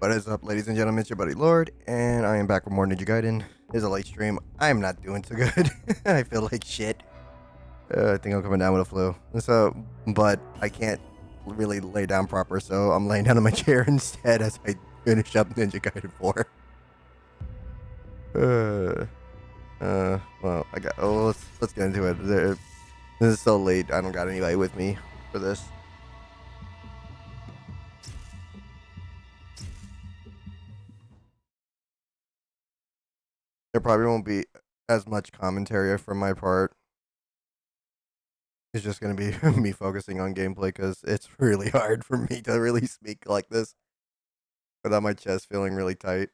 What is up, ladies and gentlemen? It's your buddy Lord, and I am back with more Ninja Gaiden. It's a late stream. I am not doing so good. I feel like shit. I think I'm coming down with a flu. But I can't really lay down proper, so I'm laying down in my chair instead as I finish up Ninja Gaiden 4. Well, let's get into it. This is so late. I don't got anybody with me for this. There probably won't be as much commentary from my part. It's just going to be me focusing on gameplay because it's really hard for me to really speak like this without my chest feeling really tight.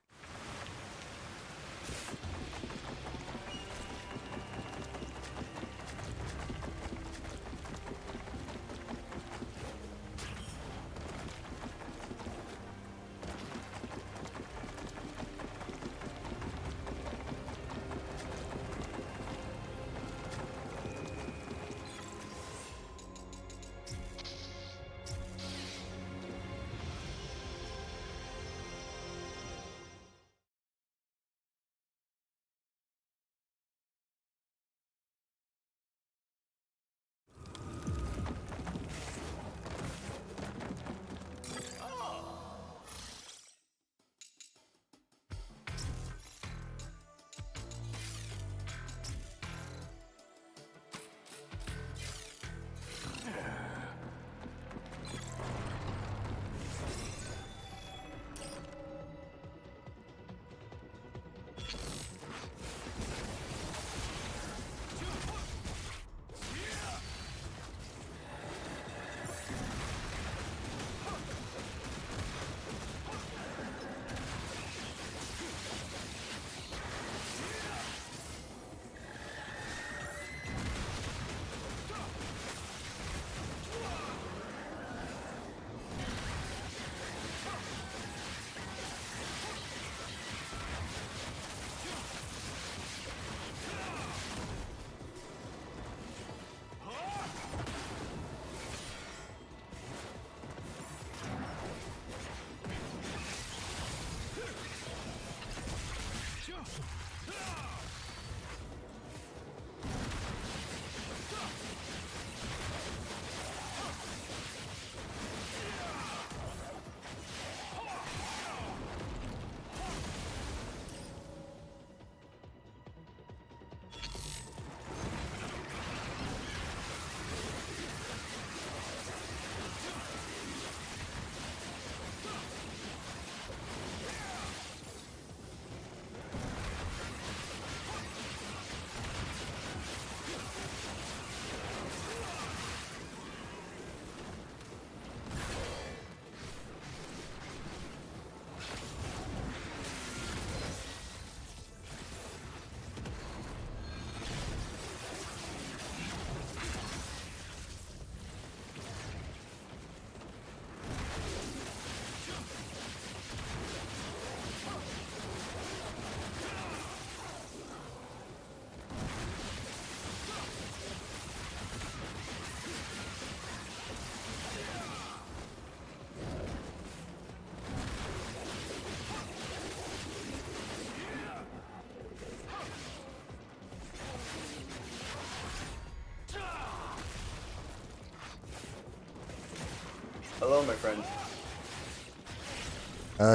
Hello, my friend.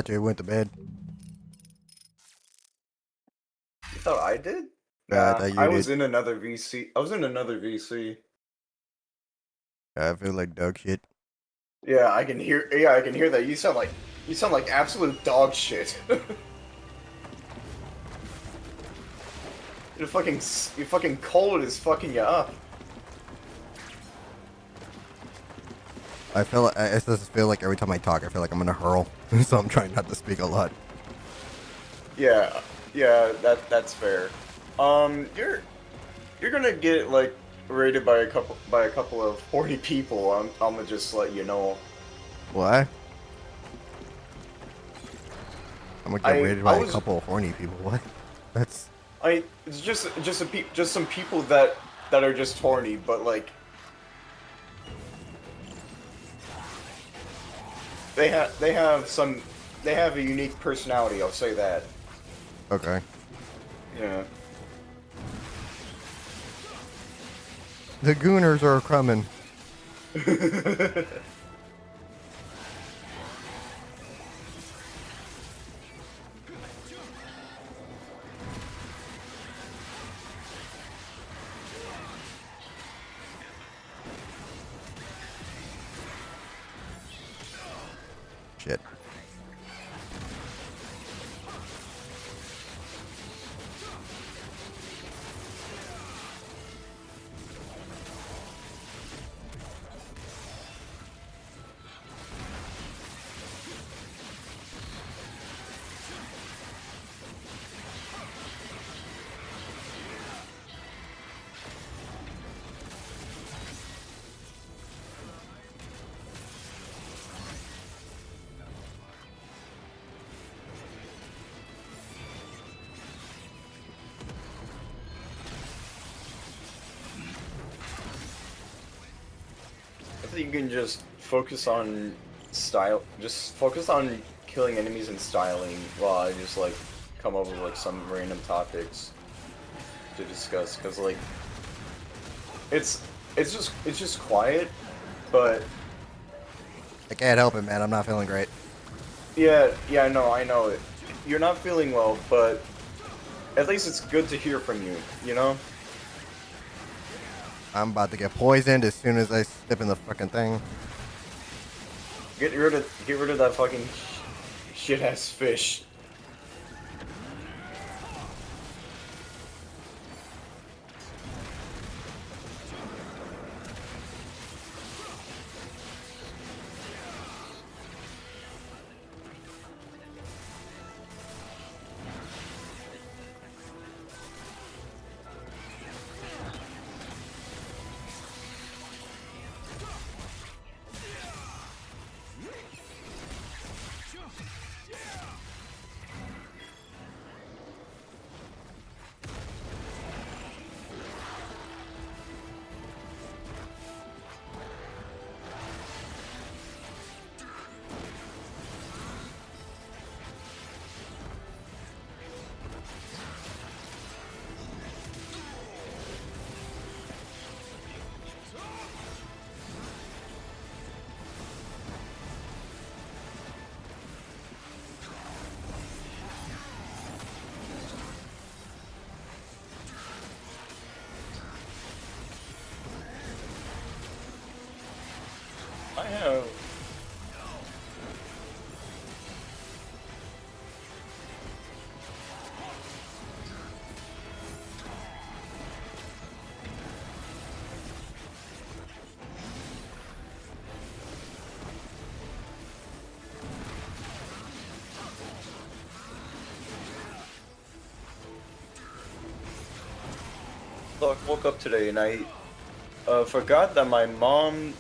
Jay went to bed. You thought I did? I Nah, thought you I was did. in another VC. I was in another VC. I feel like dog shit. Yeah, I can hear. Yeah, I can hear that. You sound like absolute dog shit. You're fucking cold is fucking you up. I just feel like every time I talk, I feel like I'm gonna hurl. So I'm trying not to speak a lot. Yeah, yeah, that's fair. You're gonna get like raided by a couple of horny people. I'm gonna just let you know. What? I'm gonna get I raided I by a was couple of horny people. What? That's it's just some people that are just horny, but like they have some they have a unique personality. I'll say that. Okay. Yeah. The Gooners are coming. Shit. I think you can just focus on just focus on killing enemies and styling while I just like come up with like some random topics to discuss. Cause like it's it's just quiet, but I can't help it, man. I'm not feeling great. yeah, I know it. You're not feeling well, but at least it's good to hear from you. You know? I'm about to get poisoned as soon as I step in the fucking thing. Get rid of that fucking shit ass fish. I have. So I woke up today and I forgot that my mom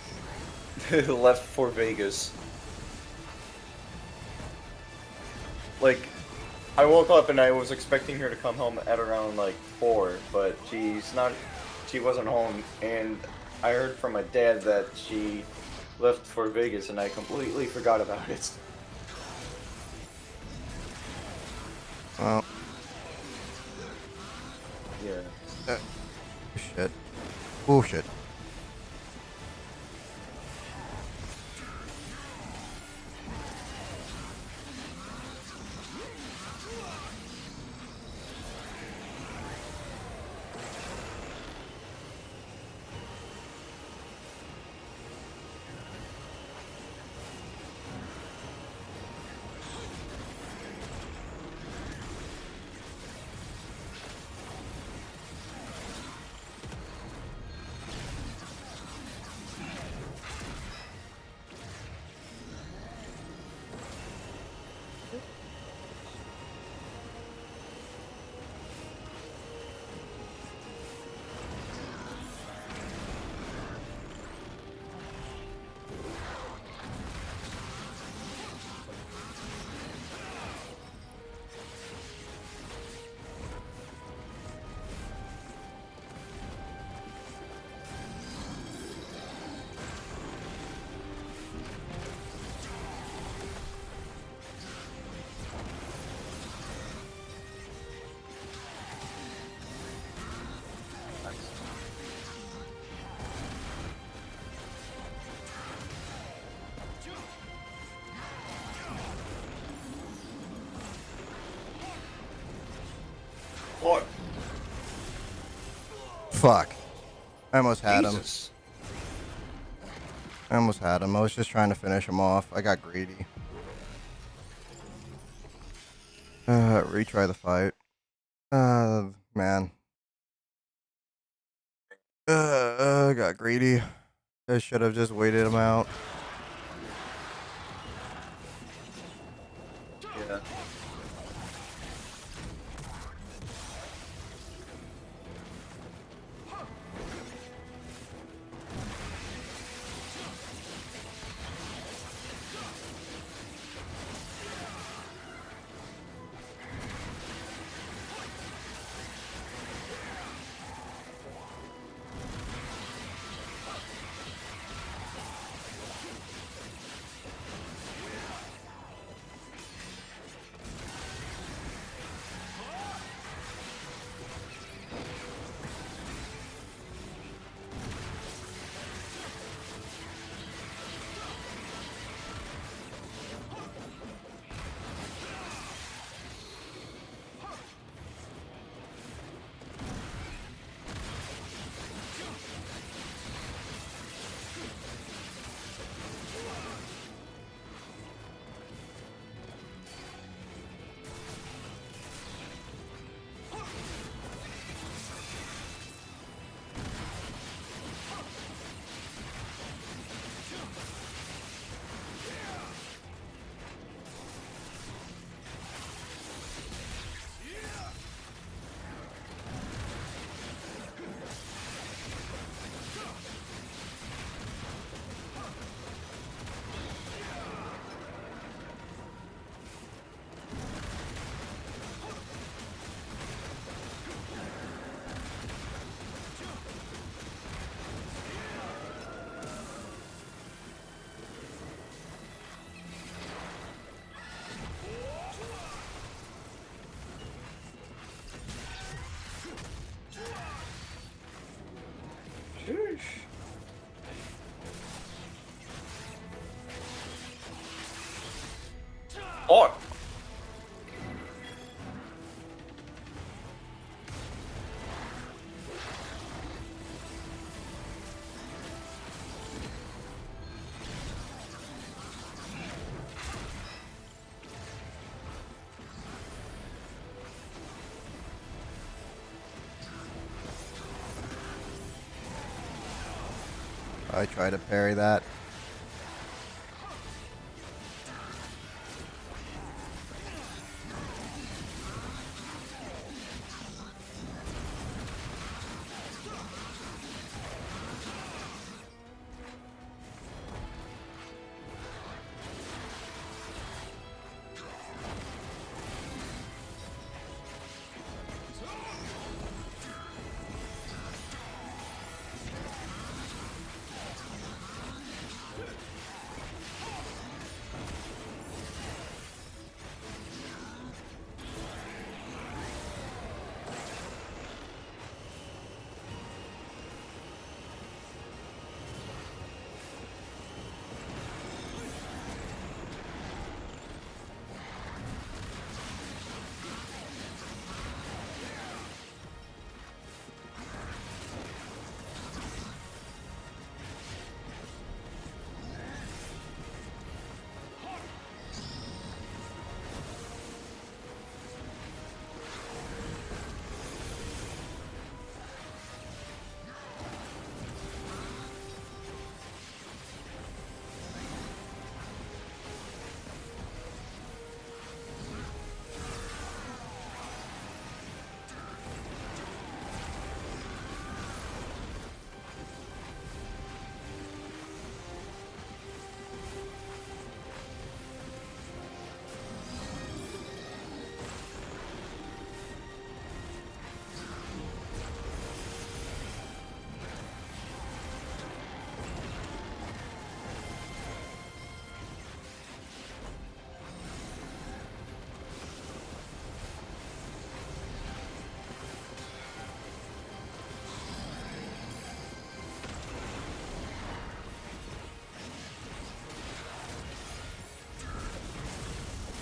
left for Vegas. Like, I woke up and I was expecting her to come home at around like 4, but she wasn't home, and I heard from my dad that she left for Vegas and I completely forgot about it. Well, Yeah. shit. Bullshit. Fuck. I almost had him. Jesus. I almost had him. I was just trying to finish him off. I got greedy. Retry the fight. Man. I got greedy. I should have just waited him out. Yeah. Sheesh. Oh! I try to parry that.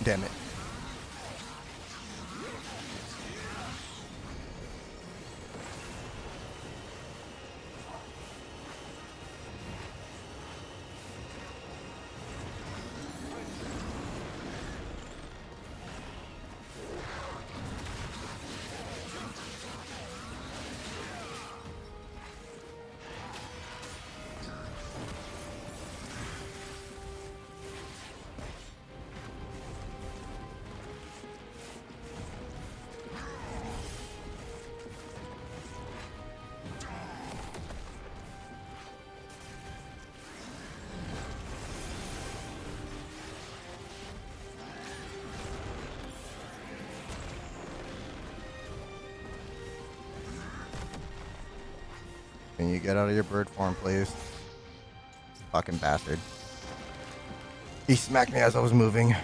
Damn it. Can you get out of your bird form, please? Fucking bastard. He smacked me as I was moving.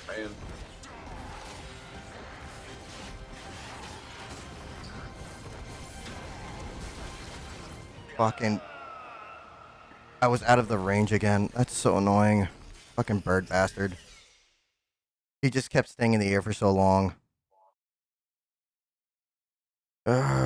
Man. Fucking... I was out of the range again. That's so annoying. Fucking bird bastard. He just kept staying in the air for so long. Ugh.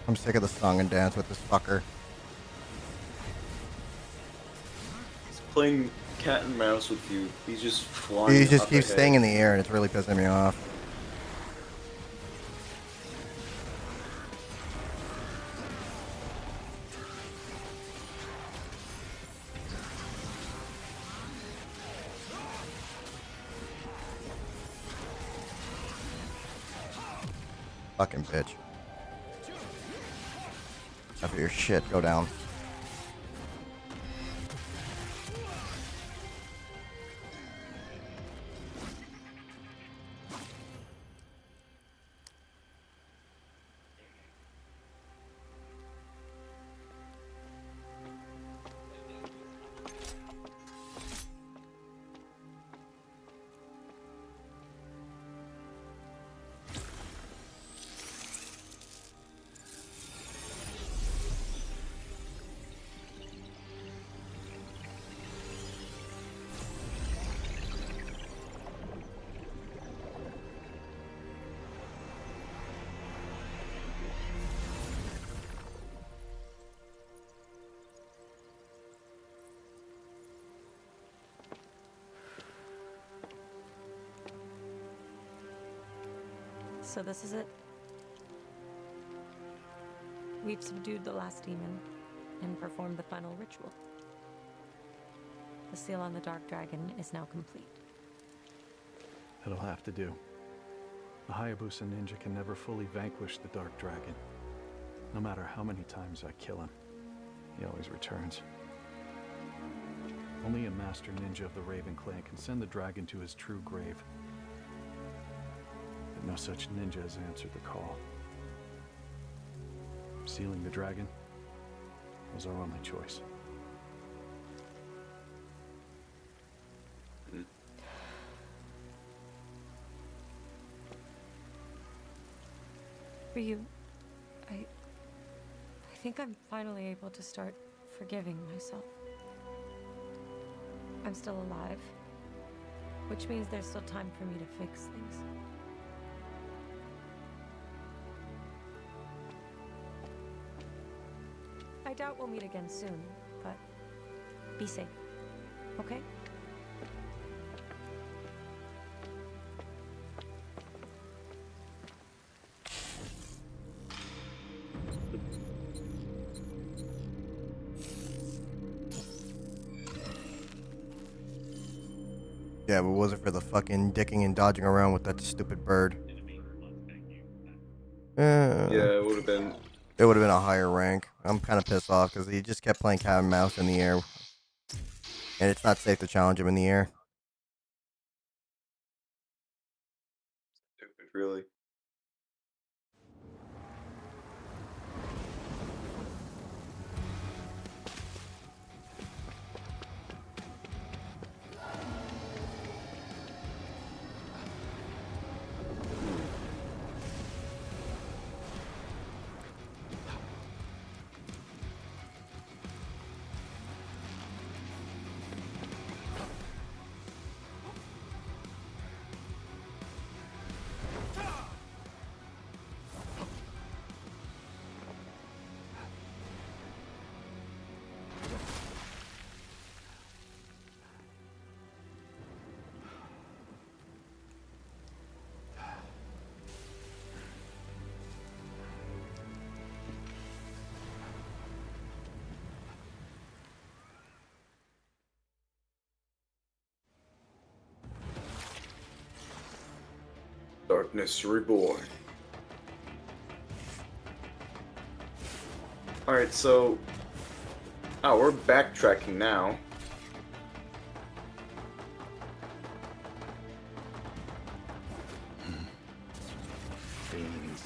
I'm sick of the song and dance with this fucker. He's playing cat and mouse with you. He's just He flying just up keeps staying ahead. in the air and it's really pissing me off. Fucking bitch. After your shit, go down. So this is it. We've subdued the last demon and performed the final ritual. The seal on the Dark Dragon is now complete. It'll have to do. The Hayabusa ninja can never fully vanquish the Dark Dragon. No matter how many times I kill him, he always returns. Only a master ninja of the Raven clan can send the dragon to his true grave. But no such ninja has answered the call. Sealing the dragon was our only choice. For you, I think I'm finally able to start forgiving myself. I'm still alive, which means there's still time for me to fix things. I doubt we'll meet again soon, but be safe, okay? Yeah, but was it for the fucking dicking and dodging around with that stupid bird? Yeah, it would have been. It would have been a higher rank. I'm kind of pissed off because he just kept playing cat and mouse in the air. And it's not safe to challenge him in the air. Stupid, really. Darkness Reborn. Alright, so... Oh, we're backtracking now. Fiends.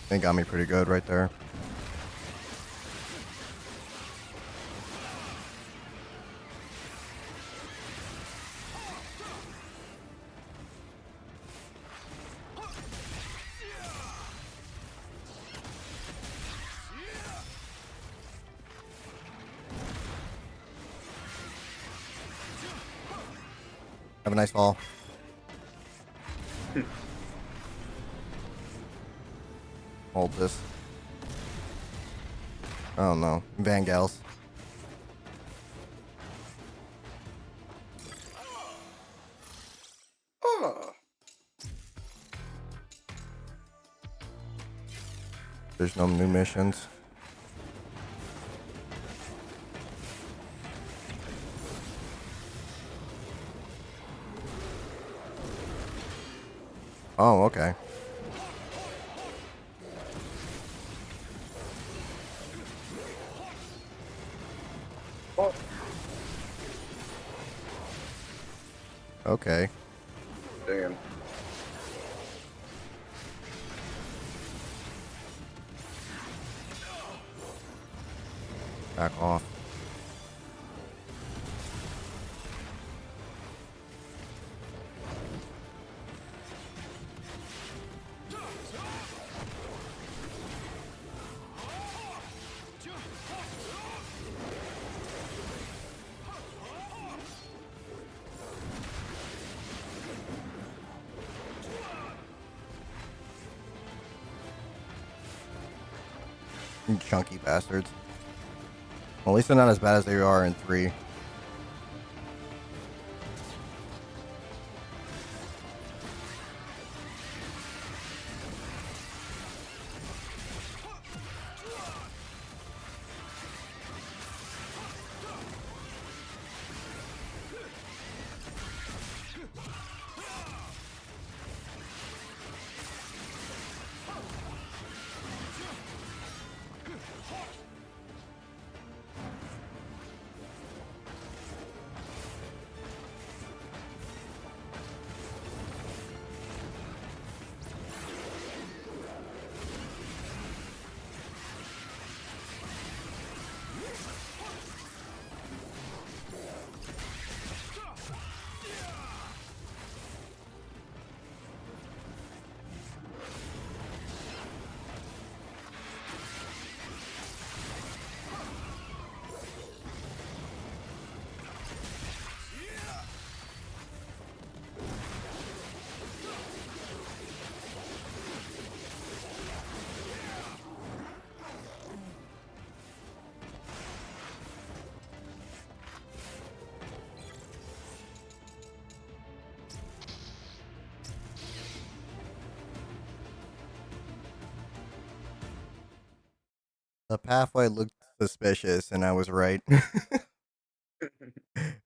They got me pretty good right there. Have a nice fall. Hold this. Oh no, Vangels. Oh. There's no new missions. Oh, okay. Oh. Okay. Damn. Back off. You chunky bastards. Well, at least they're not as bad as they are in 3. The pathway looked suspicious, and I was right. I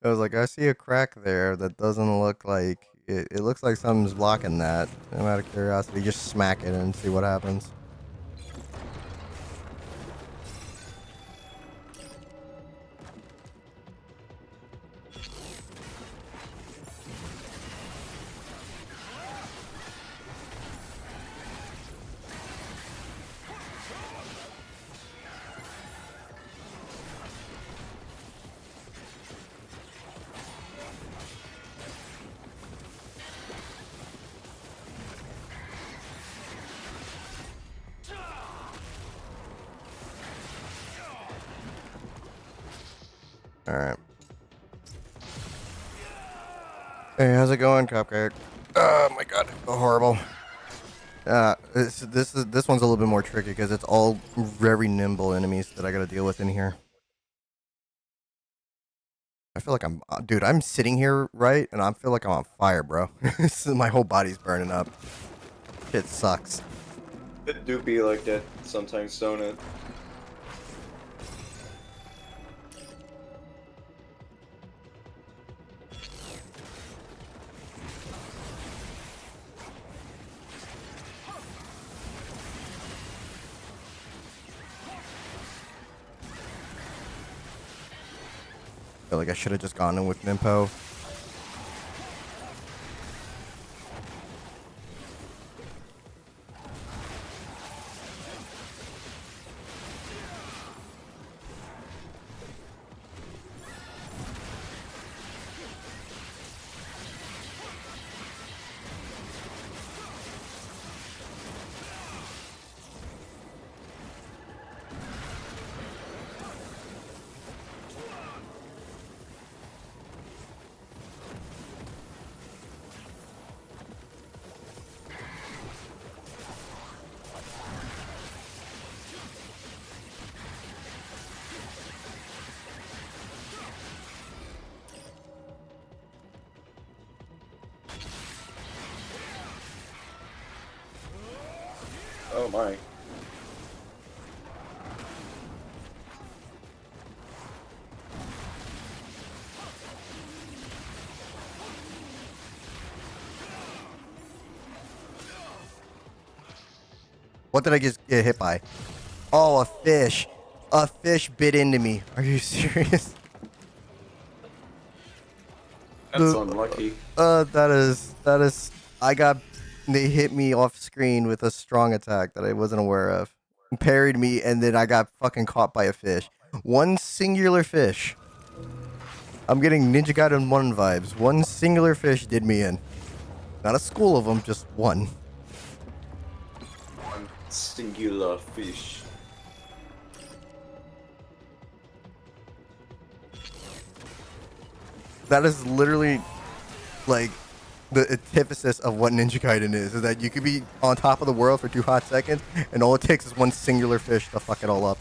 was like, I see a crack there that doesn't look like it. It looks like something's blocking that. I'm out of curiosity, just smack it and see what happens. All right. Hey, how's it going, Cupcake? Oh my god, horrible. This one's a little bit more tricky because it's all very nimble enemies that I gotta deal with in here. I feel like dude, I'm sitting here, right, and I feel like I'm on fire, bro. My whole body's burning up. Shit sucks. It do be like that sometimes, don't it? I feel like I should have just gone in with Nimpo. my. What did I just get hit by? Oh, a fish. A fish bit into me. Are you serious? That's unlucky. That is, they hit me off screen with a strong attack that I wasn't aware of. Parried me, and then I got fucking caught by a fish. One singular fish. I'm getting Ninja Gaiden 1 vibes. One singular fish did me in. Not a school of them, just one. One singular fish. That is literally like the antithesis of what Ninja Gaiden is that you could be on top of the world for 2 hot seconds, and all it takes is one singular fish to fuck it all up.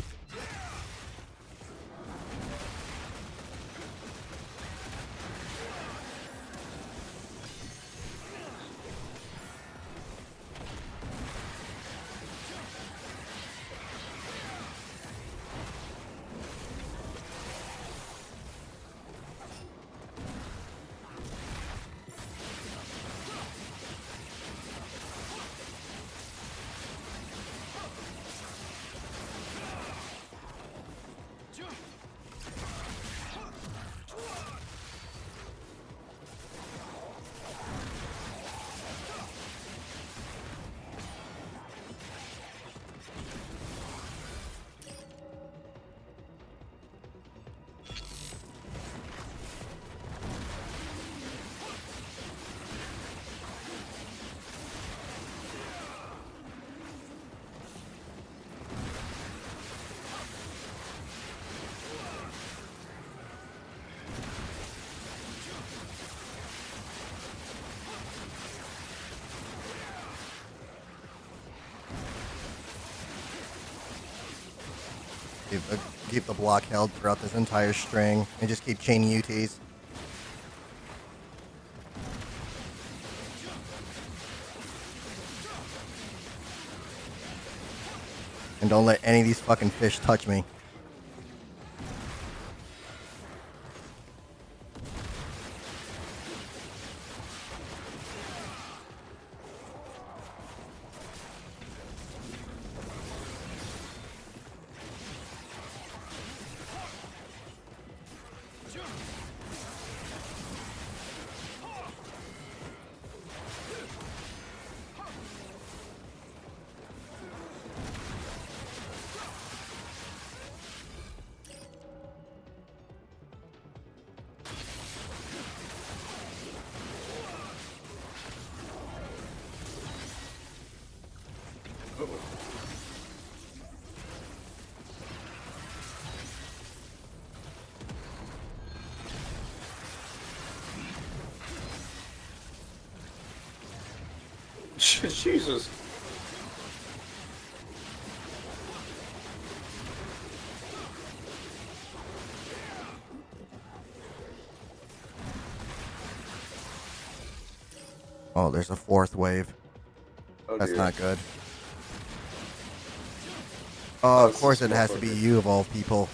Keep the block held throughout this entire string and just keep chaining UTs. And don't let any of these fucking fish touch me. Jesus. Oh, there's a 4th wave. Oh, That's dear. not good. Oh, of it's course just it has to be motherfucker. you of all people.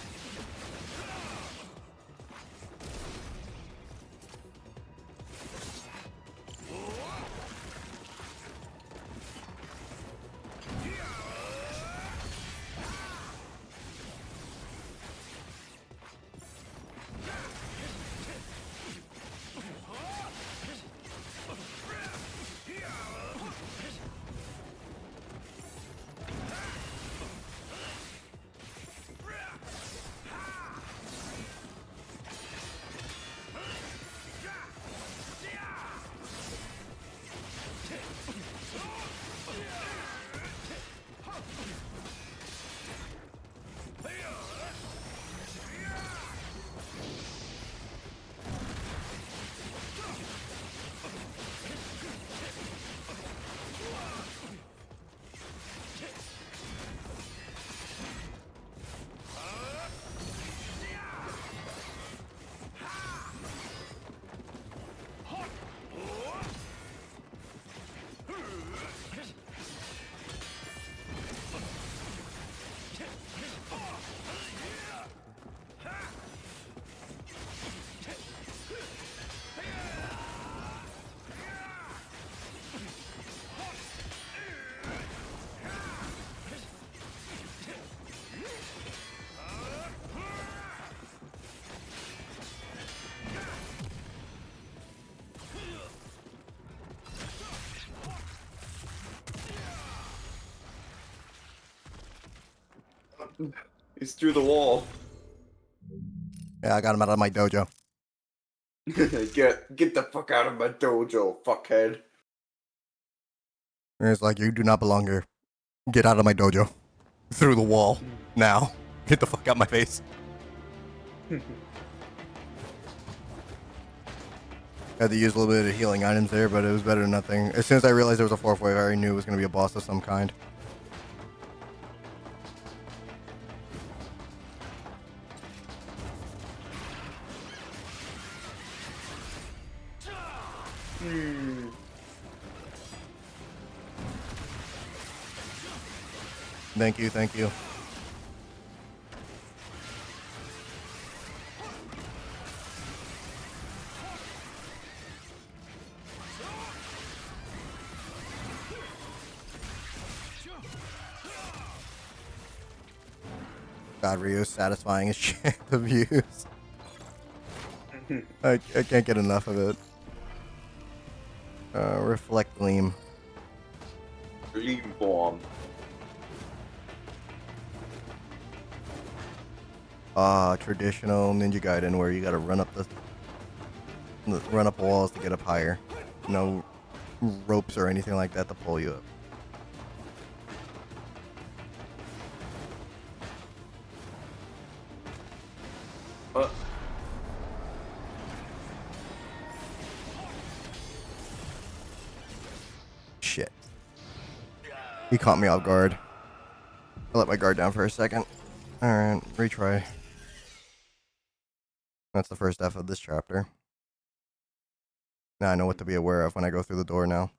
He's through the wall. Yeah, I got him out of my dojo. Get the fuck out of my dojo, fuckhead. And it's like, you do not belong here. Get out of my dojo. Through the wall. Now. Get the fuck out my face. Had to use a little bit of healing items there, but it was better than nothing. As soon as I realized there was a fourth wave, I already knew it was going to be a boss of some kind. Thank you, thank you. God, Ryu's satisfying as shit to use. I can't get enough of it. Reflect Gleam. Gleam bomb. Traditional Ninja Gaiden where you gotta run up walls to get up higher. No ropes or anything like that to pull you up. Shit. He caught me off guard. I let my guard down for a second. Alright, retry. That's the first F of this chapter. Now I know what to be aware of when I go through the door now.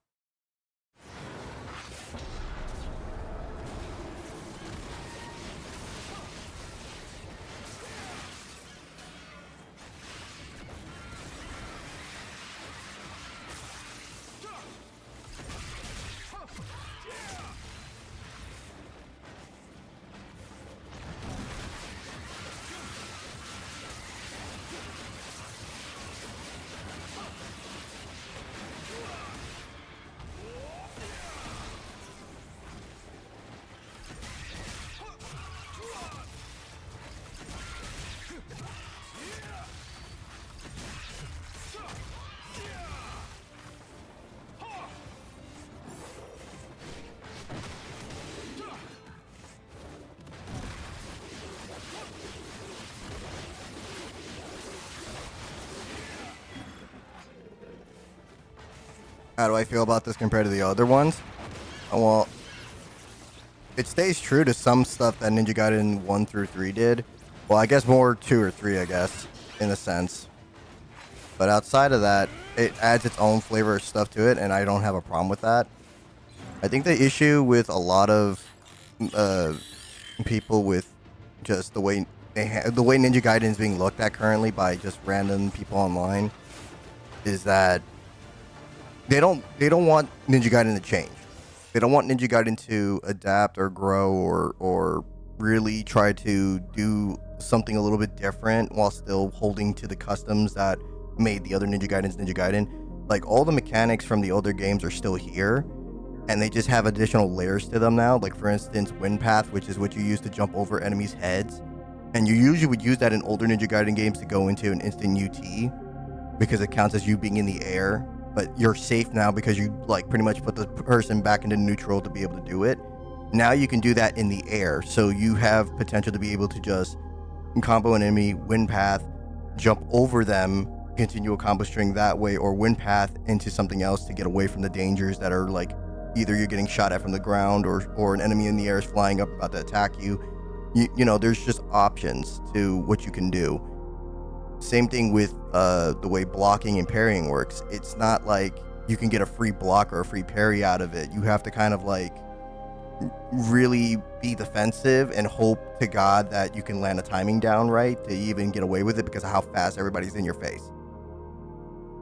How do I feel about this compared to the other ones? Well, it stays true to some stuff that Ninja Gaiden 1 through 3 did. Well, I guess more 2 or 3, I guess, in a sense. But outside of that, it adds its own flavor of stuff to it, and I don't have a problem with that. I think the issue with a lot of people with just the way the way Ninja Gaiden is being looked at currently by just random people online is that they don't want Ninja Gaiden to change. They don't want Ninja Gaiden to adapt or grow or really try to do something a little bit different while still holding to the customs that made the other Ninja Gaidens Ninja Gaiden. Like, all the mechanics from the older games are still here, and they just have additional layers to them now. Like, for instance, Wind Path, which is what you use to jump over enemies' heads. And you usually would use that in older Ninja Gaiden games to go into an instant UT because it counts as you being in the air. But you're safe now because you, like, pretty much put the person back into neutral to be able to do it. Now you can do that in the air, so you have potential to be able to just combo an enemy, Wind Path, jump over them, continue a combo string that way, or Wind Path into something else to get away from the dangers that are, like, either you're getting shot at from the ground or an enemy in the air is flying up about to attack you. You know, there's just options to what you can do. Same thing with the way blocking and parrying works. It's not like you can get a free block or a free parry out of it. You have to kind of, like, really be defensive and hope to God that you can land a timing down right to even get away with it because of how fast everybody's in your face.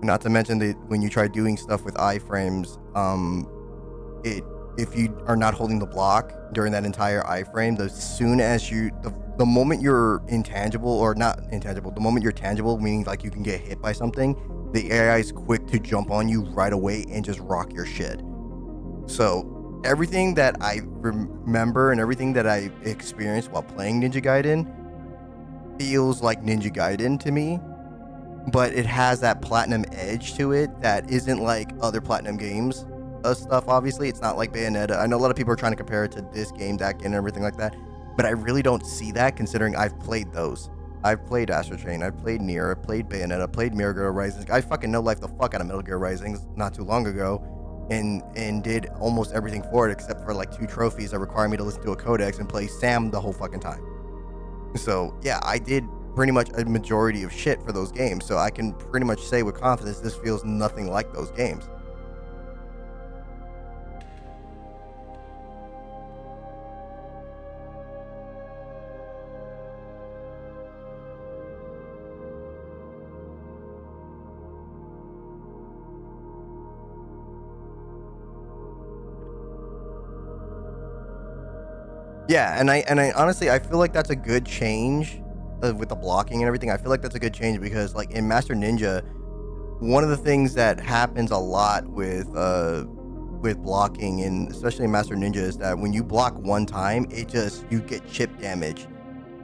Not to mention that when you try doing stuff with iframes, if you are not holding the block during that entire iframe, the moment you're intangible, or not intangible, the moment you're tangible, meaning like you can get hit by something, the AI is quick to jump on you right away and just rock your shit. So everything that I remember and everything that I experienced while playing Ninja Gaiden feels like Ninja Gaiden to me, but it has that platinum edge to it that isn't like other platinum games stuff. Obviously, it's not like Bayonetta. I know a lot of people are trying to compare it to this game, that game, and everything like that, but I really don't see that considering I've played those. I've played Astro Chain, I've played Nier, I've played Bayonetta, I've played Mirror Gear Rising. I fucking no life the fuck out of Metal Gear Rising not too long ago, and did almost everything for it except for like 2 trophies that require me to listen to a codex and play Sam the whole fucking time. So yeah, I did pretty much a majority of shit for those games, so I can pretty much say with confidence this feels nothing like those games. Yeah, and I honestly I feel like that's a good change with the blocking and everything. I feel like that's a good change because like in Master Ninja, one of the things that happens a lot with blocking and especially in Master Ninja is that when you block one time, you get chip damage.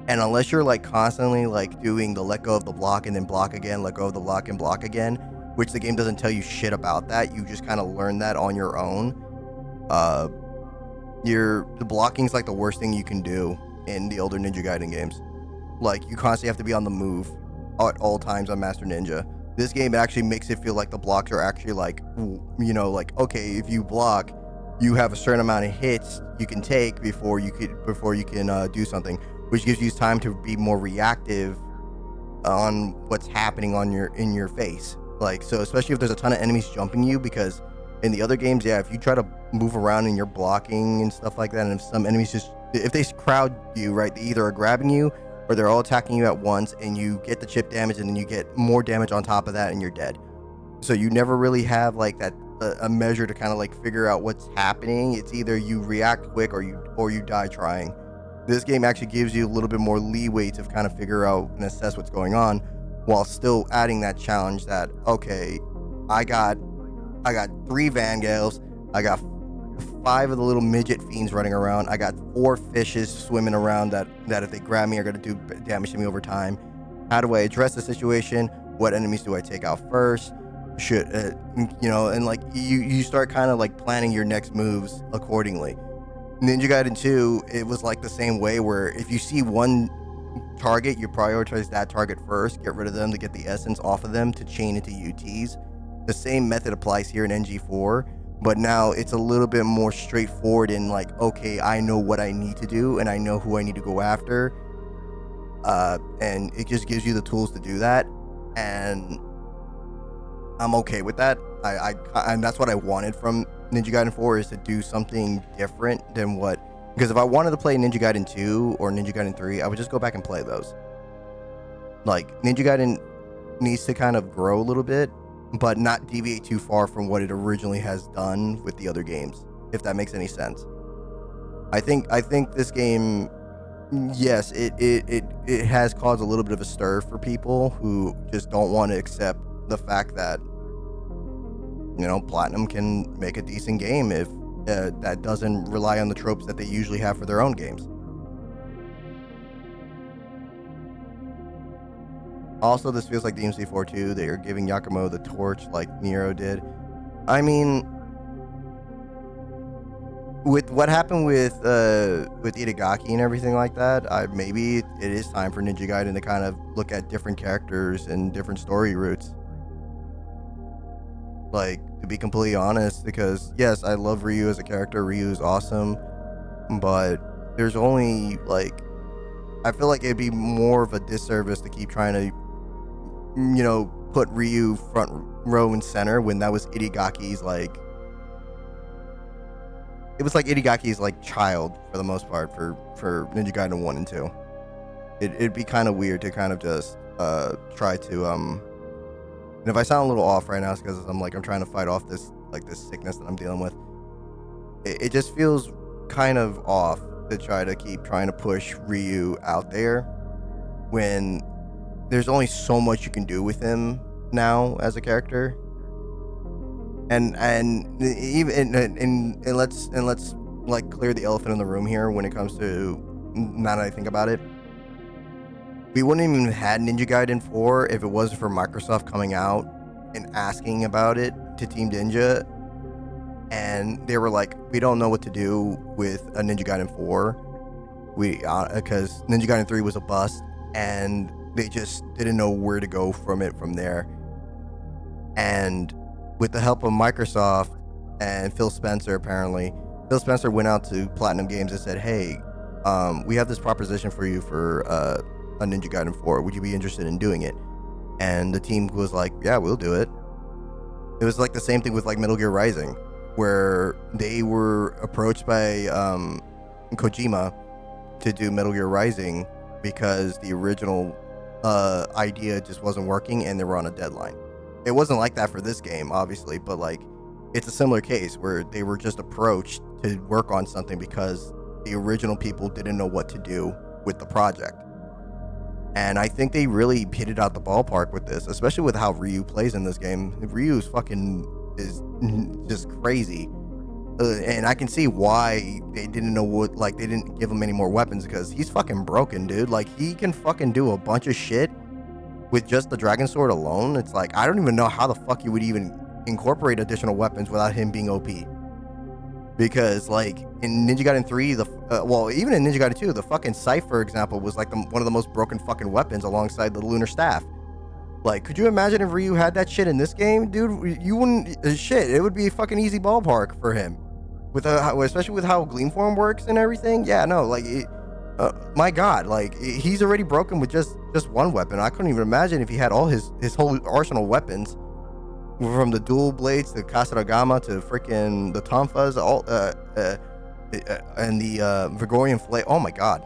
And unless you're like constantly like doing the let go of the block and then block again, let go of the block and block again, which the game doesn't tell you shit about that, you just kind of learn that on your own. Uh, the blocking's like the worst thing you can do in the older Ninja Gaiden games. Like you constantly have to be on the move at all times on Master Ninja. This game actually makes it feel like the blocks are actually like, like okay, if you block, you have a certain amount of hits you can take before you can do something, which gives you time to be more reactive on what's happening in your face. Like so, especially if there's a ton of enemies jumping you, because in the other games, yeah, if you try to move around and you're blocking and stuff like that, and if some enemies if they crowd you, right, they either are grabbing you or they're all attacking you at once, and you get the chip damage, and then you get more damage on top of that, and you're dead. So you never really have like that a measure to kind of like figure out what's happening. It's either you react quick or you die trying. This game actually gives you a little bit more leeway to kind of figure out and assess what's going on, while still adding that challenge that okay, I got 3 Vangales, I got 5 of the little midget fiends running around, I got 4 fishes swimming around that if they grab me are going to do damage to me over time. How do I address the situation? What enemies do I take out first? Should and like you start kind of like planning your next moves accordingly. Ninja Gaiden 2, it was like the same way, where if you see one target, you prioritize that target first, get rid of them to get the essence off of them to chain into UTs. The same method applies here in NG4, but now it's a little bit more straightforward in like, okay, I know what I need to do and I know who I need to go after. And it just gives you the tools to do that. And I'm okay with that. And that's what I wanted from Ninja Gaiden 4, is to do something different than what, because if I wanted to play Ninja Gaiden 2 or Ninja Gaiden 3, I would just go back and play those. Like Ninja Gaiden needs to kind of grow a little bit, but not deviate too far from what it originally has done with the other games, if that makes any sense. I think this game, yes, it has caused a little bit of a stir for people who just don't want to accept the fact that Platinum can make a decent game if that doesn't rely on the tropes that they usually have for their own games. Also, this feels like DMC4 too. They are giving Yakumo the torch like Nero did. I mean, with what happened with Itagaki and everything like that, maybe it is time for Ninja Gaiden to kind of look at different characters and different story routes. Like, to be completely honest, because yes, I love Ryu as a character. Ryu is awesome, but there's only like, I feel like it'd be more of a disservice to keep trying to put Ryu front row and center when that was Itagaki's like, it was like Itagaki's like child for the most part for Ninja Gaiden 1 and 2. It'd be kind of weird to kind of just try to and if I sound a little off right now, it's because I'm trying to fight off this sickness that I'm dealing with. It just feels kind of off to try to keep trying to push Ryu out there when there's only so much you can do with him now as a character. And even and let's like clear the elephant in the room here when it comes to, now that I think about it, we wouldn't even have had Ninja Gaiden 4 if it wasn't for Microsoft coming out and asking about it to Team Ninja, and they were like, we don't know what to do with a Ninja Gaiden 4, because Ninja Gaiden 3 was a bust, and they just didn't know where to go from there. And with the help of Microsoft and Phil Spencer, apparently, Phil Spencer went out to Platinum Games and said, hey, we have this proposition for you for a Ninja Gaiden 4. Would you be interested in doing it? And the team was like, yeah, we'll do it. It was like the same thing with like Metal Gear Rising, where they were approached by Kojima to do Metal Gear Rising because the original idea just wasn't working and they were on a deadline. It wasn't like that for this game, obviously, but like it's a similar case where they were just approached to work on something because the original people didn't know what to do with the project. And I think they really hit it out the ballpark with this, especially with how Ryu plays in this game. Ryu's is just crazy. And I can see why they didn't know what, like, they didn't give him any more weapons, because he's fucking broken, dude. Like, he can fucking do a bunch of shit with just the Dragon Sword alone. It's like, I don't even know how the fuck you would even incorporate additional weapons without him being OP. Because, like, in Ninja Gaiden 3, even in Ninja Gaiden 2, the fucking Scythe, for example, was like one of the most broken fucking weapons alongside the Lunar Staff. Like, could you imagine if Ryu had that shit in this game, dude? You wouldn't, it would be a fucking easy ballpark for him. Especially with how Gleam Form works and everything. Yeah, no, like, my God, like, he's already broken with just one weapon. I couldn't even imagine if he had all his whole arsenal of weapons, from the dual blades to Kasaragama to freaking the Tonfas, and the Vigorian Flame. Oh my God.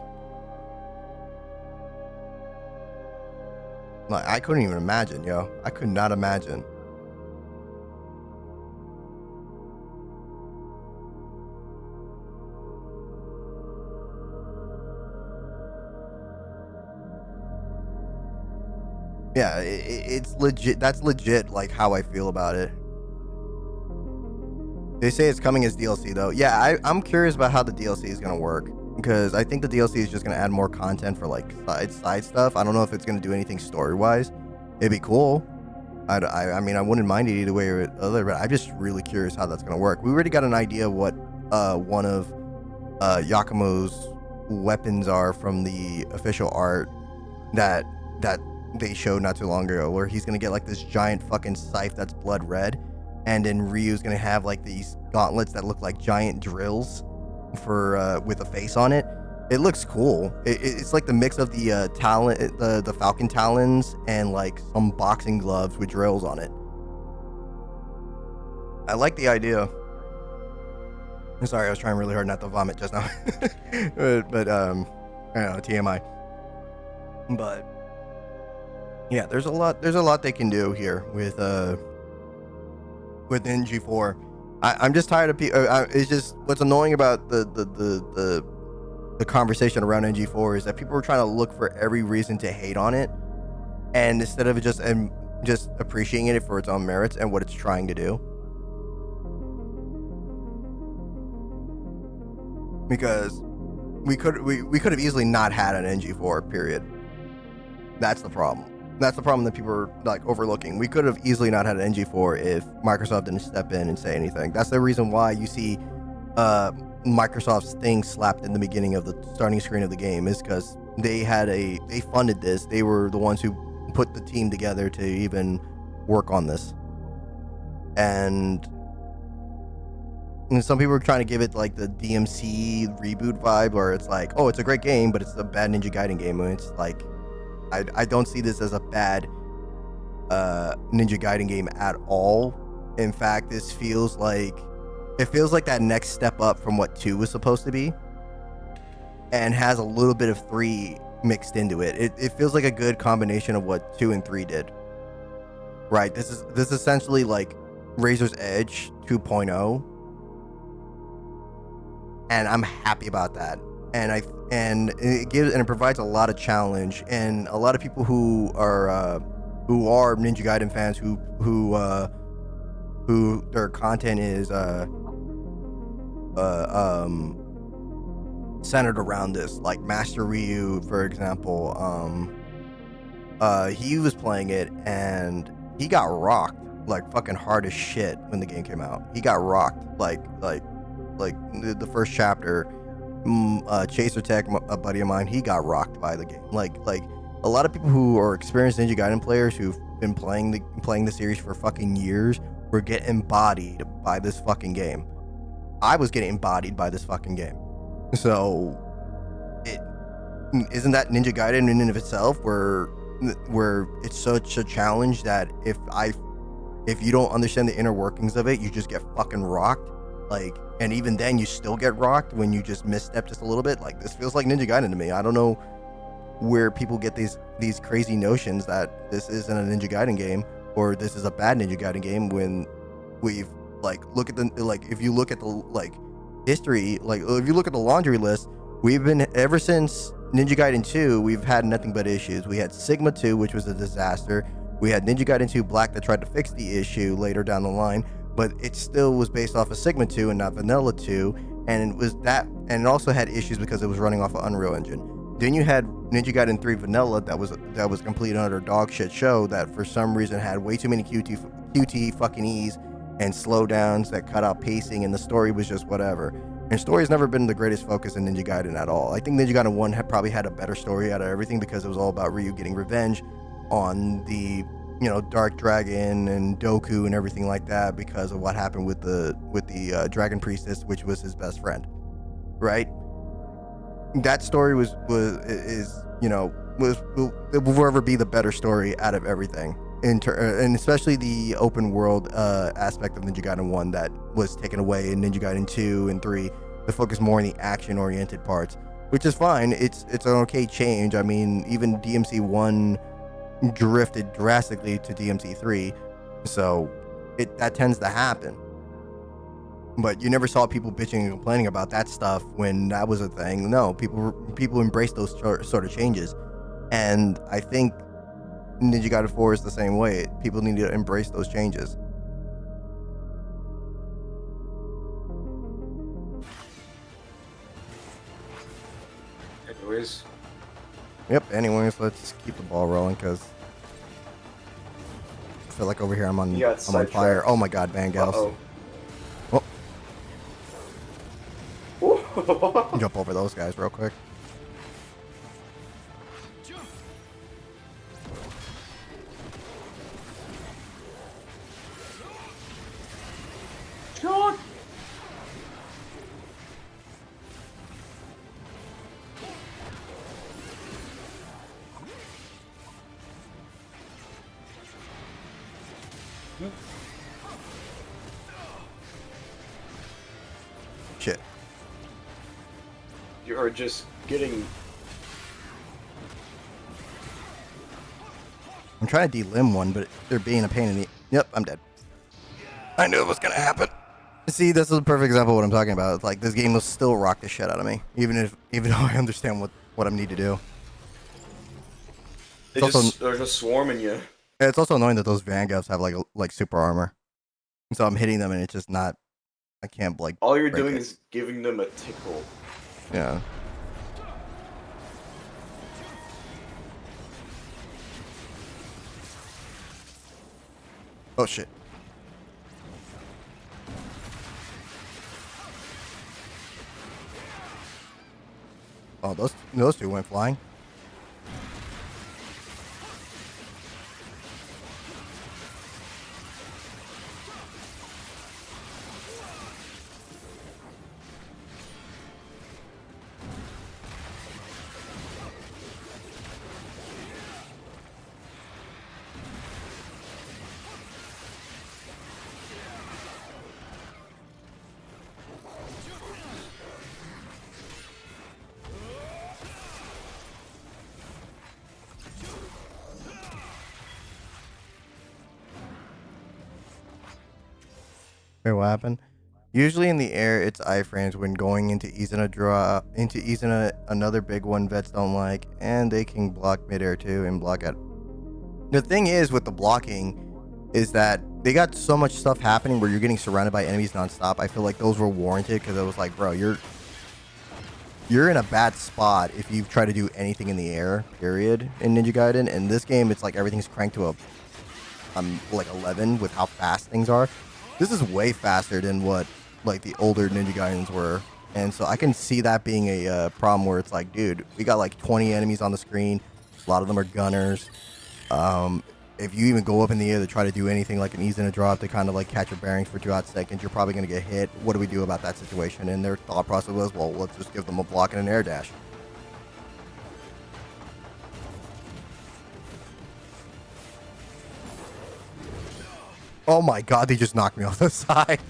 Like, I couldn't even imagine, yo. I could not imagine. Yeah, it's legit. That's legit, like, how I feel about it. They say it's coming as DLC, though. Yeah, I'm curious about how the DLC is going to work, because I think the DLC is just going to add more content for, like, side stuff. I don't know if it's going to do anything story-wise. It'd be cool. I mean, I wouldn't mind it either way or other, but I'm just really curious how that's going to work. We already got an idea what one of Yakumo's weapons are from the official art that they showed not too long ago, where he's gonna get like this giant fucking scythe that's blood red, and then Ryu's gonna have like these gauntlets that look like giant drills for with a face on it. It looks cool. It's like the mix of the the Falcon Talons and like some boxing gloves with drills on it. I like the idea. I'm sorry, I was trying really hard not to vomit just now. but I don't know, TMI. But yeah, there's a lot they can do here with NG4. I'm just tired of people. It's just what's annoying about the conversation around NG4 is that people are trying to look for every reason to hate on it, and instead of just appreciating it for its own merits and what it's trying to do. Because we could have easily not had an NG4, period. That's the problem. That's the problem that people are like overlooking. We could have easily not had an NG4 if Microsoft didn't step in and say anything. That's the reason why you see Microsoft's thing slapped in the beginning of the starting screen of the game, is because they funded this. They were the ones who put the team together to even work on this. And some people are trying to give it like the DMC reboot vibe, where it's like, oh, it's a great game, but it's a bad Ninja Gaiden game. And it's like, I don't see this as a bad Ninja Gaiden game at all. In fact, it feels like that next step up from what 2 was supposed to be, and has a little bit of 3 mixed into it. It feels like a good combination of what 2 and 3 did. Right? This is essentially like Razor's Edge 2.0. And I'm happy about that. And it provides a lot of challenge, and a lot of people who are Ninja Gaiden fans who who their content is centered around this, like Master Ryu, for example. He was playing it and he got rocked like fucking hard as shit when the game came out. He got rocked like the first chapter. Chaser Tech, a buddy of mine, he got rocked by the game. Like a lot of people who are experienced Ninja Gaiden players who've been playing the series for fucking years were getting embodied by this fucking game. I was getting embodied by this fucking game. So it isn't that Ninja Gaiden in and of itself where it's such a challenge that if you don't understand the inner workings of it, you just get fucking rocked. Like, and even then you still get rocked when you just misstep just a little bit. Like, this feels like Ninja Gaiden to me. I don't know where people get these crazy notions that this isn't a Ninja Gaiden game or this is a bad Ninja Gaiden game when we've look at the if you look at the history, if you look at the laundry list, we've been ever since Ninja Gaiden 2, we've had nothing but issues. We had Sigma 2, which was a disaster. We had Ninja Gaiden 2 Black that tried to fix the issue later down the line, but it still was based off of Sigma 2 and not Vanilla 2, and it was that, and it also had issues because it was running off of Unreal Engine. Then you had Ninja Gaiden 3 Vanilla that was complete and utter dog shit show that for some reason had way too many QT fucking E's and slowdowns that cut out pacing, and the story was just whatever. And story has never been the greatest focus in Ninja Gaiden at all. I think Ninja Gaiden 1 probably had a better story out of everything because it was all about Ryu getting revenge on the, Dark Dragon and Doku and everything like that because of what happened with the Dragon Priestess, which was his best friend, right? That story will forever be the better story out of everything. And especially the open world aspect of Ninja Gaiden 1 that was taken away in Ninja Gaiden 2 and 3 to focus more on the action oriented parts, which is fine. It's an okay change. I mean, even DMC 1 drifted drastically to DMC 3, so that tends to happen. But you never saw people bitching and complaining about that stuff when that was a thing. No, people embrace those sort of changes, and I think Ninja Gaiden 4 is the same way. People need to embrace those changes. Anyways. Yep, anyways, let's keep the ball rolling because I feel like over here I'm on fire. Oh my god, Van Gals. Oh. Jump over those guys real quick. God. Shit. You're just getting... I'm trying to delimb one, but they're being a pain in the... Yep, I'm dead. I knew it was gonna happen. See, this is a perfect example of what I'm talking about. It's like this game will still rock the shit out of me, even though I understand what I need to do. They're just swarming you. It's also annoying that those Vanguards have like super armor, so I'm hitting them and it's just not. I can't All you're doing is giving them a tickle. Yeah. Oh shit. Oh, those two went flying. Wait, what happened? Usually in the air, it's iframes when going into easing another big one vets don't like, and they can block midair too and block at. The thing is with the blocking is that they got so much stuff happening where you're getting surrounded by enemies nonstop. I feel like those were warranted because it was like, bro, you're in a bad spot if you try to do anything in the air, period, in Ninja Gaiden. In this game, it's like everything's cranked to a like 11 with how fast things are. This is way faster than what like the older Ninja Gaidens were. And so I can see that being a problem where it's like, dude, we got like 20 enemies on the screen. A lot of them are gunners. If you even go up in the air to try to do anything like an ease and a drop to kind of like catch your bearings for 2 odd seconds, you're probably going to get hit. What do we do about that situation? And their thought process was, well, let's just give them a block and an air dash. Oh my god, they just knocked me off the side.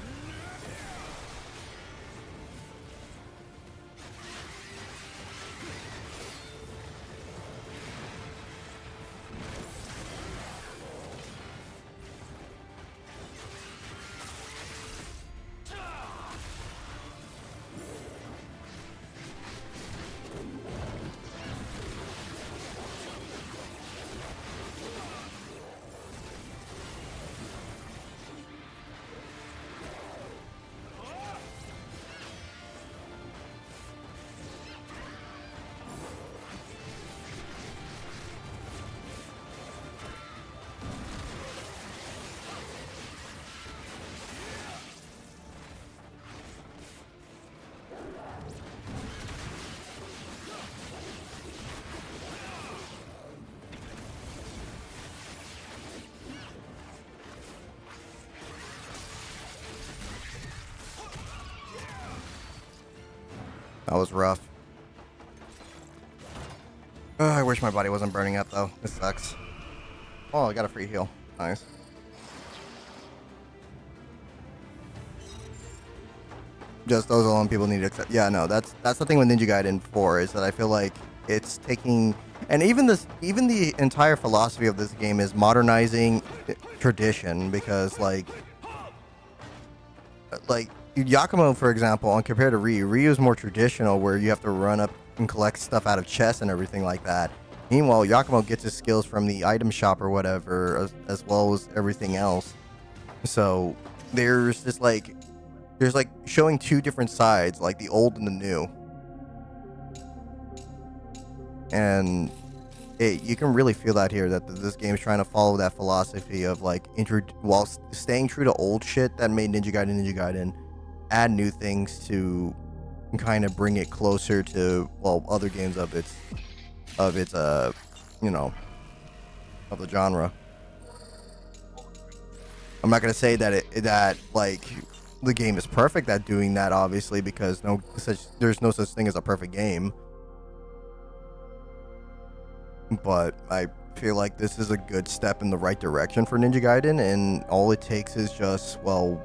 That was rough. I wish my body wasn't burning up though. This sucks. Oh, I got a free heal. Nice. Just those alone people need to accept. Yeah, no, that's the thing with Ninja Gaiden 4 is that I feel like it's taking, and even the entire philosophy of this game is modernizing tradition, because like Yakumo, for example, on compared to Ryu is more traditional, where you have to run up and collect stuff out of chests and everything like that. Meanwhile, Yakumo gets his skills from the item shop or whatever, as well as everything else. So there's this like showing two different sides, like the old and the new, and you can really feel that here, that this game is trying to follow that philosophy of like while staying true to old shit that made Ninja Gaiden, add new things to kind of bring it closer to, well, other games of its you know, of the genre. I'm not gonna say that like the game is perfect at doing that, obviously, because there's no such thing as a perfect game. But I feel like this is a good step in the right direction for Ninja Gaiden, and all it takes is just, well,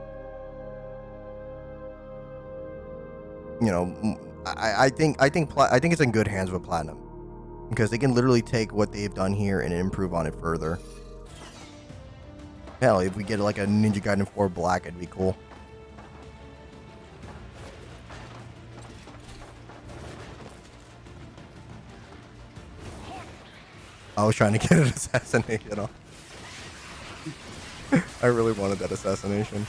you know, I think it's in good hands with Platinum, because they can literally take what they've done here and improve on it further. Hell, if we get like a Ninja Gaiden 4 Black, it'd be cool. I was trying to get an assassination off. I really wanted that assassination.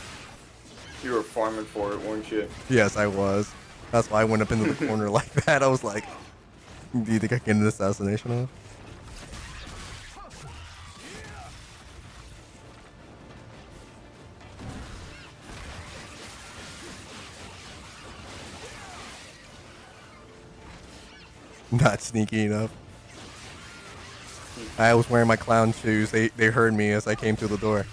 You were farming for it, weren't you? Yes, I was. That's why I went up into the corner like that. I was like, do you think I can get an assassination off? Not sneaky enough. I was wearing my clown shoes. They heard me as I came through the door.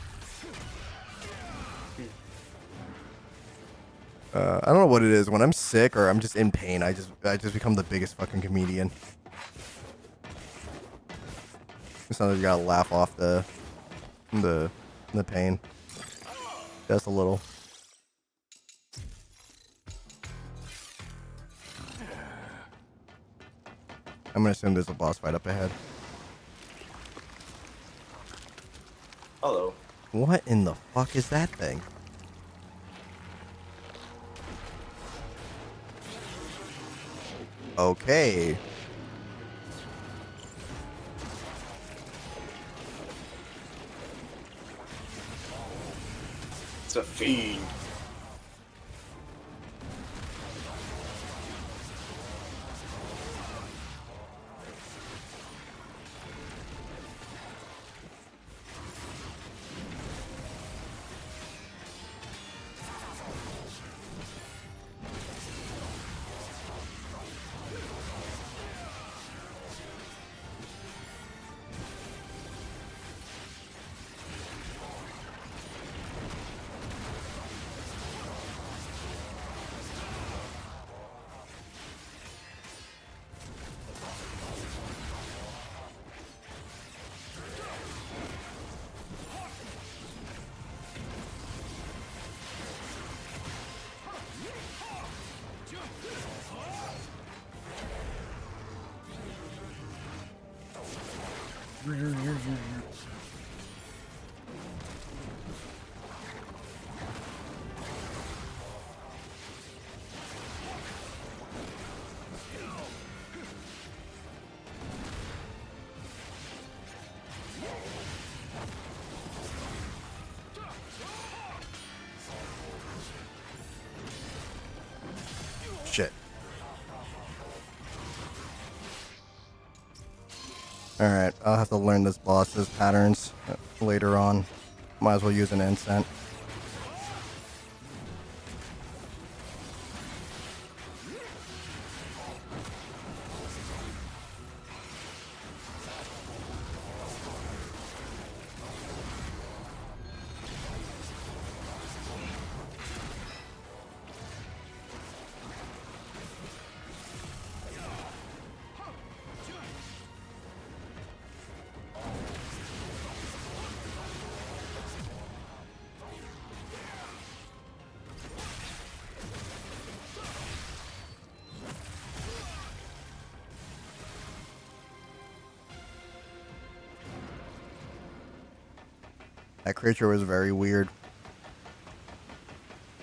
I don't know what it is. When I'm sick or I'm just in pain, I just become the biggest fucking comedian. Sometimes you gotta laugh off the pain. Just a little. I'm gonna assume there's a boss fight up ahead. Hello. What in the fuck is that thing? Okay. It's a fiend. Shit. Alright, I'll have to learn this boss's patterns later on. Might as well use an instant. That creature was very weird.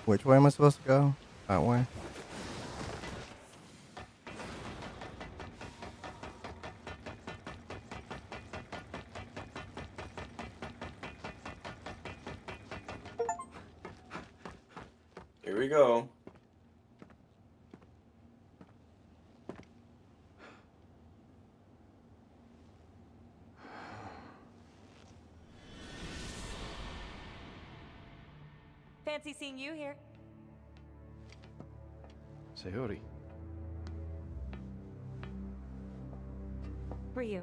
Which way am I supposed to go? That way? Here we go. Fancy seeing you here. Sayori. Ryu,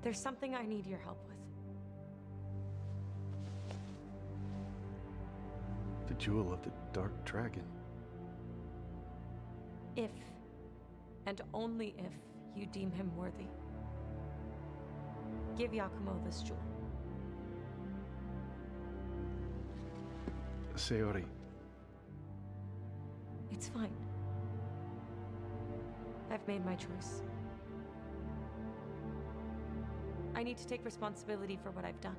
there's something I need your help with. The jewel of the Dark Dragon. If, and only if, you deem him worthy. Give Yakumo this jewel. Sayori. It's fine. I've made my choice. I need to take responsibility for what I've done.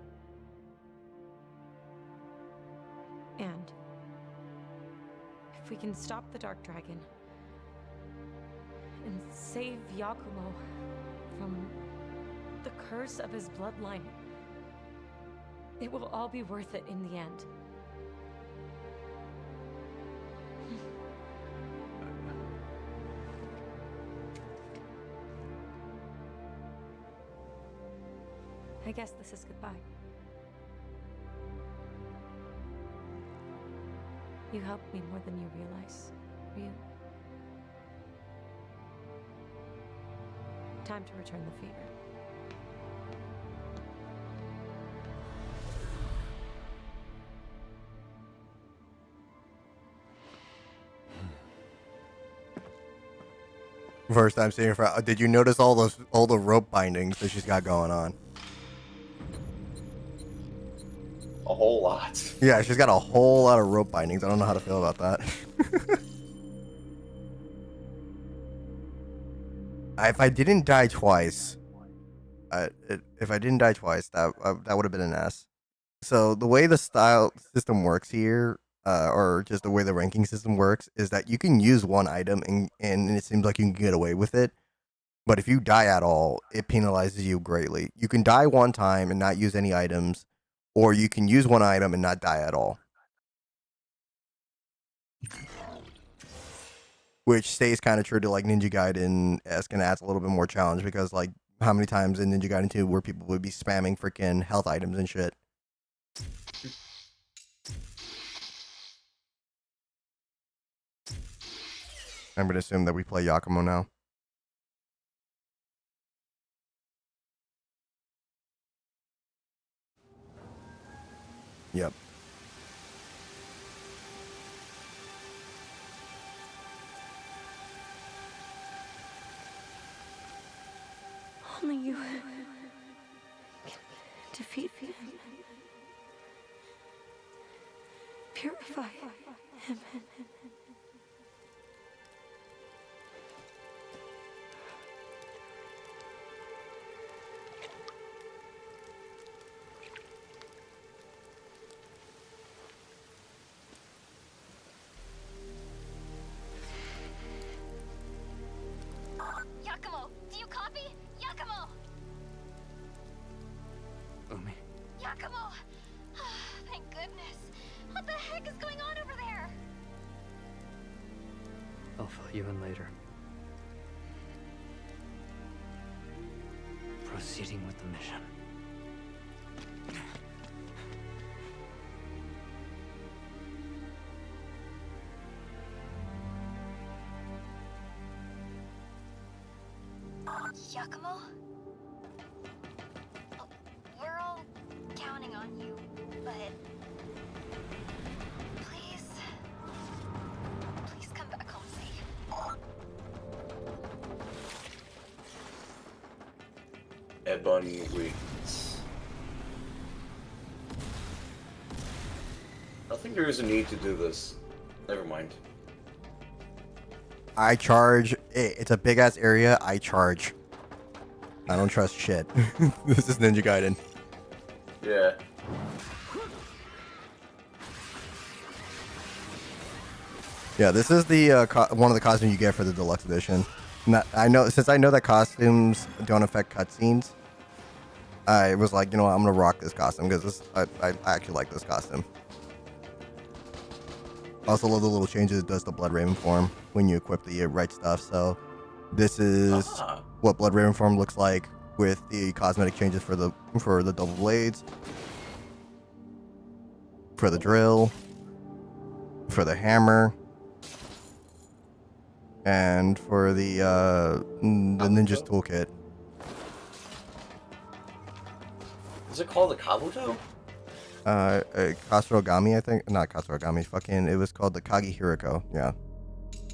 And if we can stop the Dark Dragon and save Yakumo from the curse of his bloodline, it will all be worth it in the end. I guess this is goodbye. You helped me more than you realize, Ryu. Time to return the favor. First time seeing her. Did you notice all the rope bindings that she's got going on? A whole lot. Yeah, she's got a whole lot of rope bindings. I don't know how to feel about that. If I didn't die twice, that would have been an S. So the way the style system works here, or just the way the ranking system works, is that you can use one item and it seems like you can get away with it. But if you die at all, it penalizes you greatly. You can die one time and not use any items, or you can use one item and not die at all. Which stays kind of true to like Ninja Gaiden-esque and adds a little bit more challenge because like how many times in Ninja Gaiden 2 where people would be spamming freaking health items and shit. I'm gonna assume that we play Yakumo now. Yep. Only you can defeat him. Purify him. Yakumo, do you copy? Yakumo! Umi, Yakumo! Thank goodness. What the heck is going on over there? I'll fill you in later. Proceeding with the mission. Yakumo? Oh, we're all counting on you, but... Please... Please come back home safe. Ed Bunny waits. I think there is a need to do this. Never mind. I charge. It's a big ass area. I charge. I don't trust shit. This is Ninja Gaiden. Yeah. Yeah, this is the one of the costumes you get for the deluxe edition. I know that costumes don't affect cutscenes. I was like, you know what, I'm gonna rock this costume because I actually like this costume. Also love the little changes it does to Blood Raven form when you equip the right stuff. So this is what Blood Raven form looks like with the cosmetic changes for the double blades, for the drill, for the hammer, and for the ninja's toolkit. Is it called the Kabuto? Kasurogami, I think. Not Kasurogami. Fucking. It was called the Kage Hiriko. Yeah.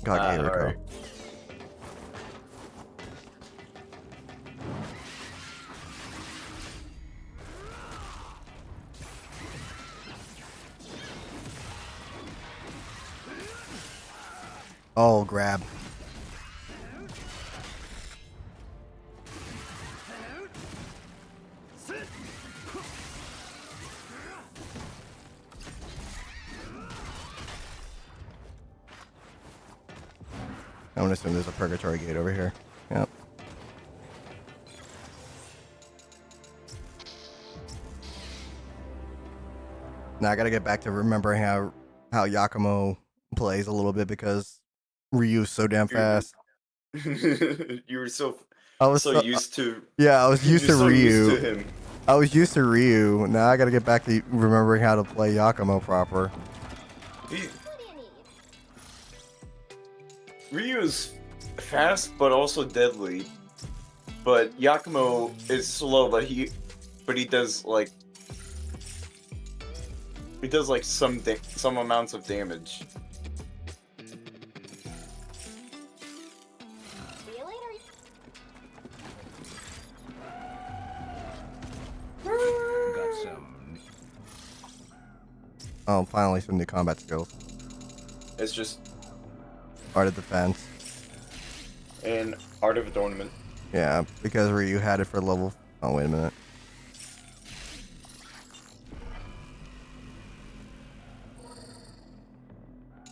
Kage Hiriko. Alright. Oh, grab. I'm gonna assume there's a purgatory gate over here. Yep. Now I gotta get back to remembering how Yakumo plays a little bit because Ryu's so damn fast. You were so I was used to. Yeah, I was used to You're so Ryu. used to him. I was used to Ryu. Now I gotta get back to remembering how to play Yakumo proper. What do you need? Ryu is fast, but also deadly. But Yakumo is slow, but he does like some amounts of damage. See you later. Got some. Oh, finally some new combat skills. It's just Art of defense. an art of adornment. Yeah, because Ryu had it for level. Oh, wait a minute.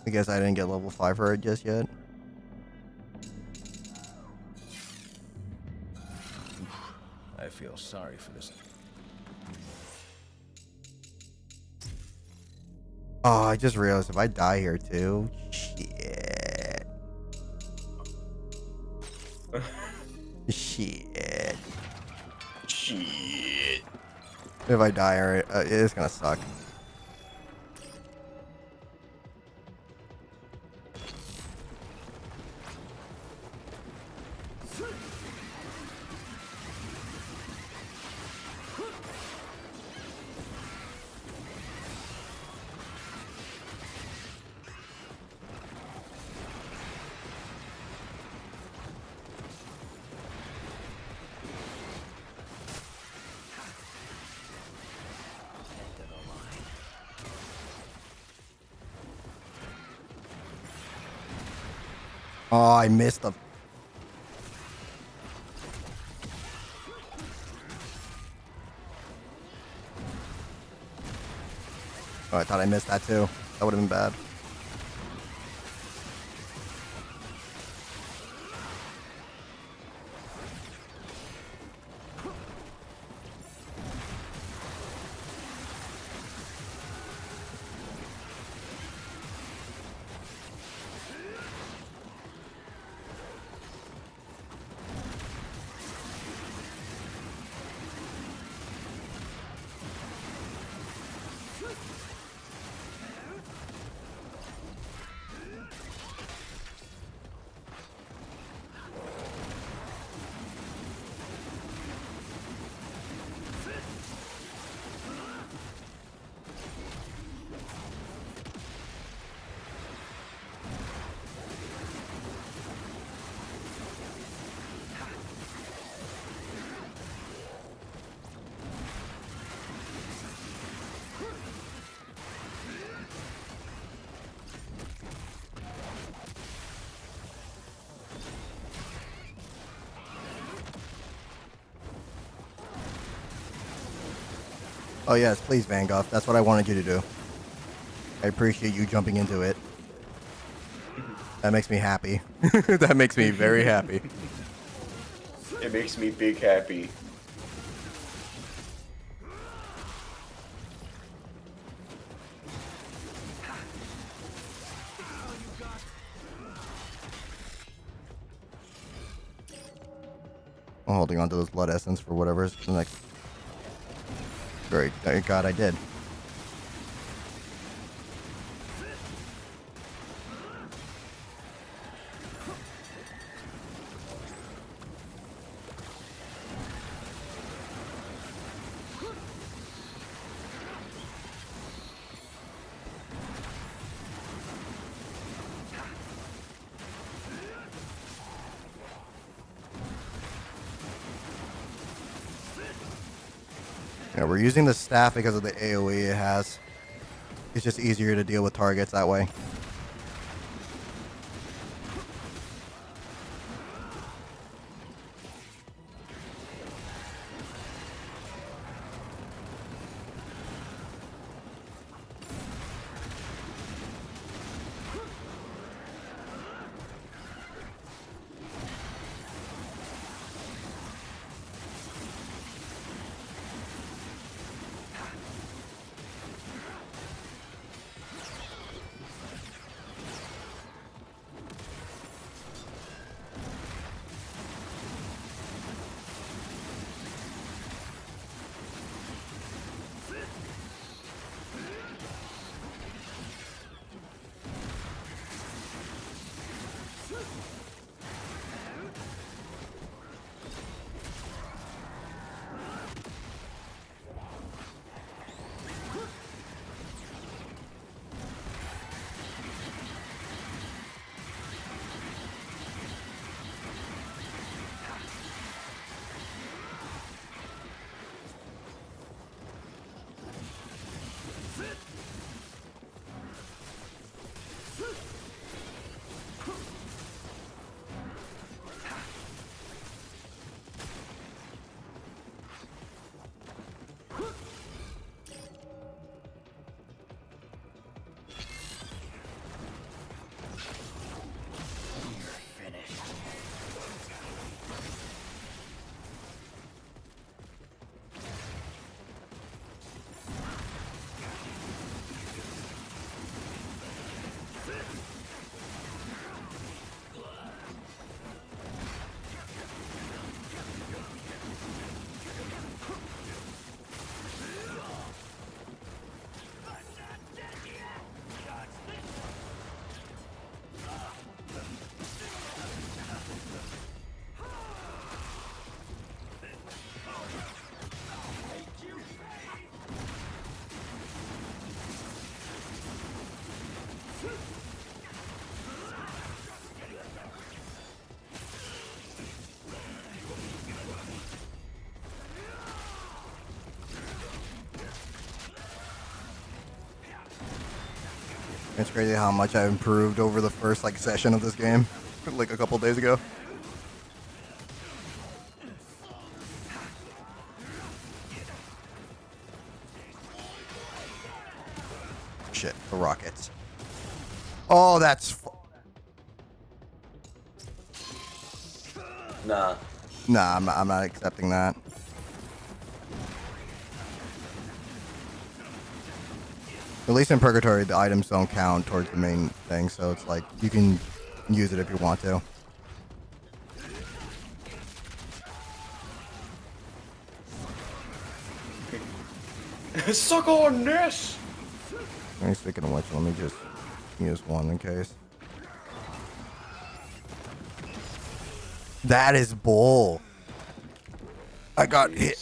I guess I didn't get level 5 for it just yet. I feel sorry for this. Oh, I just realized if I die here too, shit. Shit. Shit. If I die here, it's gonna suck. Oh, I missed the. Oh, I thought I missed that too. That would have been bad. Oh yes, please, Vanguard. That's what I wanted you to do. I appreciate you jumping into it. That makes me happy. That makes me very happy. It makes me big happy. I'm holding on to those blood essence for whatever's the next. Great, thank God I did. Yeah, we're using the staff because of the AoE it has. It's just easier to deal with targets that way. It's crazy how much I've improved over the first like session of this game, like a couple days ago. Shit, the rockets. Oh, that's Nah. nah. I'm not accepting that. At least in Purgatory, the items don't count towards the main thing, so it's like you can use it if you want to. Suck on this! Speaking of which, let me just use one in case. That is bull. I got hit.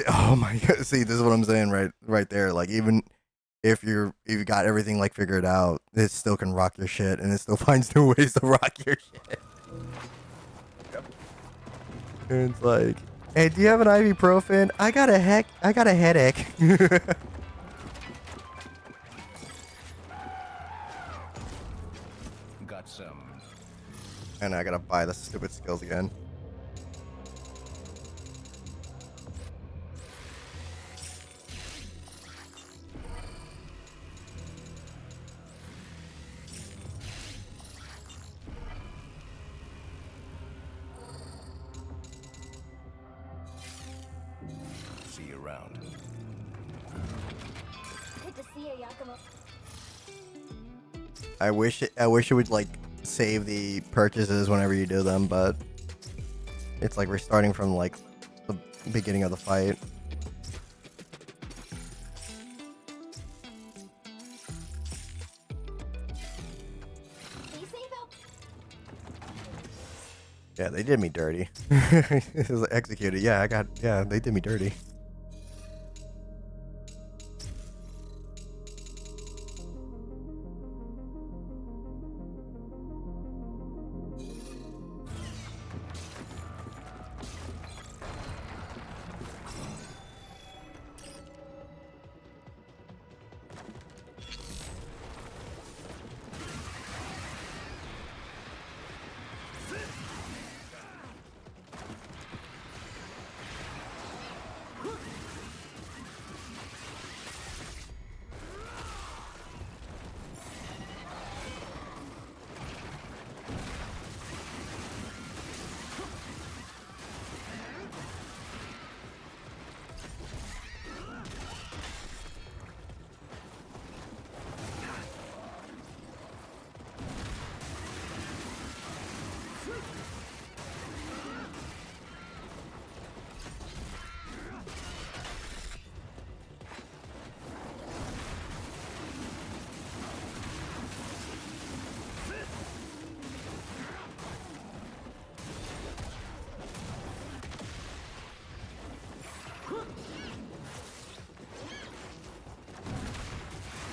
Oh my god. See, this is what I'm saying right there. Like, even if you got everything like figured out, it still can rock your shit, and it still finds new ways to rock your shit. And it's like, hey, do you have an ibuprofen? I got a headache. Got some. And I gotta buy the stupid skills again. See you around. Good to see you, Yakumo. I wish it would like save the purchases whenever you do them, but it's like restarting from like the beginning of the fight. Be safe out. Yeah, they did me dirty. It was executed. Yeah, they did me dirty.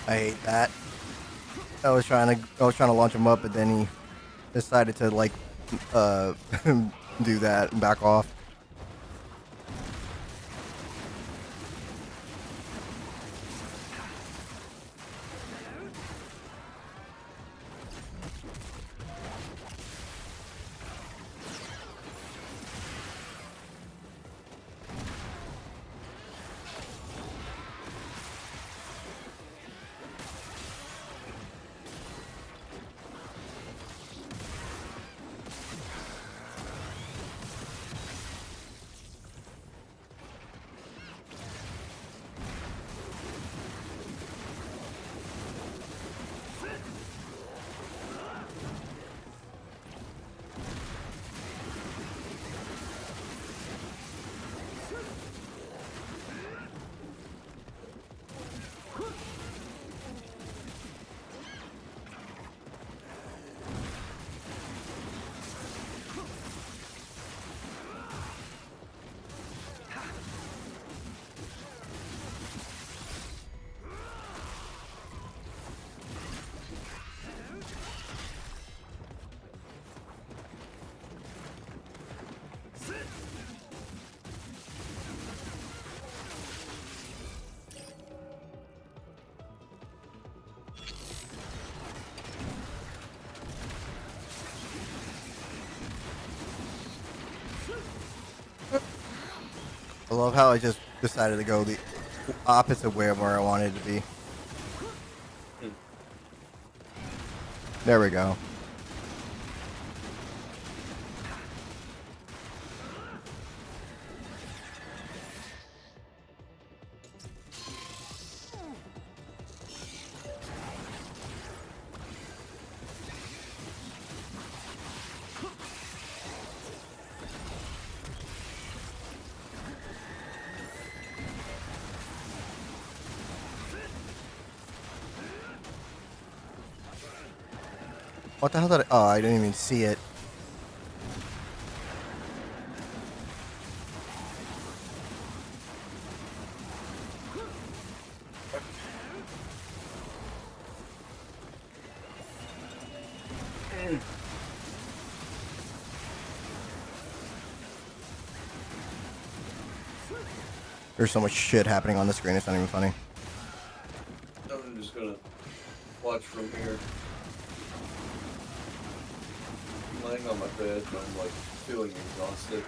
I hate that. I was trying to launch him up, but then he decided to like do that and back off. I love how I just decided to go the opposite way of where I wanted it to be. There we go. What the hell did I... Oh, I didn't even see it. There's so much shit happening on the screen, it's not even funny. I'm just gonna watch from here. I'm laying on my bed and I'm like feeling exhausted.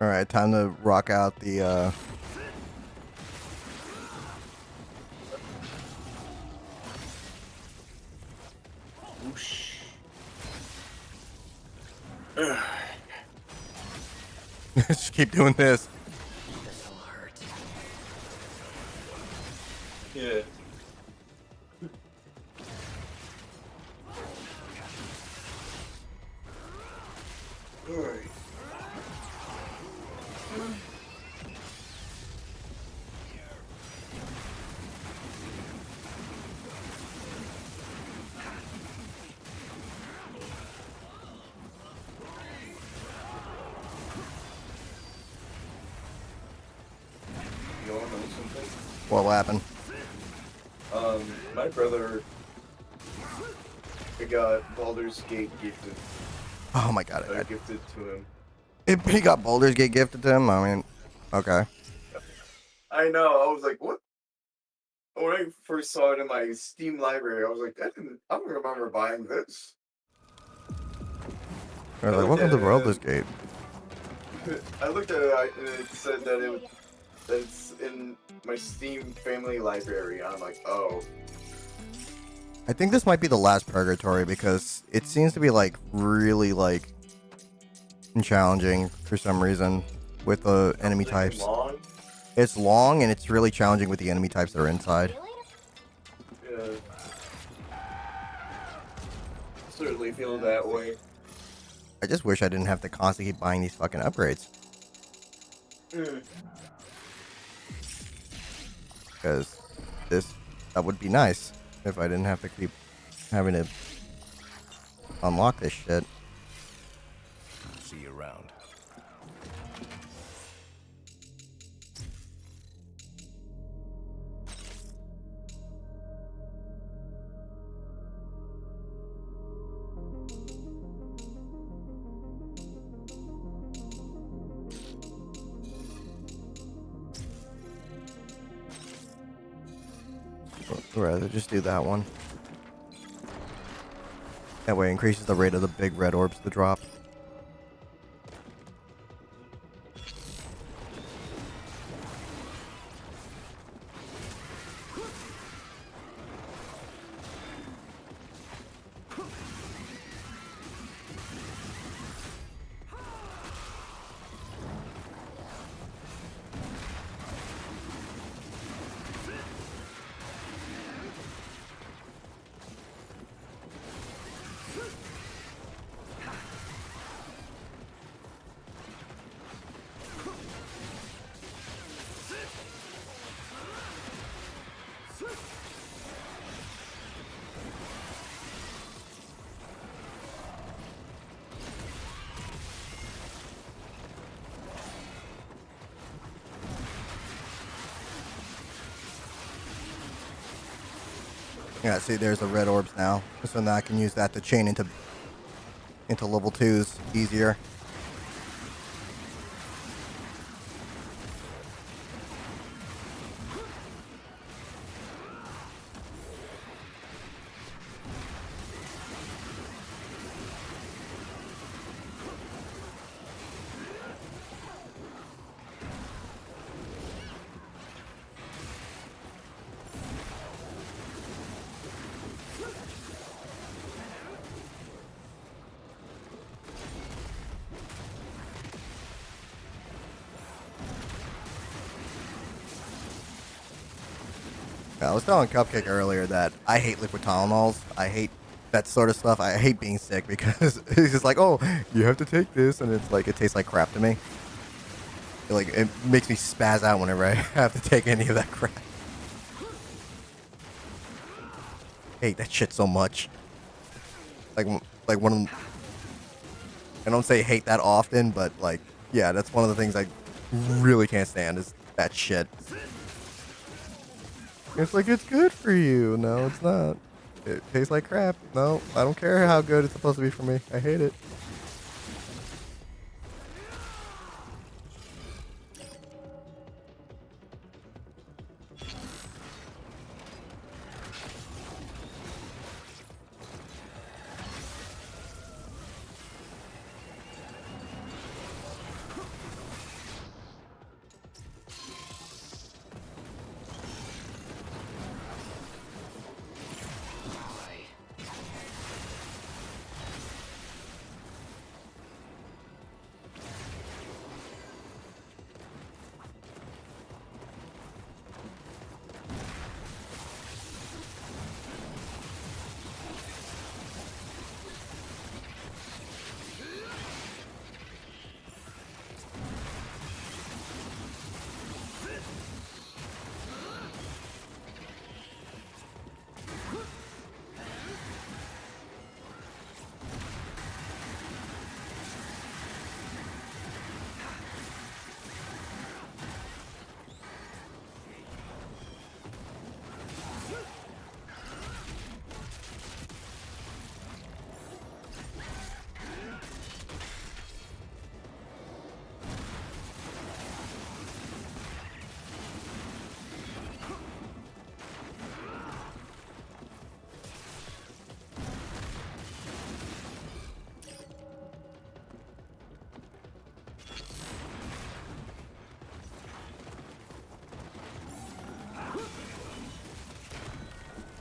Alright, time to rock out the, Whoosh. Just keep doing this. This'll hurt. Yeah. Alright. You wanna know something? What will happen? My brother got Baldur's Gate gifted. Oh my god. Gifted to him. He got Baldur's Gate gifted to him? I mean, okay. I know. I was like, what? When I first saw it in my Steam library, I was like, I don't remember buying this. I was like, welcome to Baldur's Gate. I looked at it and it said that it's in my Steam family library. And I'm like, oh. I think this might be the last Purgatory because it seems to be like really like challenging for some reason with the enemy types. Long? It's long and it's really challenging with the enemy types that are inside. Yeah. Certainly feel that way. I just wish I didn't have to constantly keep buying these fucking upgrades. Because that would be nice if I didn't have to keep having to unlock this shit. See you around. I'd rather just do that one. That way it increases the rate of the big red orbs to drop. Yeah, see, there's the red orbs now. So now I can use that to chain into level 2s easier. Yeah, I was telling Cupcake earlier that I hate liquid Tylenols. I hate that sort of stuff. I hate being sick because it's just like, oh, you have to take this, and it's like it tastes like crap to me. Like it makes me spaz out whenever I have to take any of that crap. I hate that shit so much. Like one of them, I don't say hate that often, but like yeah, that's one of the things I really can't stand is that shit. It's like it's good for you. No, it's not. It tastes like crap. No, I don't care how good it's supposed to be for me. I hate it.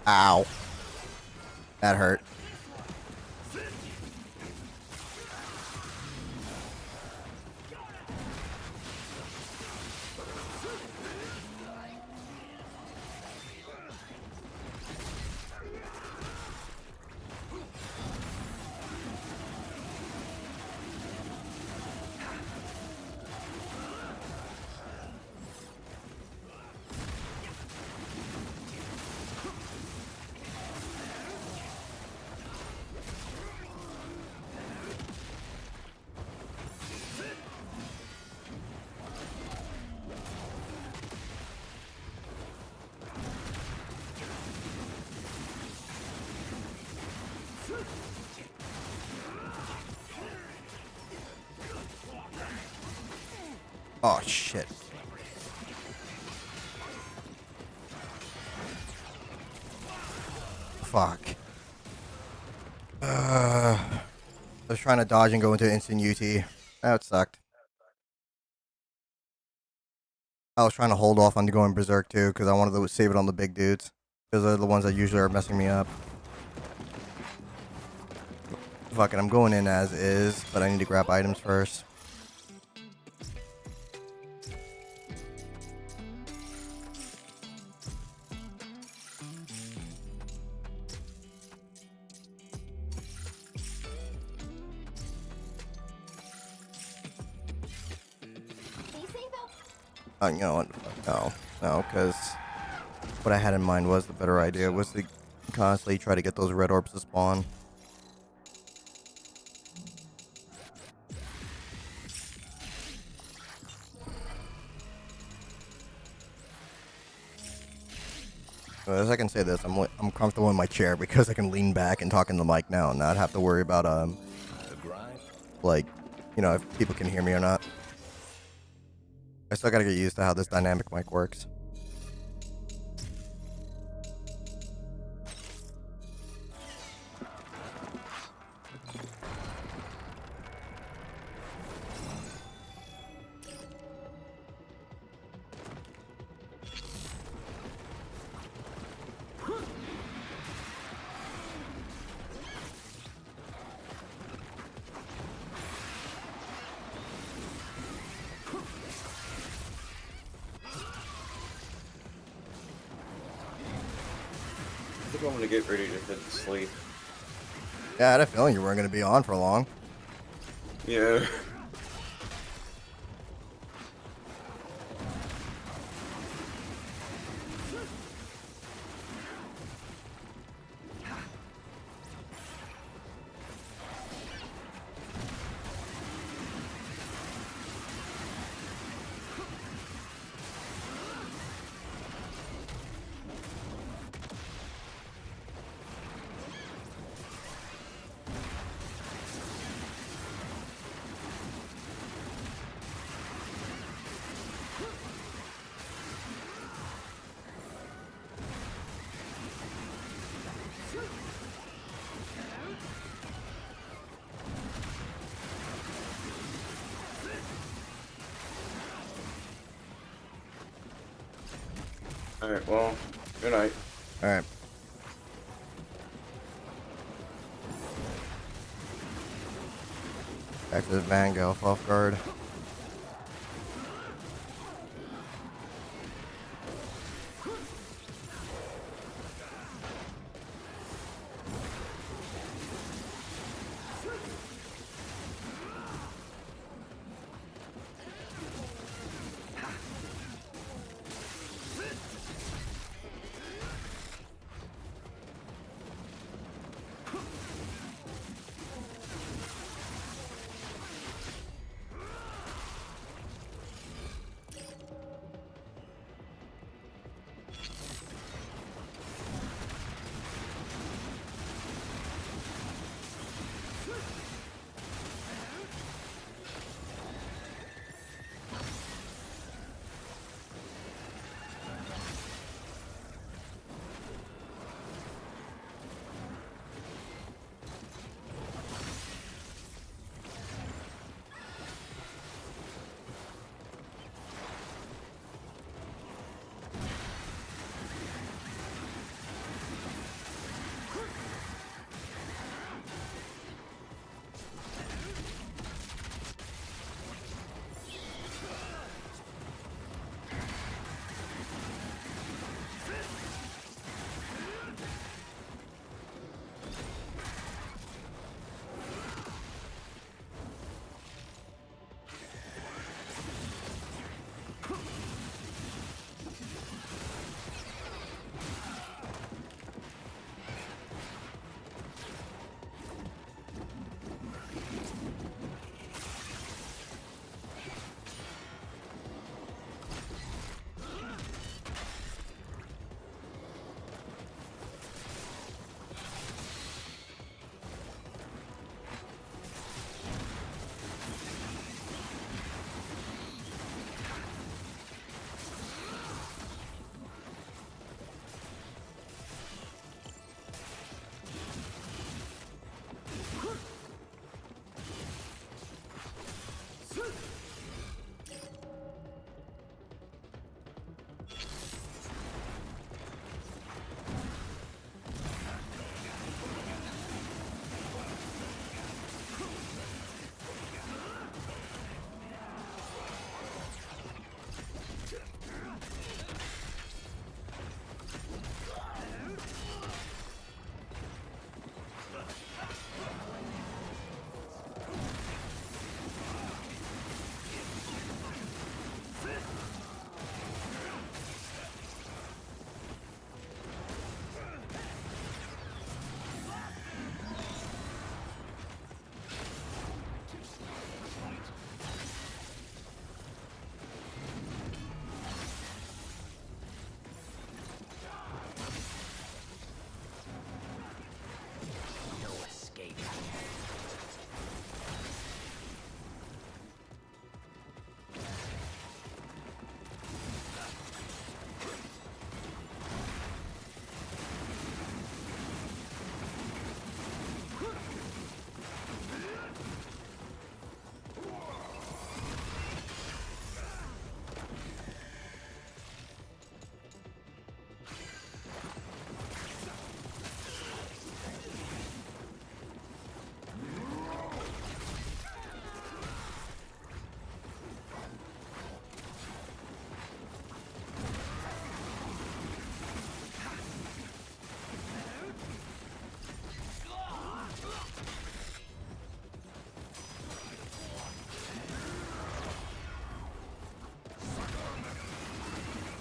Ow. That hurt. Oh, shit. Fuck. I was trying to dodge and go into instant UT. That sucked. I was trying to hold off on going Berserk too, because I wanted to save it on the big dudes. Because they're the ones that usually are messing me up. Fuck it, I'm going in as is, but I need to grab items first. You know what? No, because what I had in mind was the better idea was to constantly try to get those red orbs to spawn. As I can say this, I'm comfortable in my chair because I can lean back and talk in the mic now and not have to worry about The grind? like, you know, if people can hear me or not. I still gotta get used to how this dynamic mic works. I think I'm gonna get ready to hit sleep. Yeah, I had a feeling you weren't gonna be on for long. Yeah. Alright, well, good night. All right. Back to the van, go off guard.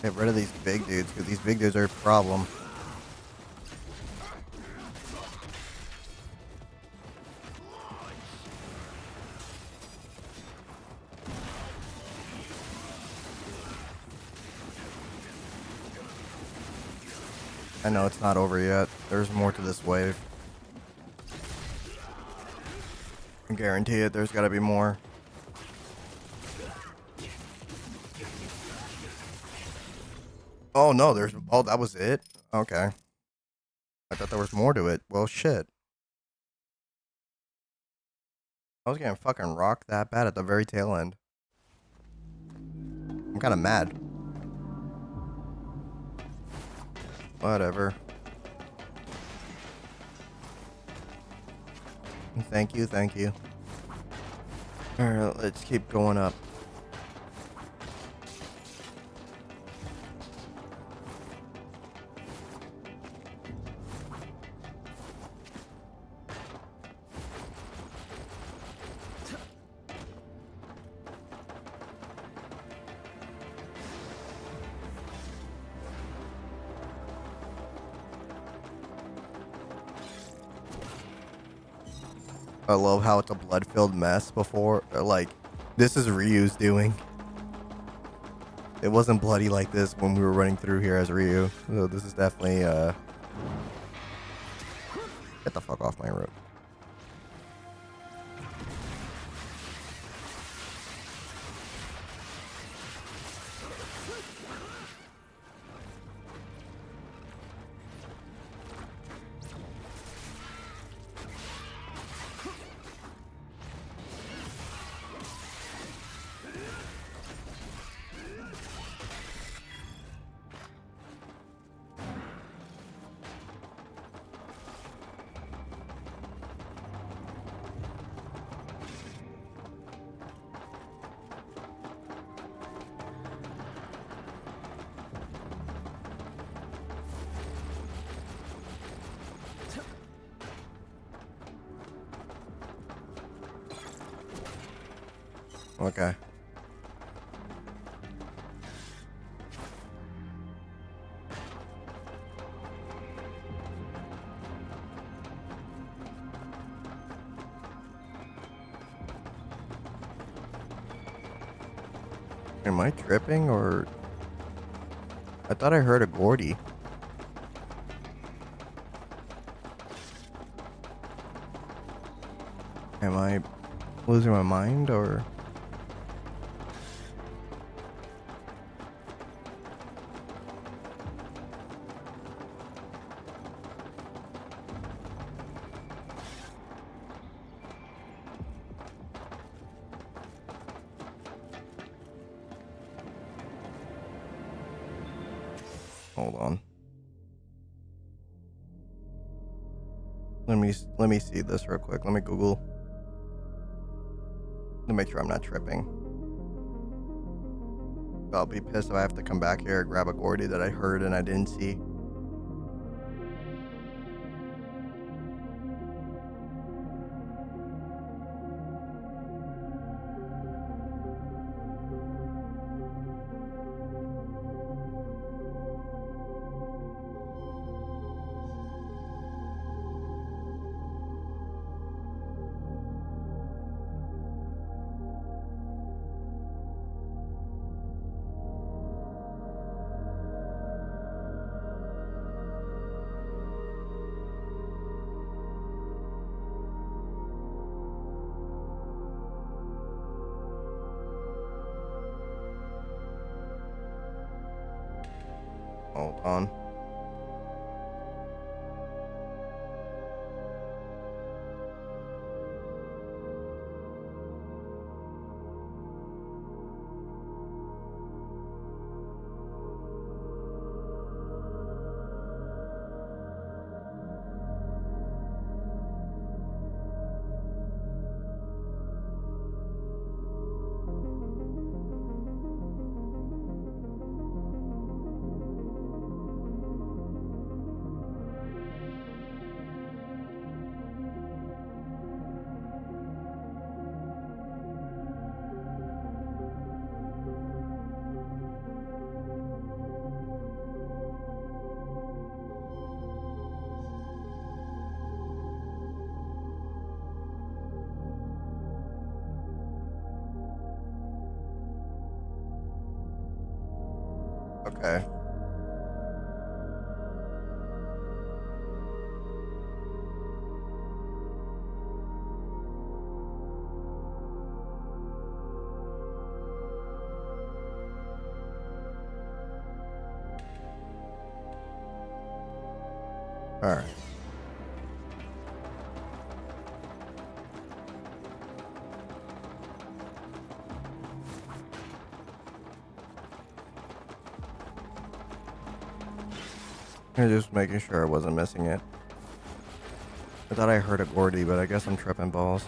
Get rid of these big dudes, because these big dudes are a problem. I know it's not over yet. There's more to this wave. I guarantee it, there's gotta be more. Oh no, there's... Oh, that was it? Okay. I thought there was more to it. Well, shit. I was getting fucking rocked that bad at the very tail end. I'm kinda mad. Whatever. Thank you, thank you. Alright, let's keep going up. I love how it's a blood-filled mess before. Like, this is Ryu's doing. It wasn't bloody like this when we were running through here as Ryu. So this is definitely, get the fuck off my road. Okay. Am I tripping or... I thought I heard a Gordy. Am I losing my mind or... Hold on. Let me see this real quick. Let me Google. To make sure I'm not tripping. I'll be pissed if I have to come back here and grab a Gordy that I heard and I didn't see. Hold on. Okay. All right. I'm just making sure I wasn't missing it. I thought I heard a Gordy, but I guess I'm tripping balls.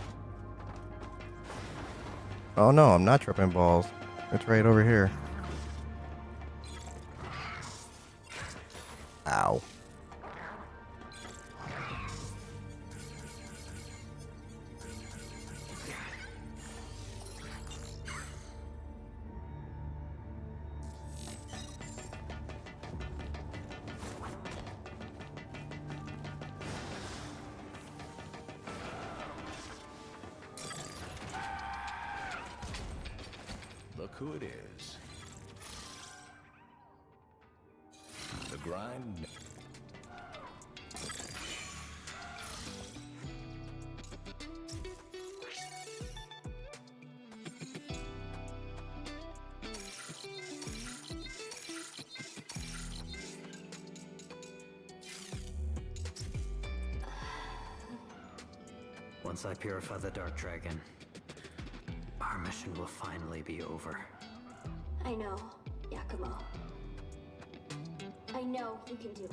Oh no, I'm not tripping balls. It's right over here. Ow. Look who it is. The grind. Once I purify the Dark Dragon, our mission will finally be over. I know, Yakumo. I know you can do it.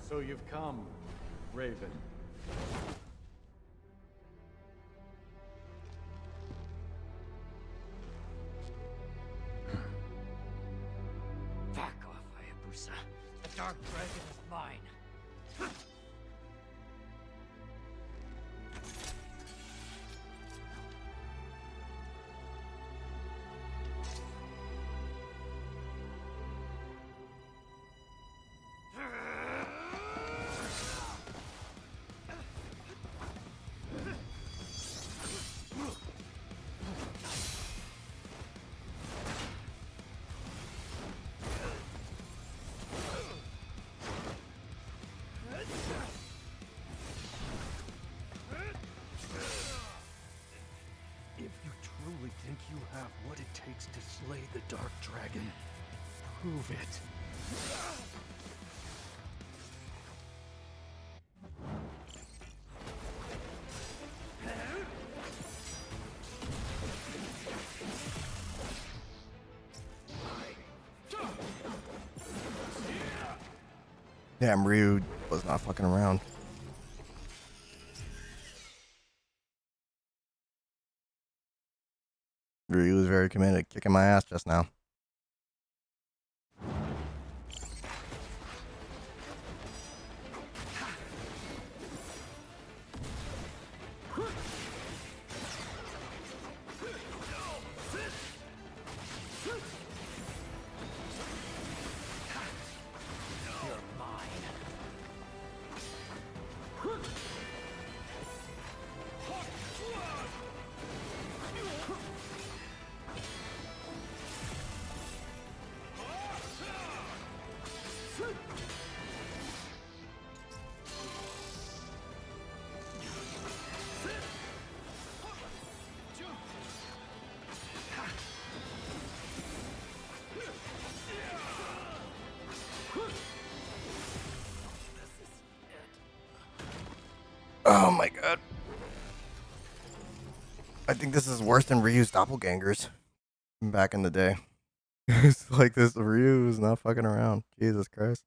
So you've come, Raven. Back off, Hayabusa. The Dark Dragon is mine. If you truly think you have what it takes to slay the Dark Dragon, prove it. Damn, Ryu was not fucking around. Ryu was very kicking my ass just now. Oh my god. I think this is worse than Ryu's doppelgangers back in the day. It's like this Ryu is not fucking around. Jesus Christ.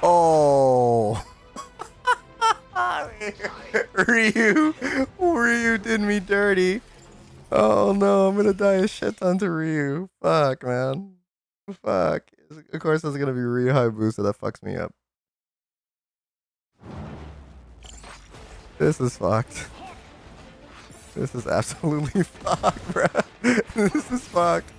Oh. Ryu did me dirty. Oh no, I'm gonna die a shit ton to Ryu. Fuck, man. Fuck. Of course, it's gonna be Ryu Hayabusa that fucks me up. This is fucked. This is absolutely fucked, bruh. This is fucked.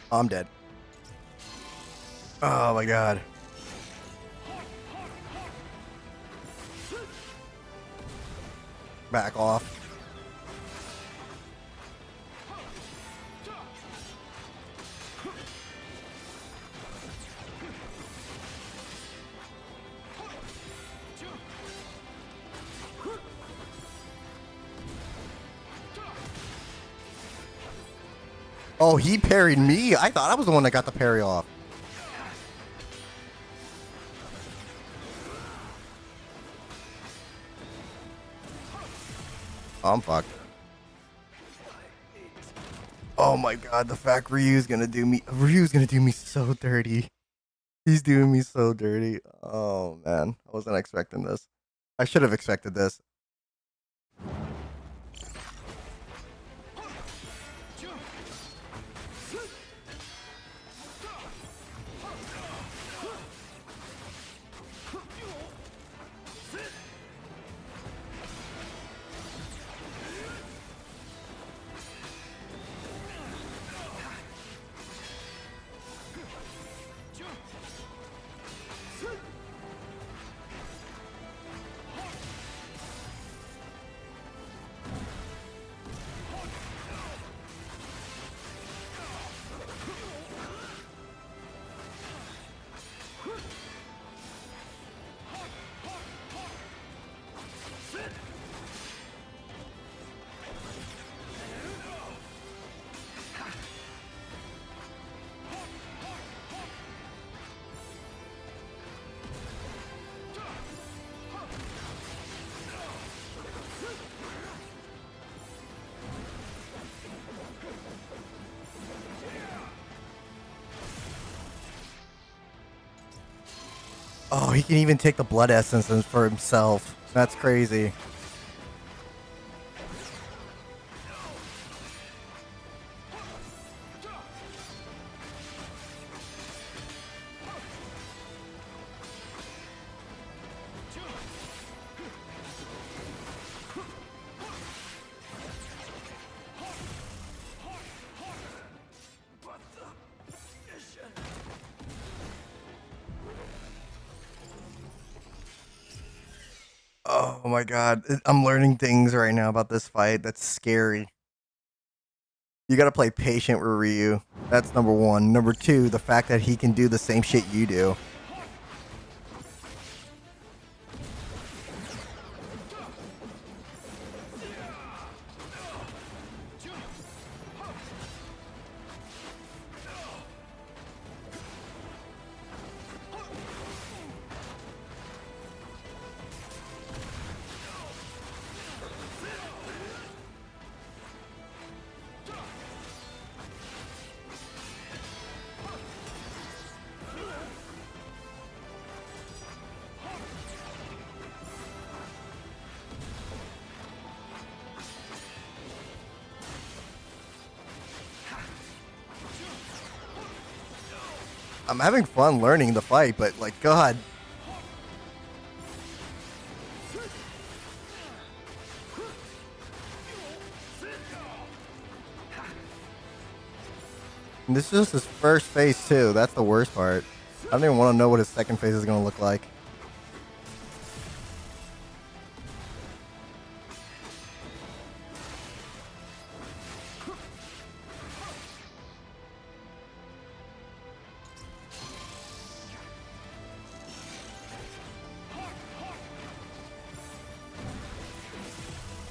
I'm dead. Oh my god. Back off. Oh, he parried me. I thought I was the one that got the parry off. Oh, I'm fucked. Oh my god, the fact Ryu's gonna do me so dirty. He's doing me so dirty. Oh man, I wasn't expecting this. I should have expected this. Oh, he can even take the blood essence for himself. That's crazy. Oh my god. I'm learning things right now about this fight. That's scary. You gotta play patient with Ryu. That's number one. Number two, the fact that he can do the same shit you do. I'm having fun learning the fight, but like, God. And this is just his first phase too. That's the worst part. I don't even want to know what his second phase is going to look like.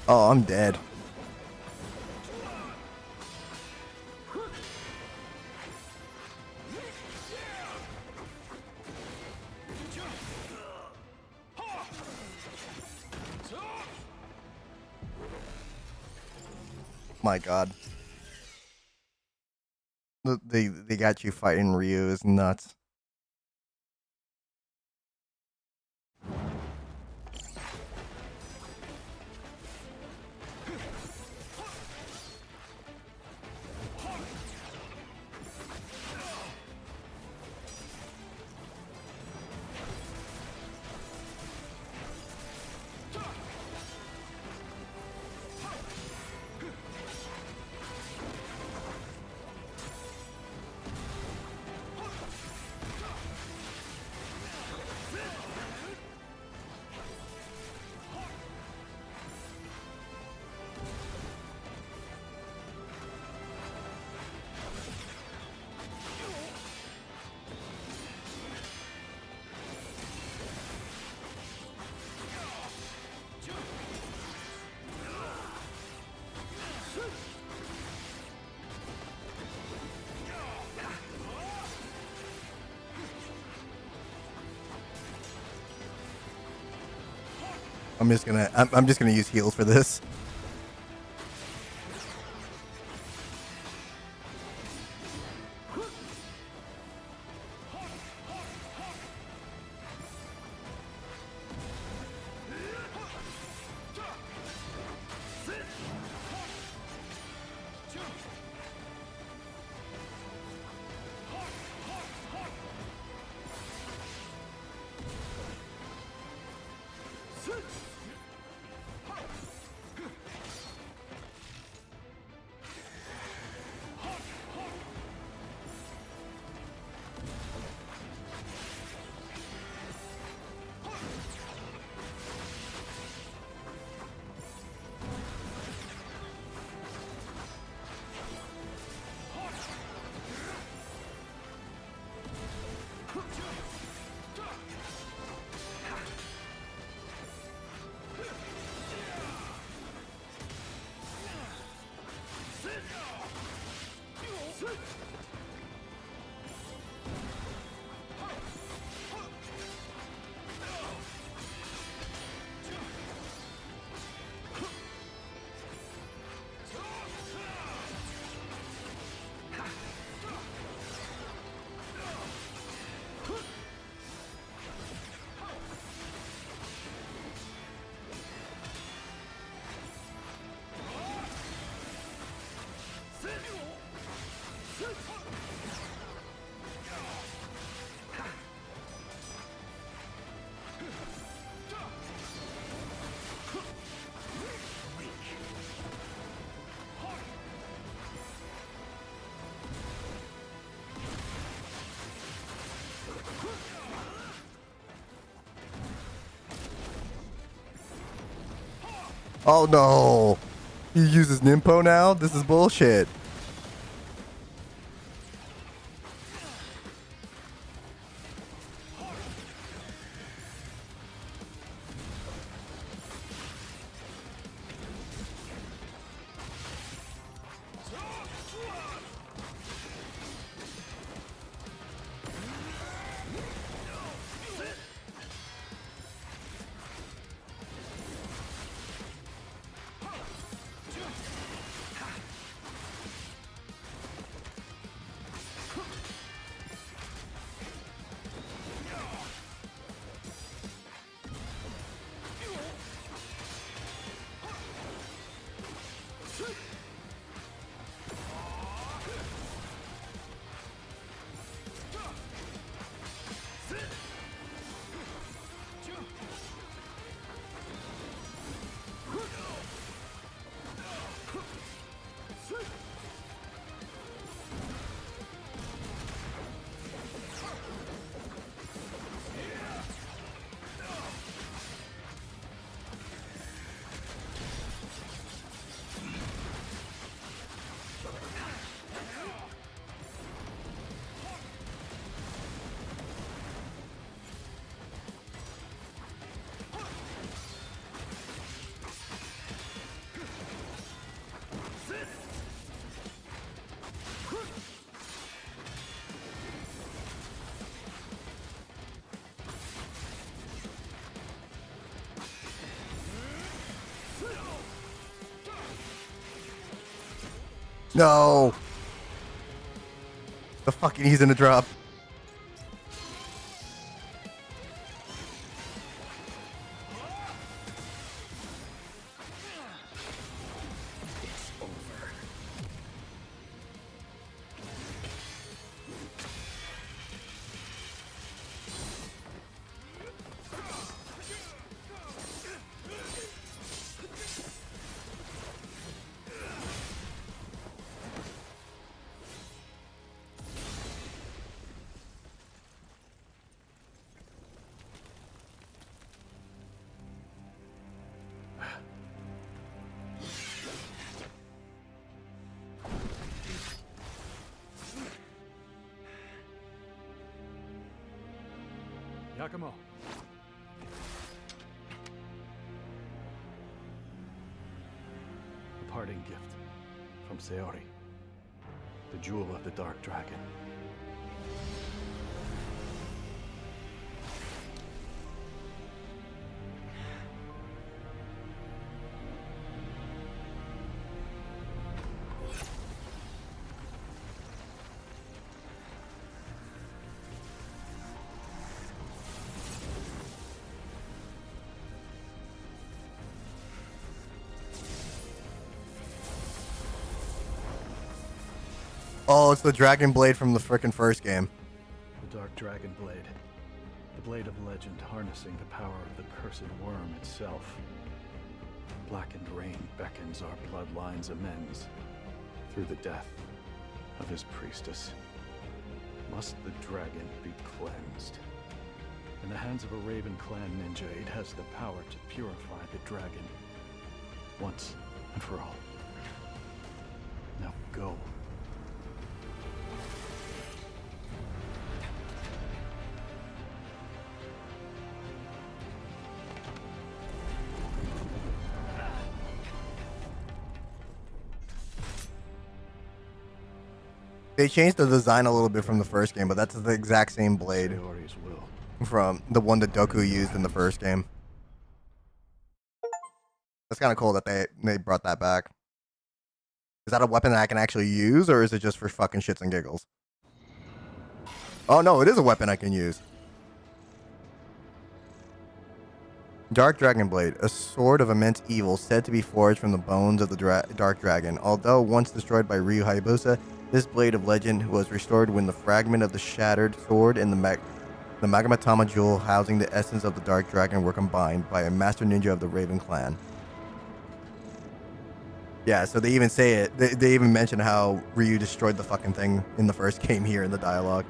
Oh, I'm dead. My God. They got you fighting Ryu is nuts. I'm just gonna use heals for this. Oh no! He uses Nimpo now? This is bullshit. No! The fucking he's in a drop. Yakumo. A parting gift from Sayori. The jewel of the Dark Dragon. Oh, it's the Dragon Blade from the frickin' first game. The Dark Dragon Blade. The blade of legend harnessing the power of the cursed worm itself. Blackened rain beckons our bloodline's amends through the death of his priestess. Must the dragon be cleansed? In the hands of a Raven Clan ninja, it has the power to purify the dragon once and for all. Now go. They changed the design a little bit from the first game, but that's the exact same blade Sayori's will. from the one that Doku used in the first game. That's kind of cool that they brought that back. Is that a weapon that I can actually use, or is it just for fucking shits and giggles? Oh no, it is a weapon I can use. Dark Dragon Blade, a sword of immense evil said to be forged from the bones of the Dark Dragon. Although once destroyed by Ryu Hayabusa, this blade of legend was restored when the fragment of the shattered sword and the Magamatama jewel housing the essence of the Dark Dragon were combined by a master ninja of the Raven Clan. Yeah, so they even say it. They even mention how Ryu destroyed the fucking thing in the first game here in the dialogue.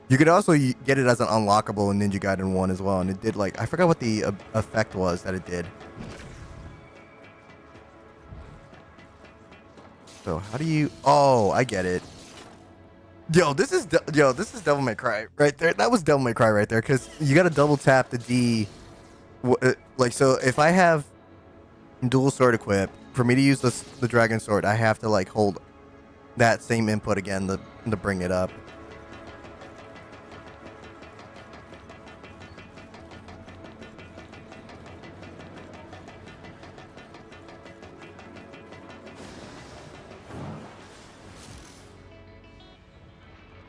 You could also get it as an unlockable in Ninja Gaiden 1 as well, and it did like I forgot what the effect was that it did. So how do you? Oh, I get it. Yo, this is Devil May Cry right there. That was Devil May Cry right there, because you got to double tap the D. Like so, if I have dual sword equipped, for me to use the dragon sword, I have to like hold that same input again to bring it up.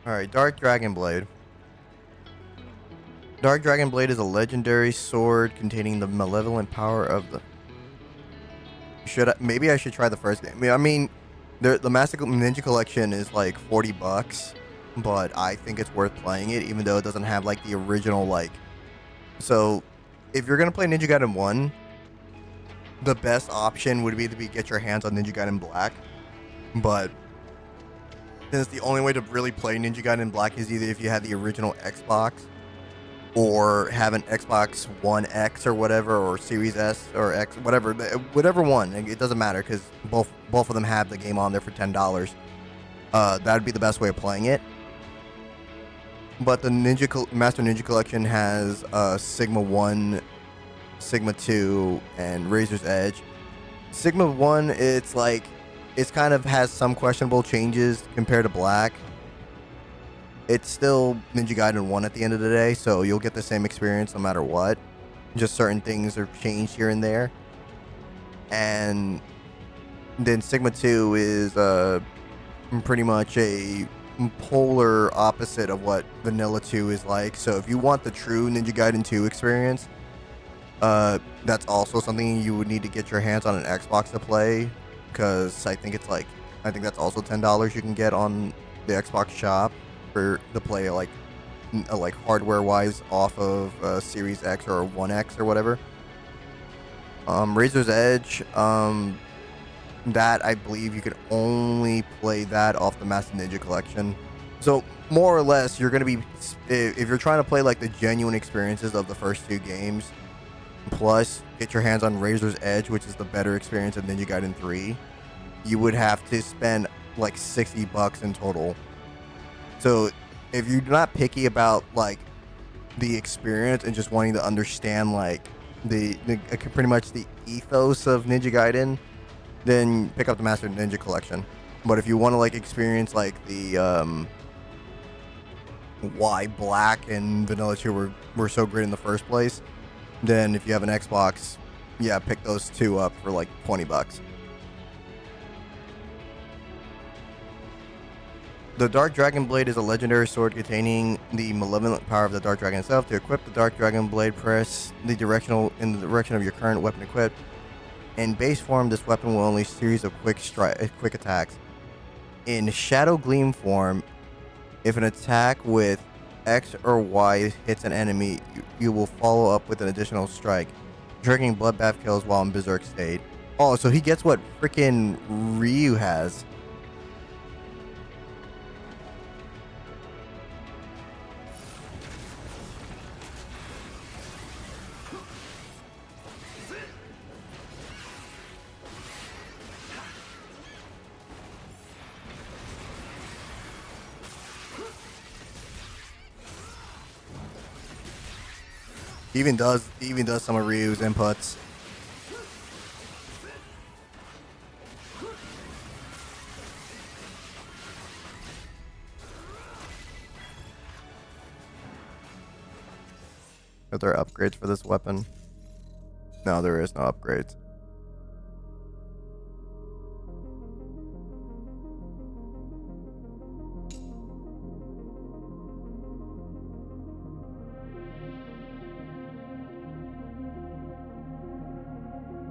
Alright, Dark Dragon Blade. Dark Dragon Blade is a legendary sword containing the malevolent power of the... Maybe I should try the first game. I mean, the Master Ninja Collection is like $40, but I think it's worth playing it, even though it doesn't have like the original like... So, if you're gonna play Ninja Gaiden 1, the best option would be to get your hands on Ninja Gaiden Black, but since the only way to really play Ninja Gaiden Black is either if you had the original Xbox or have an Xbox One X or whatever, or Series S or X, whatever one. It doesn't matter because both of them have the game on there for $10. That would be the best way of playing it. But the Master Ninja Collection has Sigma 1, Sigma 2, and Razor's Edge. Sigma 1, it's kind of has some questionable changes compared to Black. It's still Ninja Gaiden 1 at the end of the day, so you'll get the same experience no matter what. Just certain things are changed here and there. And then Sigma 2 is pretty much a polar opposite of what Vanilla 2 is like. So if you want the true Ninja Gaiden 2 experience, that's also something you would need to get your hands on an Xbox to play, because I think that's also $10 you can get on the Xbox shop for to play like hardware wise off of Series X or One X or whatever. Razor's Edge, that I believe you could only play that off the Master Ninja Collection. So more or less, you're gonna be, if you're trying to play like the genuine experiences of the first two games, plus get your hands on Razor's Edge, which is the better experience of Ninja Gaiden 3, you would have to spend like $60 in total. So if you're not picky about like the experience and just wanting to understand like the pretty much the ethos of Ninja Gaiden, then pick up the Master Ninja Collection. But if you want to like experience like the why Black and Vanilla 2 were so great in the first place, then if you have an Xbox, yeah, pick those two up for like $20. The Dark Dragon Blade is a legendary sword containing the malevolent power of the Dark Dragon itself. To equip the Dark Dragon Blade, press in the direction of your current weapon equipped. In base form, this weapon will only series of quick attacks. In Shadow Gleam form, if an attack with X or Y hits an enemy, you will follow up with an additional strike, triggering bloodbath kills while in Berserk state. Oh, so he gets what freaking Ryu has. Even does some of Ryu's inputs. Are there upgrades for this weapon? No, there is no upgrades.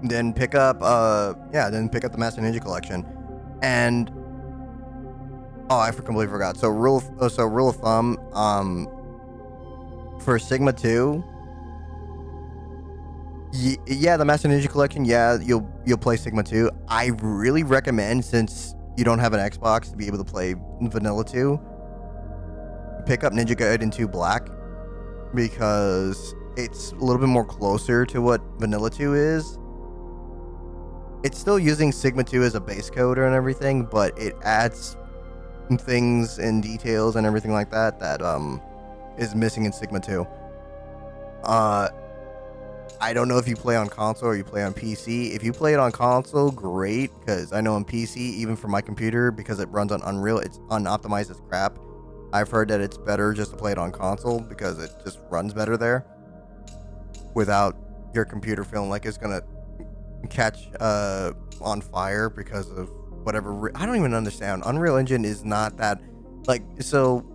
Then pick up the Master Ninja Collection. And I completely forgot. So rule of thumb, for Sigma 2, yeah, the Master Ninja Collection, yeah, you'll play Sigma 2. I really recommend, since you don't have an Xbox, to be able to play Vanilla 2. pick up Ninja Gaiden 2 Black because it's a little bit more closer to what Vanilla 2 is. It's still using Sigma 2 as a base code and everything, but it adds things and details and everything like that that is missing in Sigma 2. I don't know if you play on console or you play on PC. If you play it on console, great, because I know on PC, even for my computer, because it runs on Unreal, it's unoptimized as crap. I've heard that it's better just to play it on console because it just runs better there without your computer feeling like it's gonna catch on fire because of whatever. I don't even understand. Unreal Engine is not that so.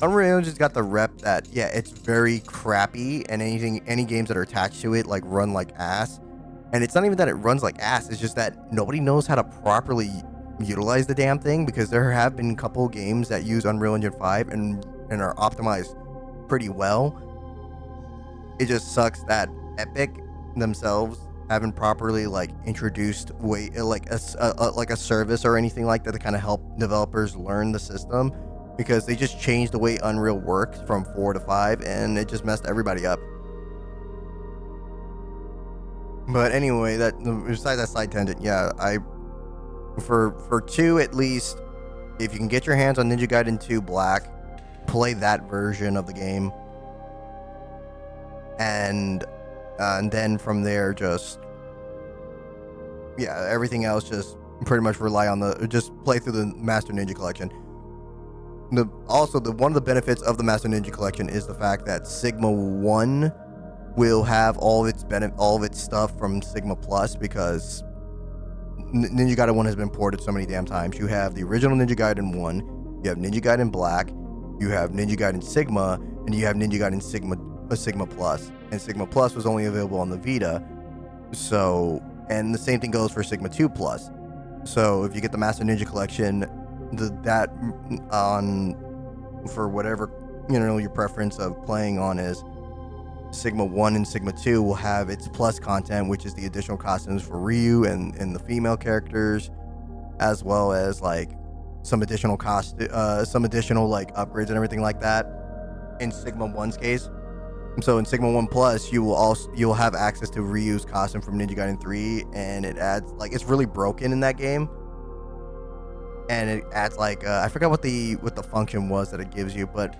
Unreal Engine's got the rep that it's very crappy, and any games that are attached to it like run like ass. And it's not even that it runs like ass, it's just that nobody knows how to properly utilize the damn thing, because there have been a couple games that use Unreal Engine 5 and are optimized pretty well. It just sucks that Epic themselves haven't properly introduced a service or anything like that to kind of help developers learn the system, because they just changed the way Unreal works from 4 to 5, and it just messed everybody up. But anyway, besides that side tangent, for 2 at least, if you can get your hands on Ninja Gaiden 2 Black, play that version of the game, and then from there, just everything else, just pretty much rely on just play through the Master Ninja Collection. One of the benefits of the Master Ninja Collection is the fact that Sigma 1 will have all of its stuff from Sigma Plus, because Ninja Gaiden 1 has been ported so many damn times. You have the original Ninja Gaiden 1, you have Ninja Gaiden Black, you have Ninja Gaiden Sigma, and you have Ninja Gaiden Sigma Plus. And Sigma Plus was only available on the Vita. So, and the same thing goes for Sigma 2 Plus. So if you get the Master Ninja Collection, for whatever your preference of playing on is, Sigma 1 and Sigma 2 will have its plus content, which is the additional costumes for Ryu and the female characters, as well as some additional upgrades and everything like that in Sigma 1's case. So in Sigma 1 Plus, you'll have access to Ryu's costume from Ninja Gaiden 3, and it adds it's really broken in that game. And it adds I forgot what the function was that it gives you, but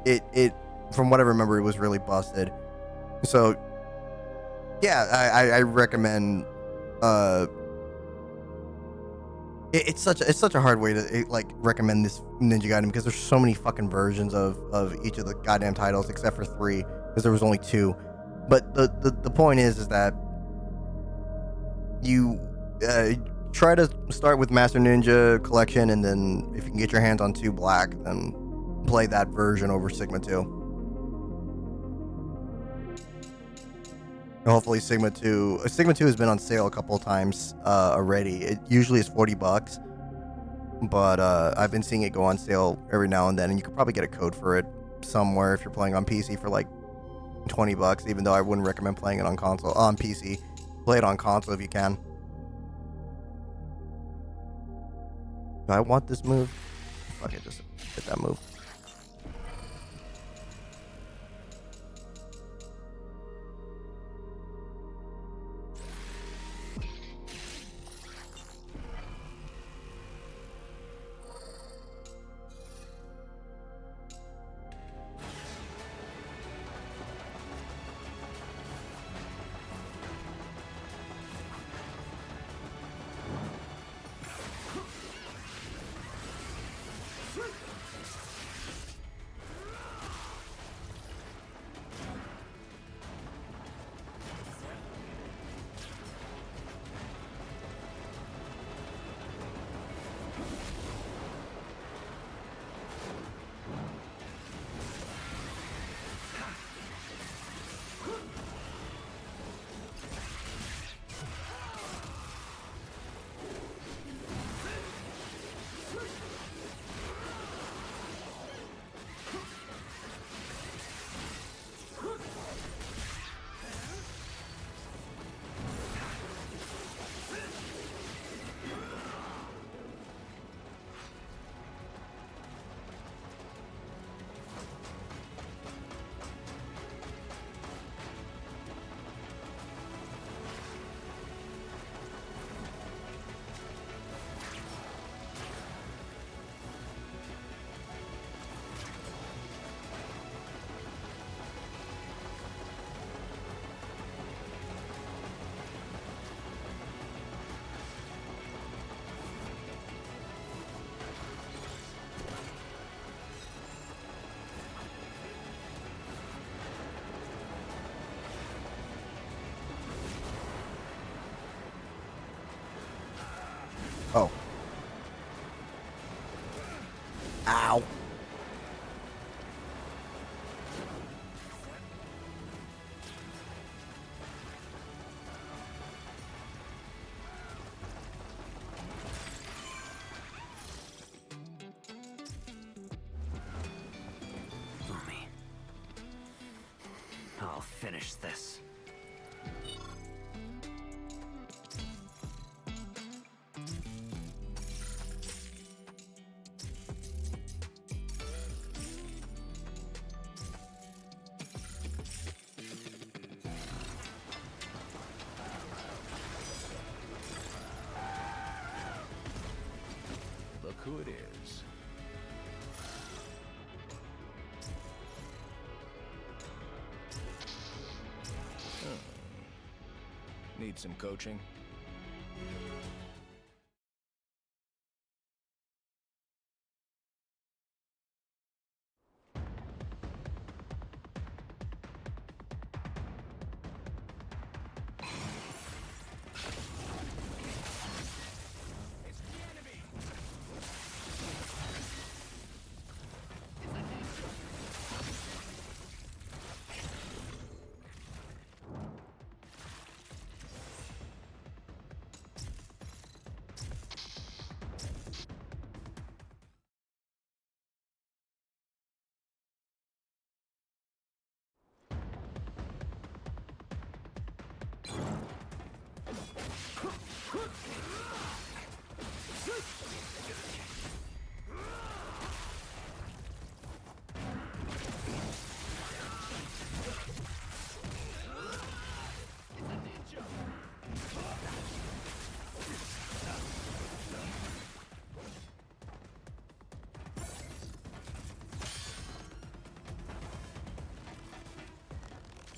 it from what I remember, it was really busted. So I recommend. It's such a hard way to recommend this Ninja Gaiden, because there's so many fucking versions of each of the goddamn titles, except for 3, because there was only 2. But the point is that you try to start with Master Ninja Collection, and then if you can get your hands on 2 Black, then play that version over Sigma 2. Hopefully Sigma 2 has been on sale a couple of times already. It usually is $40, but I've been seeing it go on sale every now and then, and you could probably get a code for it somewhere if you're playing on PC for $20, even though I wouldn't recommend playing it on PC. Play it on console if you can. Do I want this move? Fuck it, just hit that move. Oh. Ow. Mommy. I'll finish this. Look who it is. Need some coaching?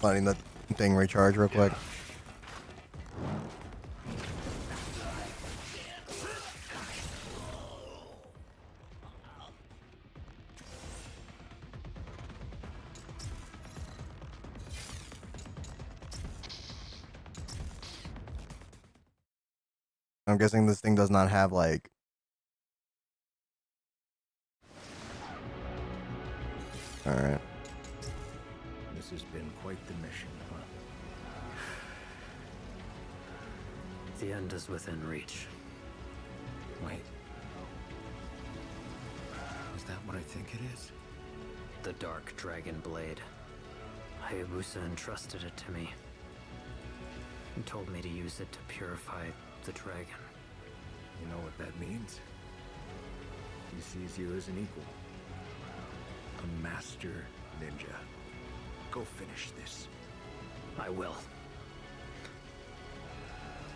Letting the thing recharge real quick. I'm guessing this thing does not have like. All right. This has been quite the mission, huh? The end is within reach. Wait. Is that what I think it is? The Dark Dragon Blade. Hayabusa entrusted it to me. He told me to use it to purify the dragon. You know what that means? He sees you as an equal. A master ninja. Go finish this. I will.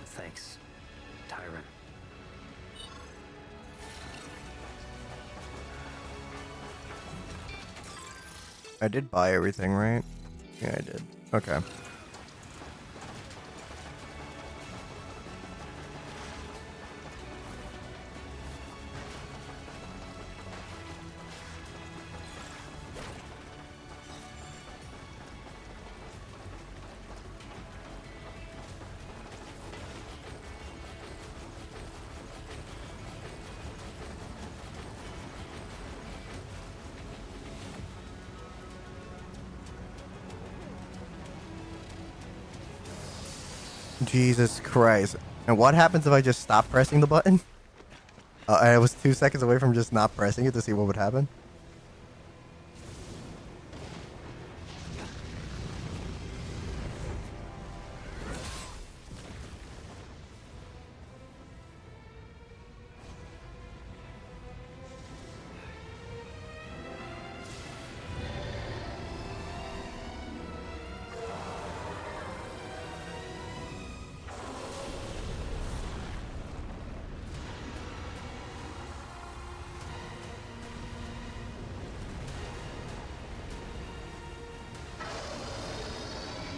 Thanks, Tyrant. I did buy everything, right? Yeah, I did. Okay. Jesus Christ. And what happens if I just stop pressing the button? I was 2 seconds away from just not pressing it to see what would happen.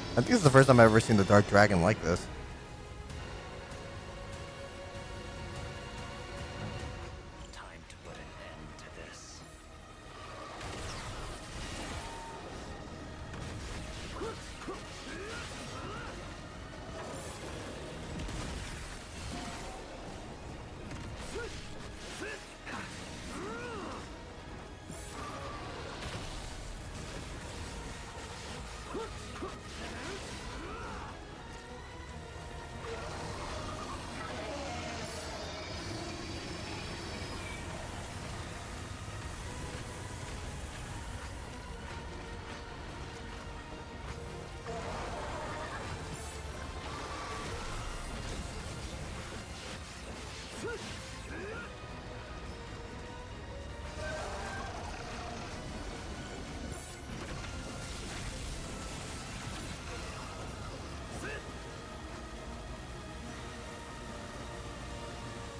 I think this is the first time I've ever seen the Dark Dragon like this. Time to put an end to this.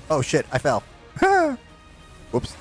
Oh shit, I fell. Whoops.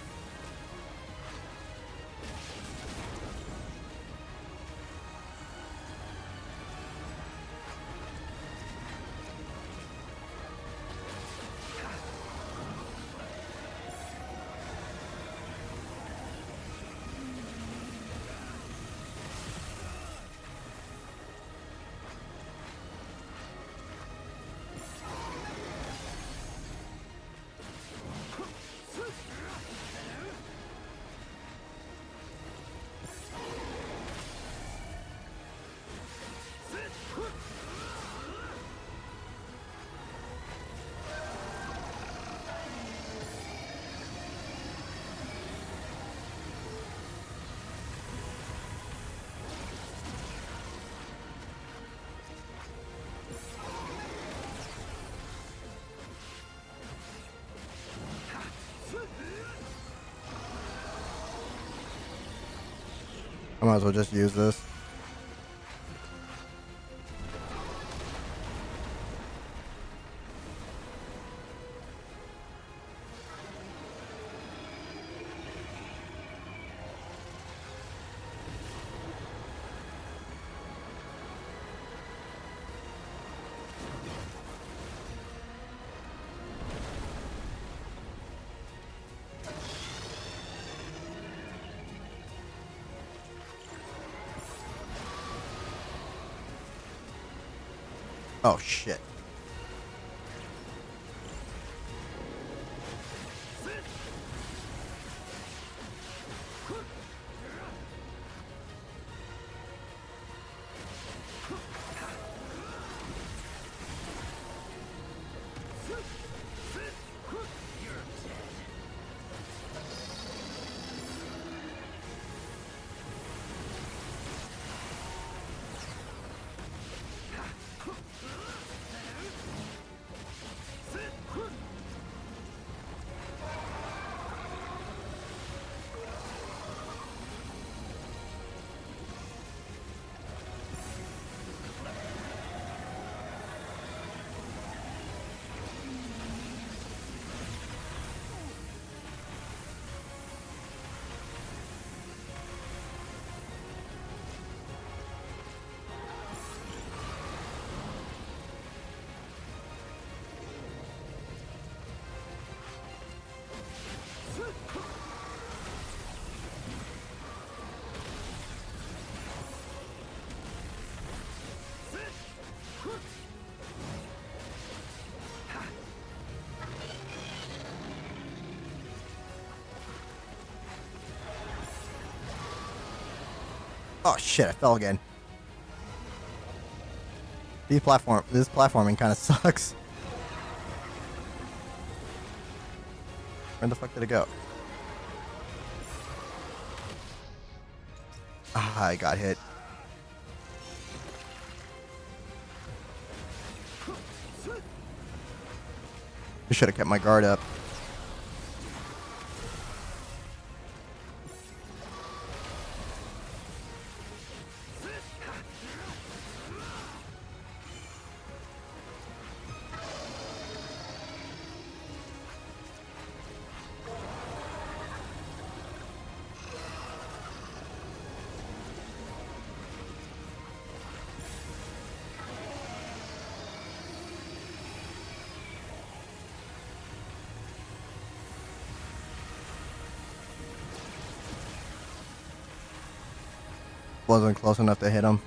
I might as well just use this. Oh shit. Oh shit, I fell again. This platforming kind of sucks. Where the fuck did it go? Ah, I got hit. I should have kept my guard up. Wasn't close enough to hit him.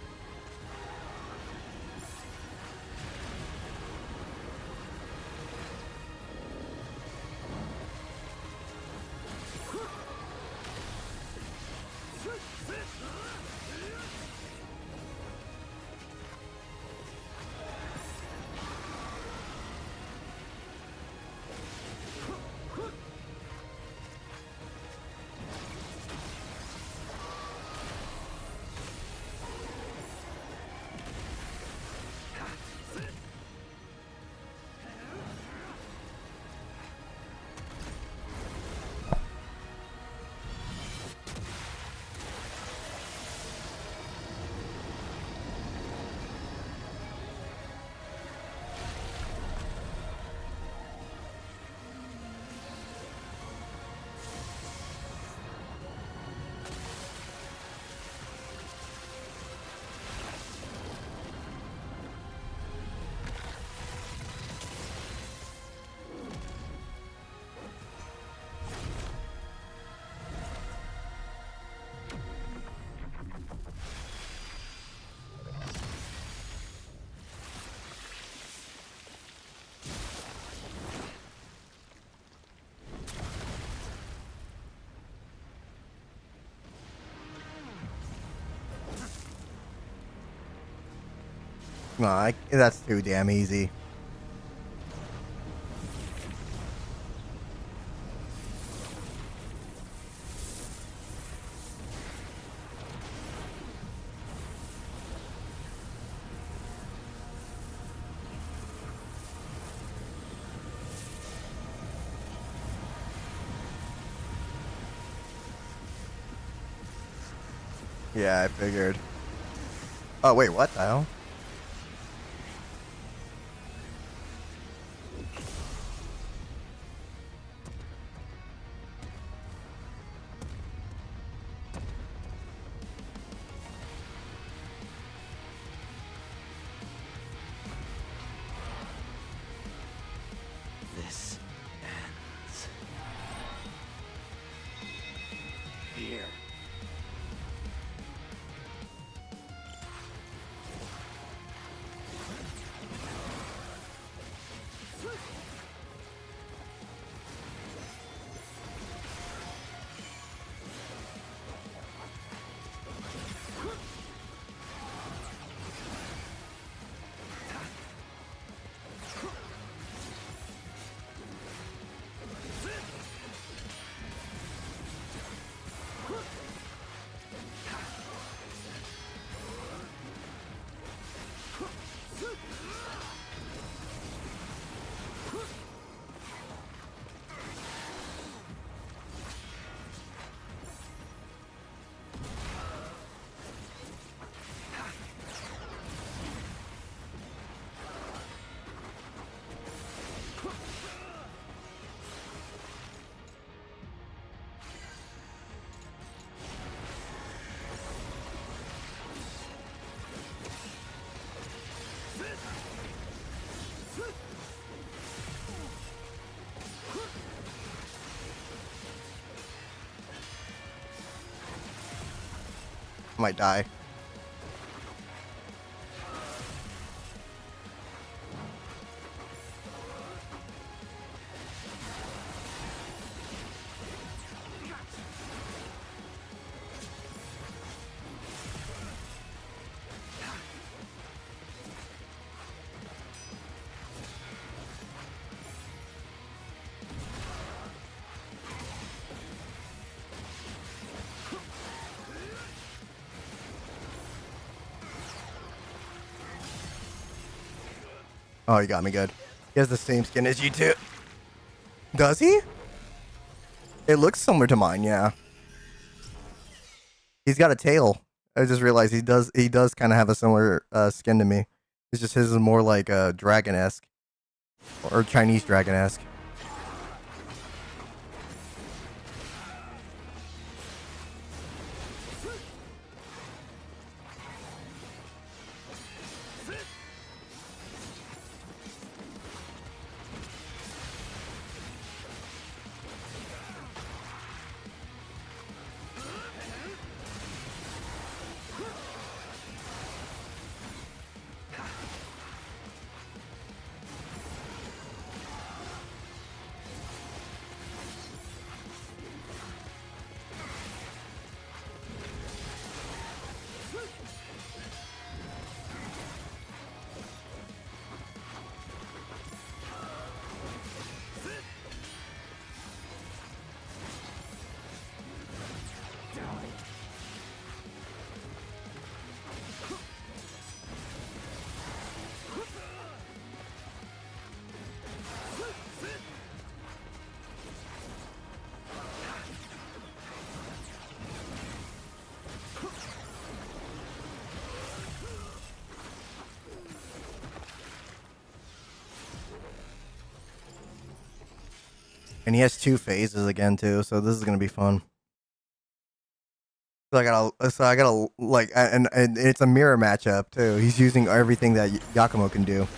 Nah, that's too damn easy. Yeah, I figured. Oh, wait, what the hell? This ends here. I might die. Oh, he got me good. He has the same skin as you too. Does he? It looks similar to mine, yeah. He's got a tail. I just realized he does kind of have a similar skin to me. It's just his is more like dragon-esque. Or Chinese dragon-esque. And he has 2 phases again too, so this is gonna be fun. So I gotta like, and it's a mirror matchup too. He's using everything that Yakumo can do.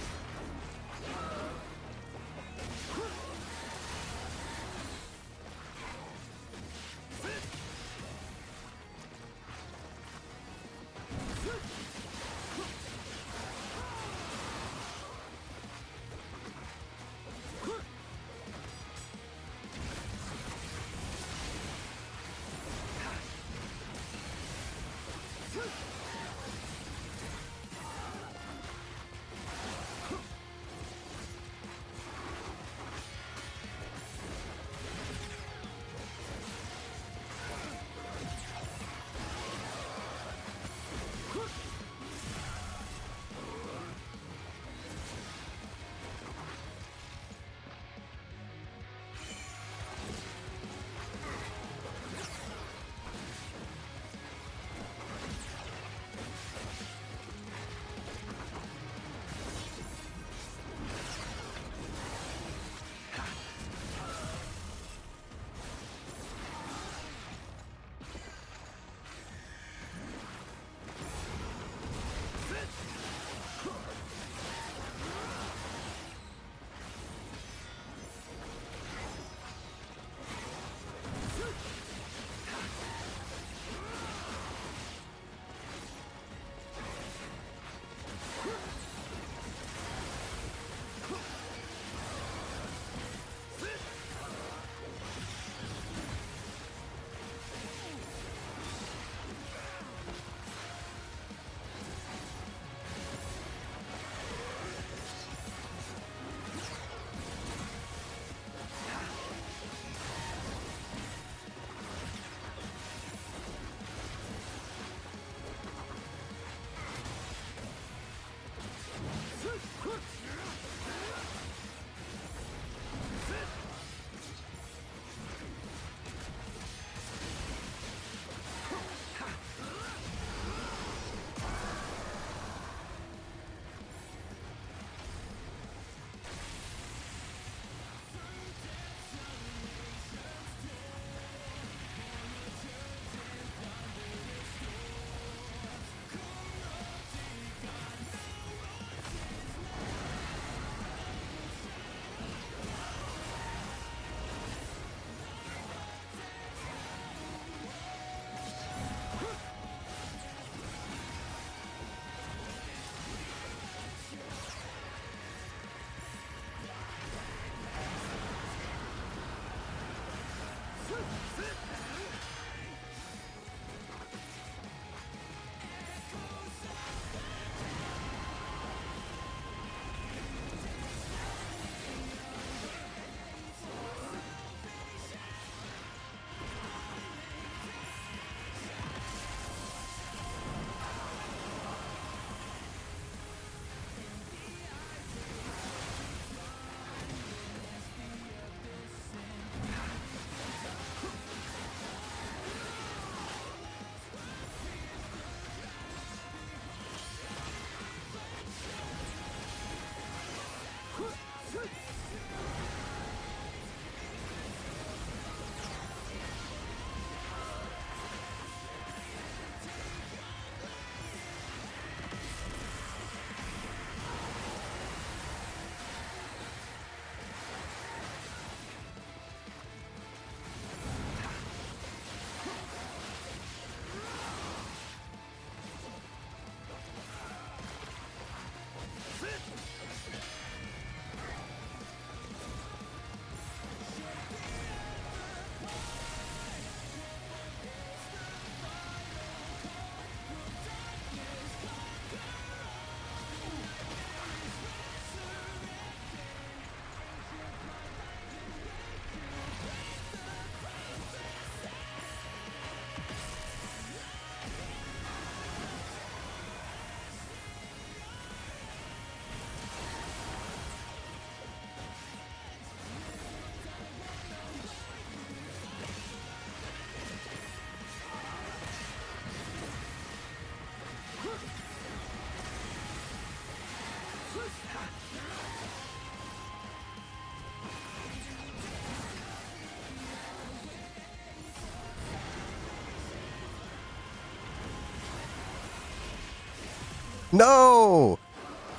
No!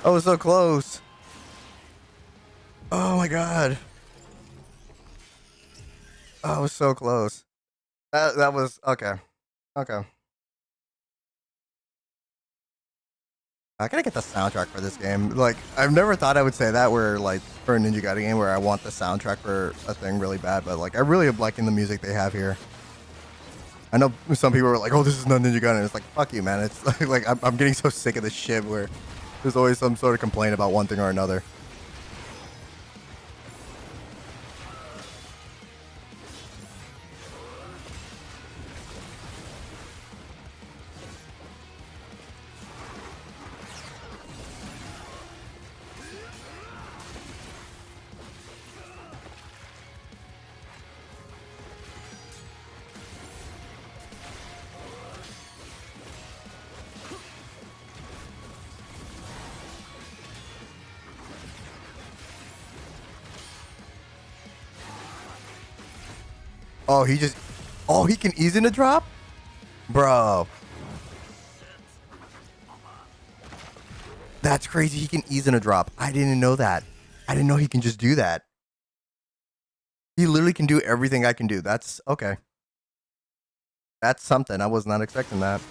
I was so close. Oh my god. I was so close. That was okay. Okay. I gotta get the soundtrack for this game. Like, I've never thought I would say that where, like, for a Ninja Gaiden game where I want the soundtrack for a thing really bad, but, like, I really am liking the music they have here. I know some people are like, oh, this is not Ninja Gaiden. It's like, fuck you, man. It's like I'm getting so sick of this shit where there's always some sort of complaint about one thing or another. Oh, he can ease in a drop? Bro. That's crazy. He can ease in a drop. I didn't know that. I didn't know he can just do that. He literally can do everything I can do. That's okay. That's something. I was not expecting that.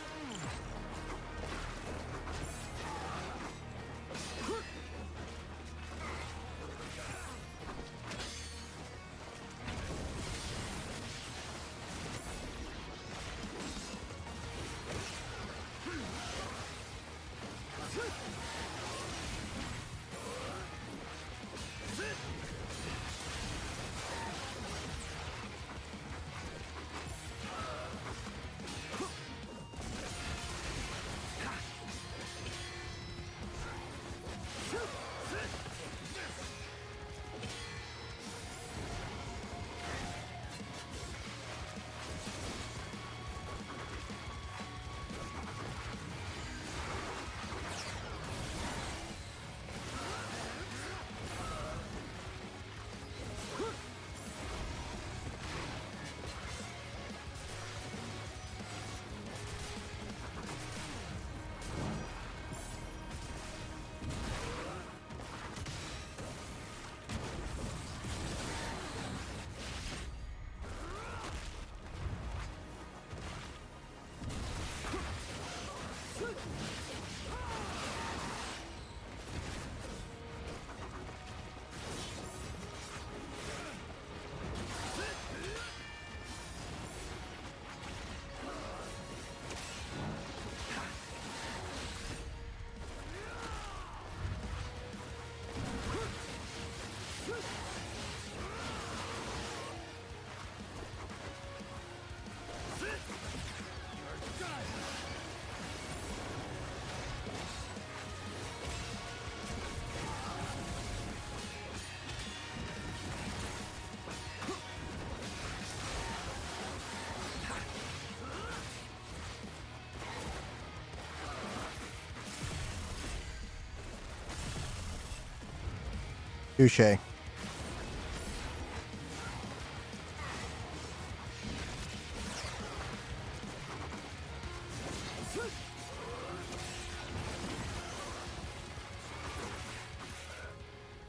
Touche.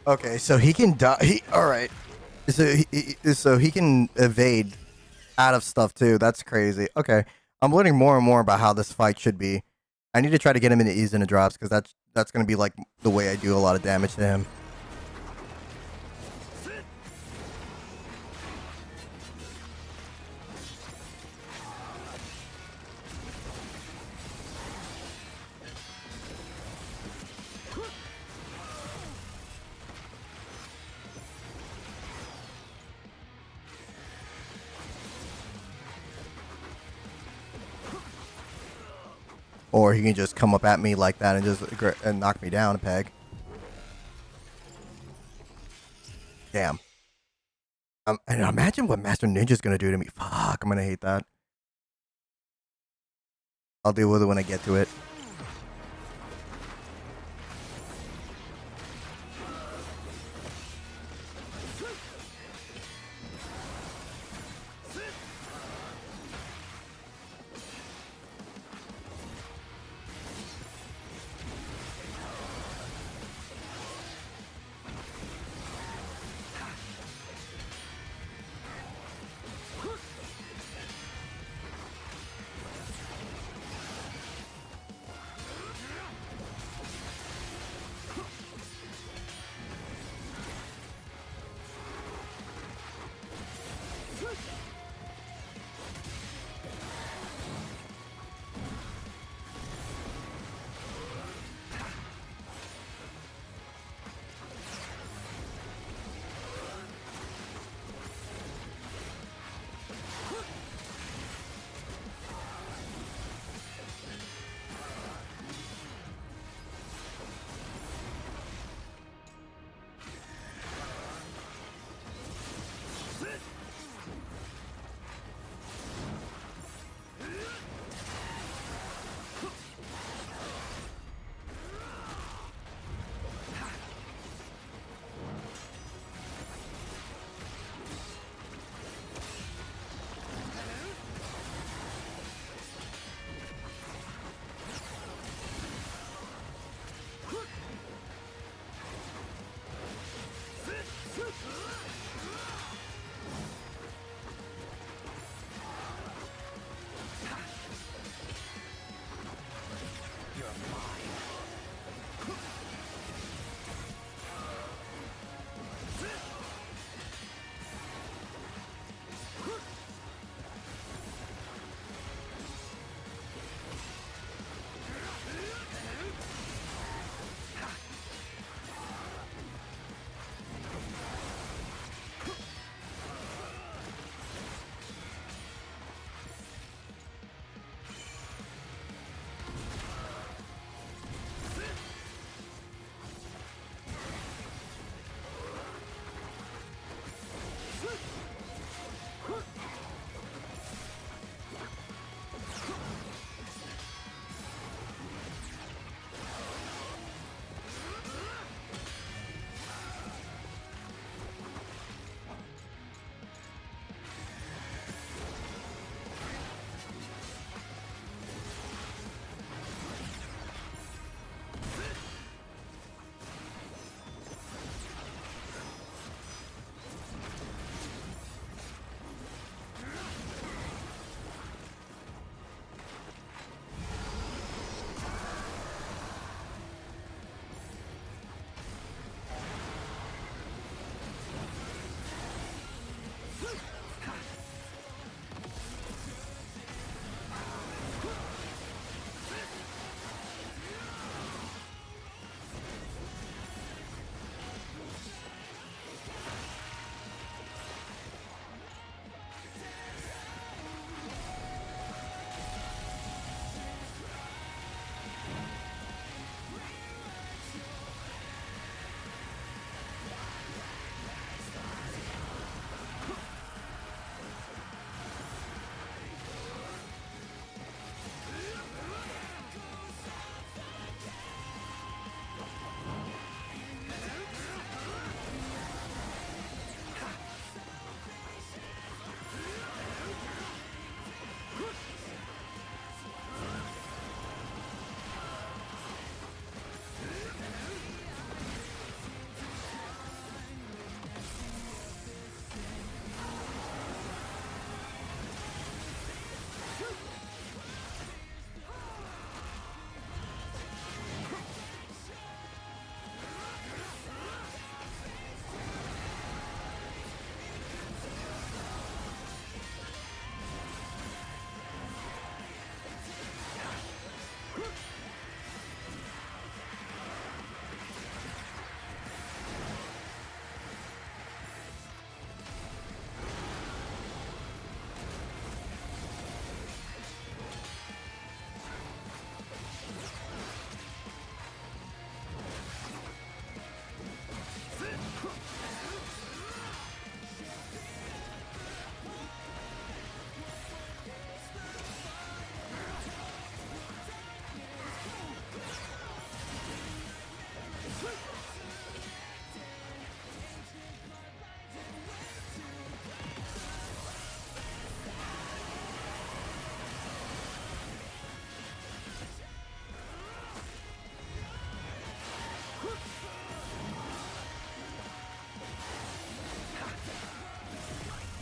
Okay, so he can die. All right. So he can evade out of stuff too. That's crazy. Okay, I'm learning more and more about how this fight should be. I need to try to get him into ease into drops because that's gonna be like the way I do a lot of damage to him. Or he can just come up at me like that and just and knock me down a peg. Damn. And imagine what Master Ninja's gonna do to me. Fuck, I'm gonna hate that. I'll deal with it when I get to it.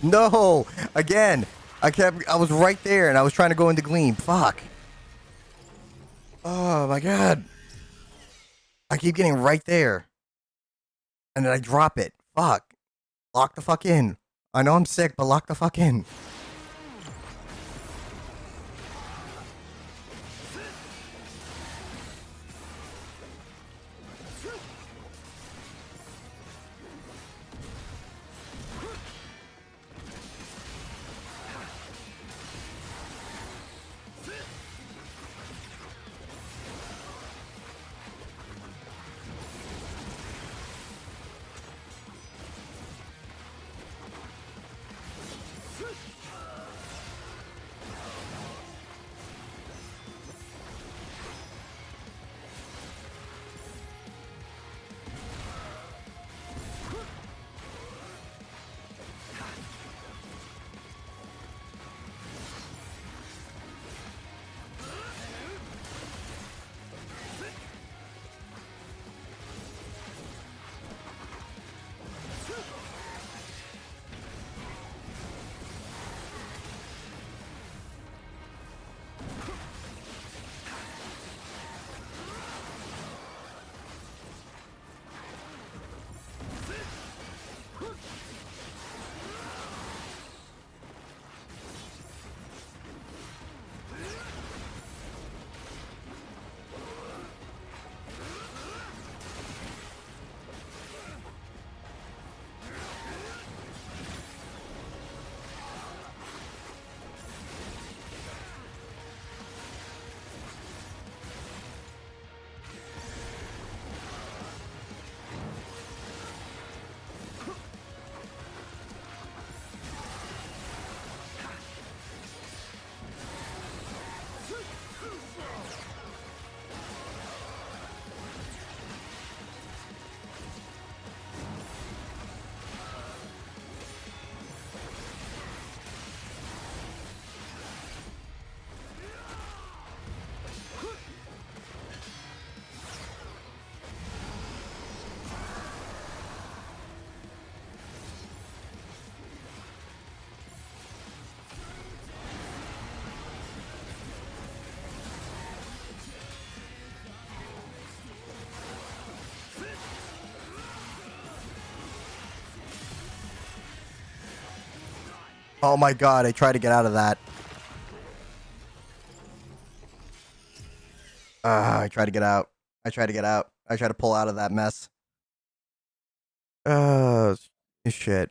No! Again! I was right there and I was trying to go into Gleam. Fuck. Oh my god. I keep getting right there. And then I drop it. Fuck. Lock the fuck in. I know I'm sick, but lock the fuck in. Oh my god, I tried to get out of that. I tried to get out. I tried to get out. I tried to pull out of that mess. Shit.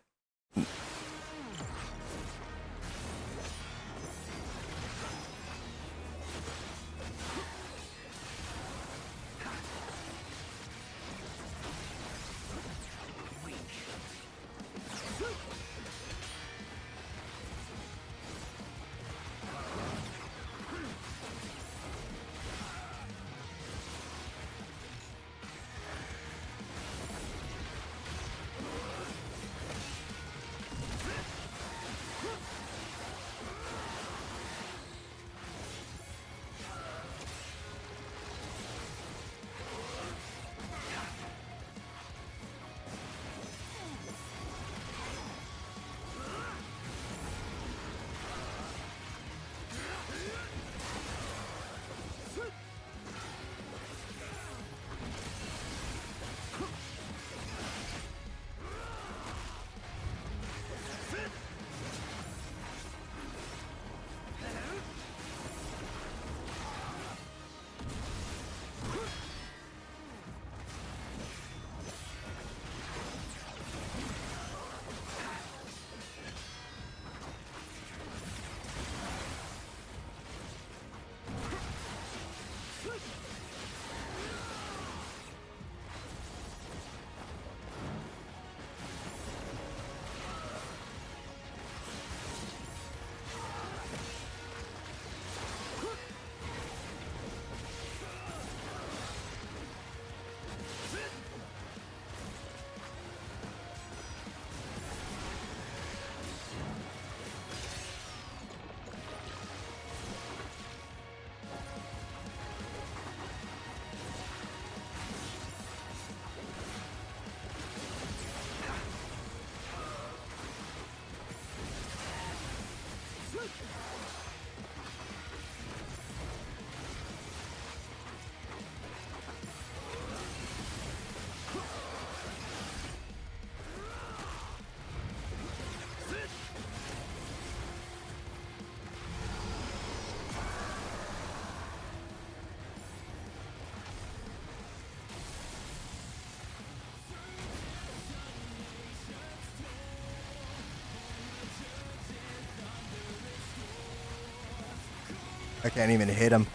I can't even hit him.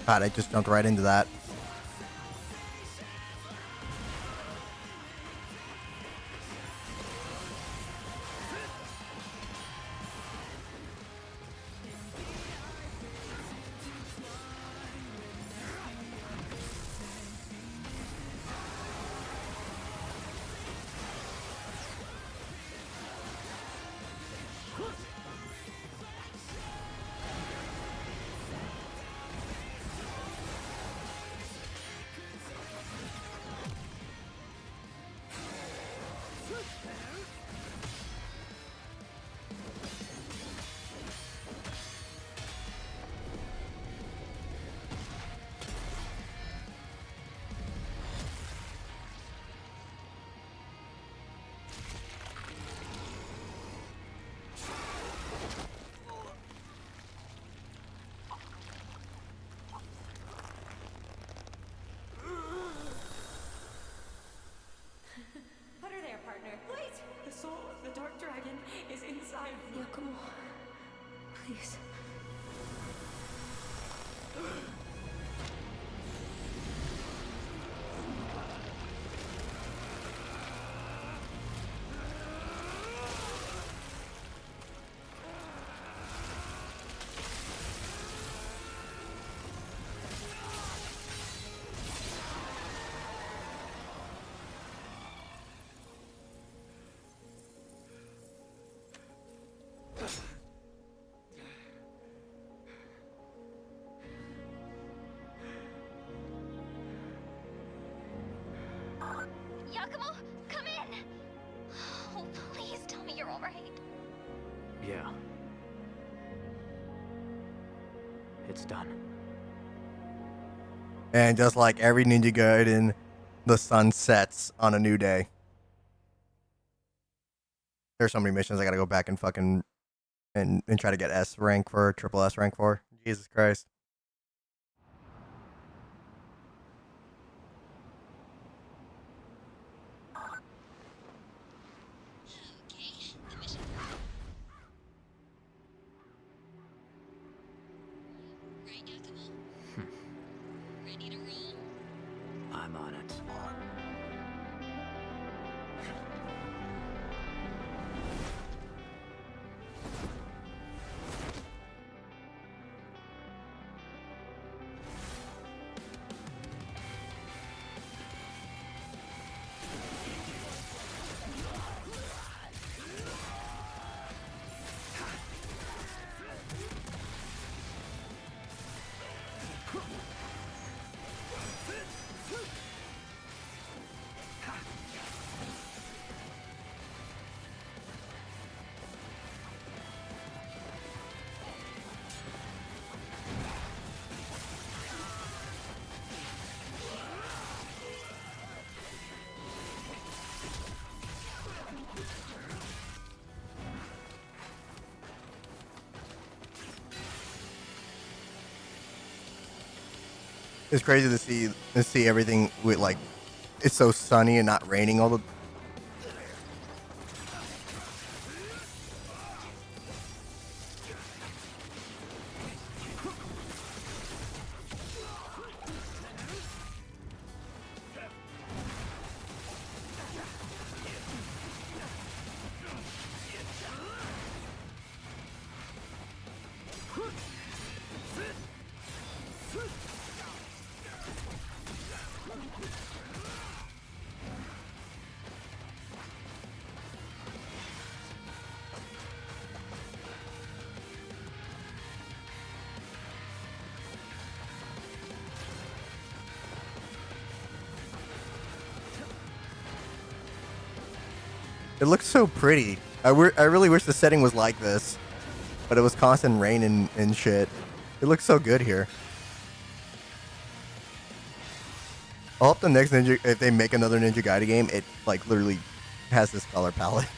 God, I just jumped right into that. Put her there, partner. Wait! The soul of the dark dragon is inside me. Yakumo, please. Yakumo, come in! Oh, please tell me you're alright. Yeah. It's done. And just like every Ninja Gaiden, the sun sets on a new day. There's so many missions I gotta go back and fucking and try to get S rank for, triple S rank for. Jesus Christ. I'm on it. It's crazy to see everything with like it's so sunny and not raining all the. It looks so pretty. I really wish the setting was like this, but it was constant rain and shit. It looks so good here. I hope the next Ninja, if they make another Ninja Gaiden game, it like literally has this color palette.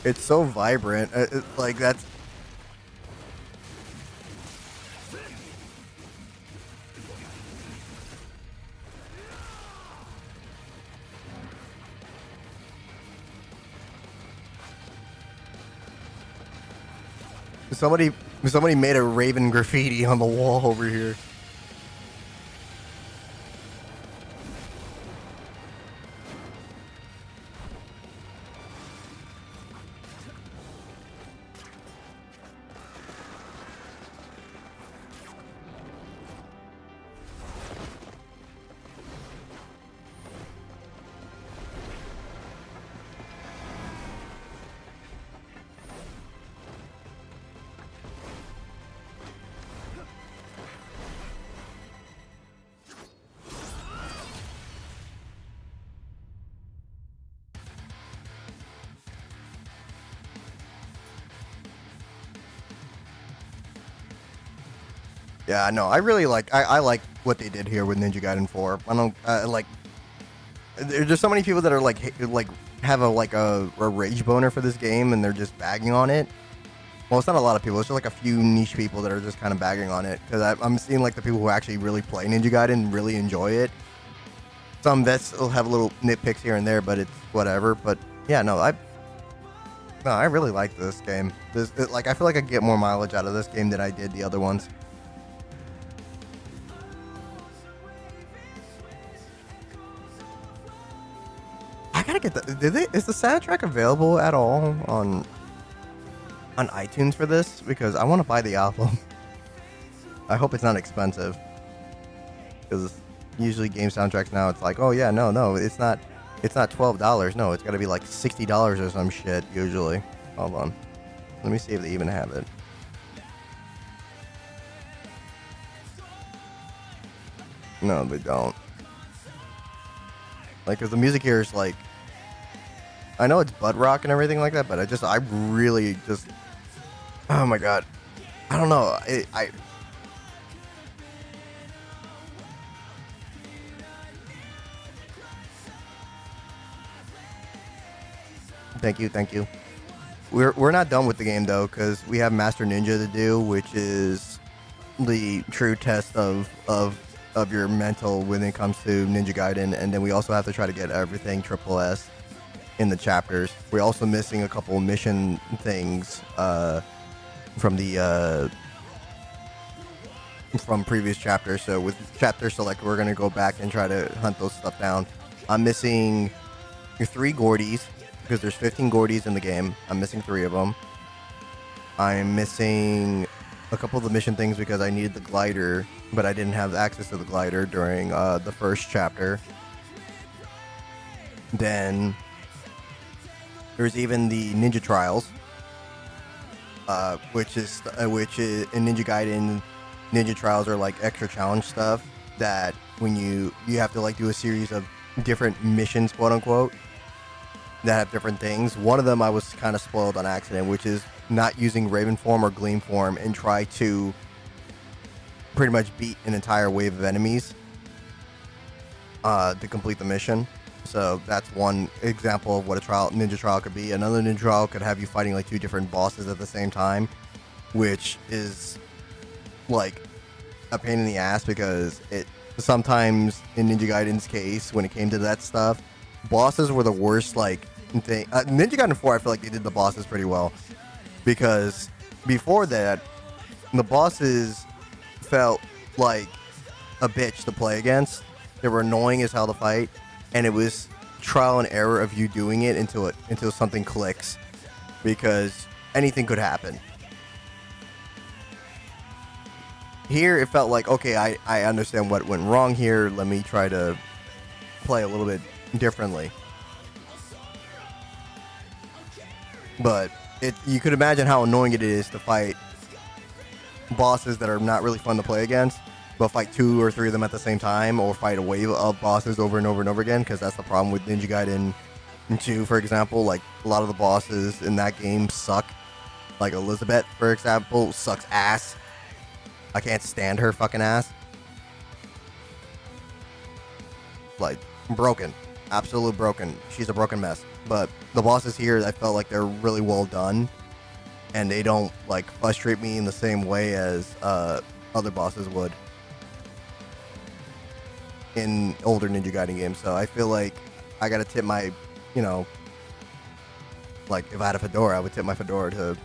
It's so vibrant. Like that's. Somebody made a Raven graffiti on the wall over here. Yeah, no, I really like. I like what they did here with Ninja Gaiden 4. I don't like. There's just so many people that are like have a rage boner for this game, and they're just bagging on it. Well, it's not a lot of people. It's just like a few niche people that are just kind of bagging on it. Because I'm seeing like the people who actually really play Ninja Gaiden and really enjoy it. Some vets will have little nitpicks here and there, but it's whatever. But yeah, no, I really like this game. Like I feel like I get more mileage out of this game than I did the other ones. I gotta get the. Is the soundtrack available at all on iTunes for this? Because I want to buy the album. I hope it's not expensive, because usually game soundtracks now it's like, oh yeah, no, it's not $12. No, it's got to be like $60 or some shit usually. Hold on, let me see if they even have it. No, they don't. Like, cause the music here is like, I know it's butt rock and everything like that, but I really just, oh my god, I don't know, Thank you. We're not done with the game though, because we have Master Ninja to do, which is the true test of your mental when it comes to Ninja Gaiden, and then we also have to try to get everything triple S in the chapters. We're also missing a couple mission things from the from previous chapters. So with chapter select, we're gonna go back and try to hunt those stuff down. I'm missing 3 Gordies because there's 15 Gordies in the game. I'm missing 3 of them. I'm missing a couple of the mission things because I needed the glider, but I didn't have access to the glider during the first chapter. Then there's even the ninja trials, which is in Ninja Gaiden. Ninja trials are like extra challenge stuff that when you have to like do a series of different missions, quote unquote, that have different things. One of them I was kind of spoiled on accident, which is not using Raven form or Gleam form and try to pretty much beat an entire wave of enemies to complete the mission. So that's one example of what a ninja trial could be. Another ninja trial could have you fighting like 2 different bosses at the same time, which is like a pain in the ass because it sometimes in Ninja Gaiden's case, when it came to that stuff, bosses were the worst like thing. Ninja Gaiden 4, I feel like they did the bosses pretty well, because before that the bosses felt like a bitch to play against. They were annoying as hell to fight, and it was trial and error of you doing it until something clicks, because anything could happen. Here it felt like, okay, I understand what went wrong here, let me try to play a little bit differently. But you could imagine how annoying it is to fight bosses that are not really fun to play against, but fight 2 or 3 of them at the same time, or fight a wave of bosses over and over and over again, because that's the problem with Ninja Gaiden 2, for example. Like, a lot of the bosses in that game suck. Like Elizabeth, for example, sucks ass. I can't stand her fucking ass. Like, broken. Absolute broken. She's a broken mess. But the bosses here, I felt like they're really well done, and they don't like frustrate me in the same way as other bosses would in older Ninja Gaiden games. So I feel like I gotta tip my, like if I had a fedora, I would tip my fedora to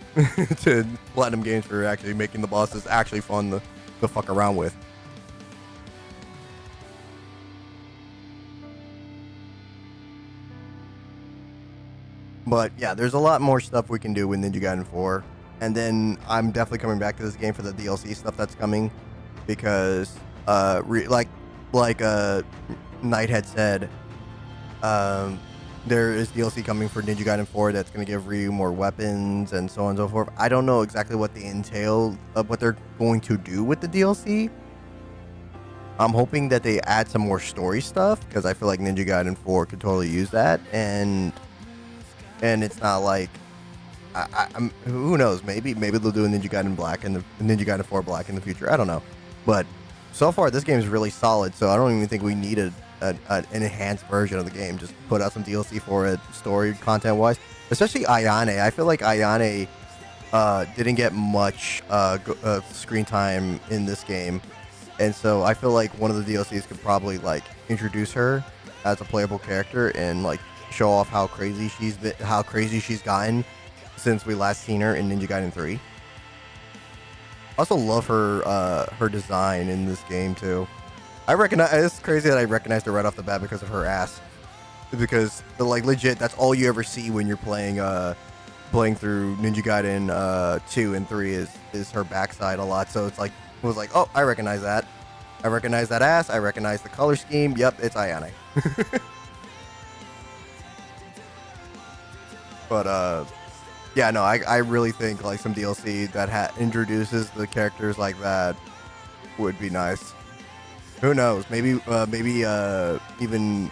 to Platinum Games for actually making the bosses actually fun to fuck around with. But yeah, there's a lot more stuff we can do with Ninja Gaiden 4. And then I'm definitely coming back to this game for the DLC stuff that's coming, because like Knight had said, there is DLC coming for Ninja Gaiden 4 that's going to give Ryu more weapons and so on and so forth. I don't know exactly what they entail of what they're going to do with the DLC. I'm hoping that they add some more story stuff, because I feel like Ninja Gaiden 4 could totally use that, and it's not like I'm who knows, maybe they'll do a Ninja Gaiden Black and the Ninja Gaiden 4 Black in the future. I don't know, but so far this game is really solid, so I don't even think we need an enhanced version of the game. Just put out some DLC for it, story content wise, especially Ayane. I feel like Ayane didn't get much screen time in this game, and so I feel like one of the DLCs could probably like introduce her as a playable character and like show off how crazy she's gotten since we last seen her in Ninja Gaiden 3. Also love her design in this game too. It's crazy that I recognized her right off the bat because of her ass, because like legit that's all you ever see when you're playing through Ninja Gaiden 2 and 3 is her backside a lot. So it's like was like, oh, I recognize that. I recognize that ass. I recognize the color scheme. Yep, it's Ayane. But yeah, no, I really think like some DLC that introduces the characters like that would be nice. Who knows? Maybe even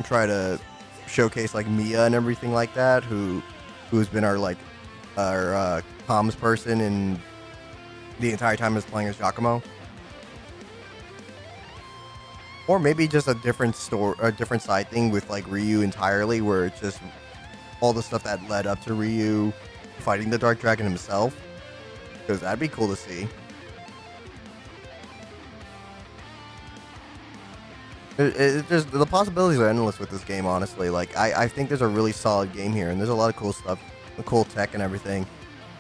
try to showcase like Mia and everything like that, who's been our comms person and the entire time is playing as Giacomo. Or maybe just a different side thing with like Ryu entirely, where it's just all the stuff that led up to Ryu fighting the Dark Dragon himself, because that'd be cool to see. Just the possibilities are endless with this game, honestly. Like I think there's a really solid game here, and there's a lot of cool stuff, cool tech and everything,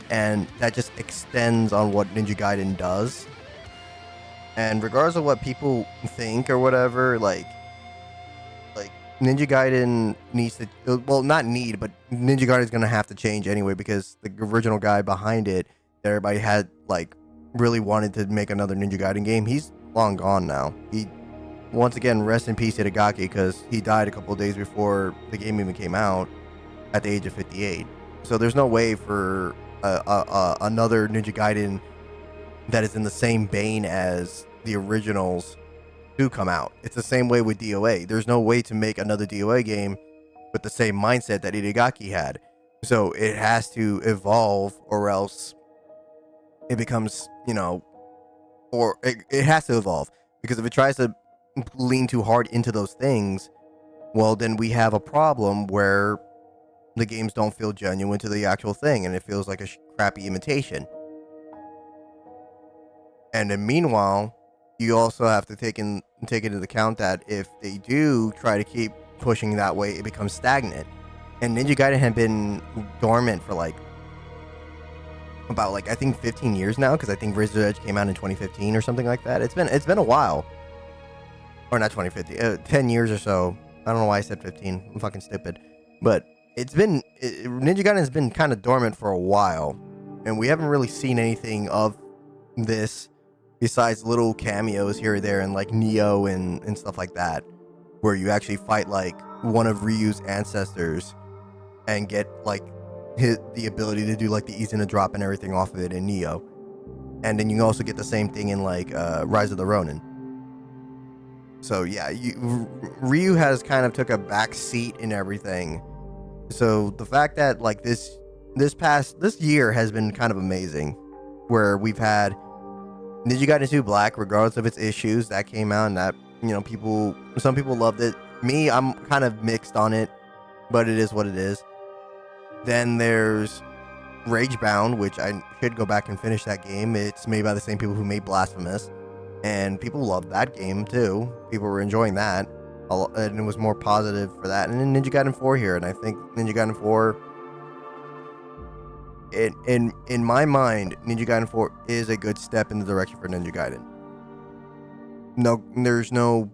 and that just extends on what Ninja Gaiden does. And regardless of what people think or whatever, like Ninja Gaiden needs to, well, not need, but Ninja Gaiden is gonna have to change anyway, because the original guy behind it, that everybody had like really wanted to make another Ninja Gaiden game, he's long gone now. He, once again, rest in peace Hitagaki, because he died a couple of days before the game even came out at the age of 58. So there's no way for another Ninja Gaiden that is in the same vein as the originals to come out. It's the same way with DOA. There's no way to make another DOA game with the same mindset that Itagaki had. So it has to evolve, or else it becomes, or it has to evolve. Because if it tries to lean too hard into those things, well, then we have a problem where the games don't feel genuine to the actual thing, and it feels like a crappy imitation. And then meanwhile, you also have to take into account that if they do try to keep pushing that way, it becomes stagnant. And Ninja Gaiden had been dormant for about I think 15 years now, because I think Razor's Edge came out in 2015 or something like that. It's been a while, or not 2015, 10 years or so. I don't know why I said 15. I'm fucking stupid, but Ninja Gaiden has been kind of dormant for a while, and we haven't really seen anything of this besides little cameos here or there, and like Neo and stuff like that, where you actually fight like one of Ryu's ancestors and get like the ability to do like the ease in a drop and everything off of it in Neo. And then you also get the same thing in like Rise of the Ronin. So yeah, Ryu has kind of took a back seat in everything. So the fact that like this year has been kind of amazing, where we've had Ninja Gaiden 2 Black, regardless of its issues, that came out, and that, some people loved it. Me, I'm kind of mixed on it, but it is what it is. Then there's Ragebound, which I should go back and finish that game. It's made by the same people who made Blasphemous, and people loved that game too. People were enjoying that, and it was more positive for that. And then Ninja Gaiden 4 here, and I think Ninja Gaiden 4, in my mind, Ninja Gaiden 4 is a good step in the direction for Ninja Gaiden. No, there's no,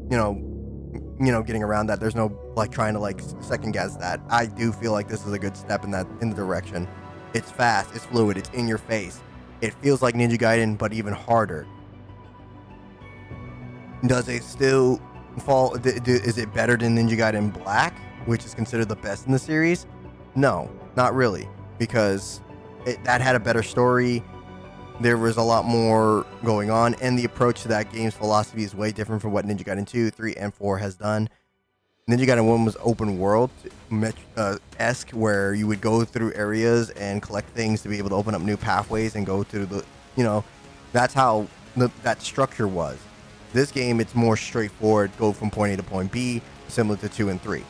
getting around that. There's no like trying to like second guess that. I do feel like this is a good step in the direction. It's fast, it's fluid, it's in your face. It feels like Ninja Gaiden, but even harder. Does it still fall? Is it better than Ninja Gaiden Black, which is considered the best in the series? No, not really, because that had a better story. There was a lot more going on, and the approach to that game's philosophy is way different from what Ninja Gaiden 2, 3, and 4 has done. Ninja Gaiden 1 was open world esque, where you would go through areas and collect things to be able to open up new pathways and go to the, that's how that structure was. This game, it's more straightforward, go from point A to point B, similar to 2 and 3.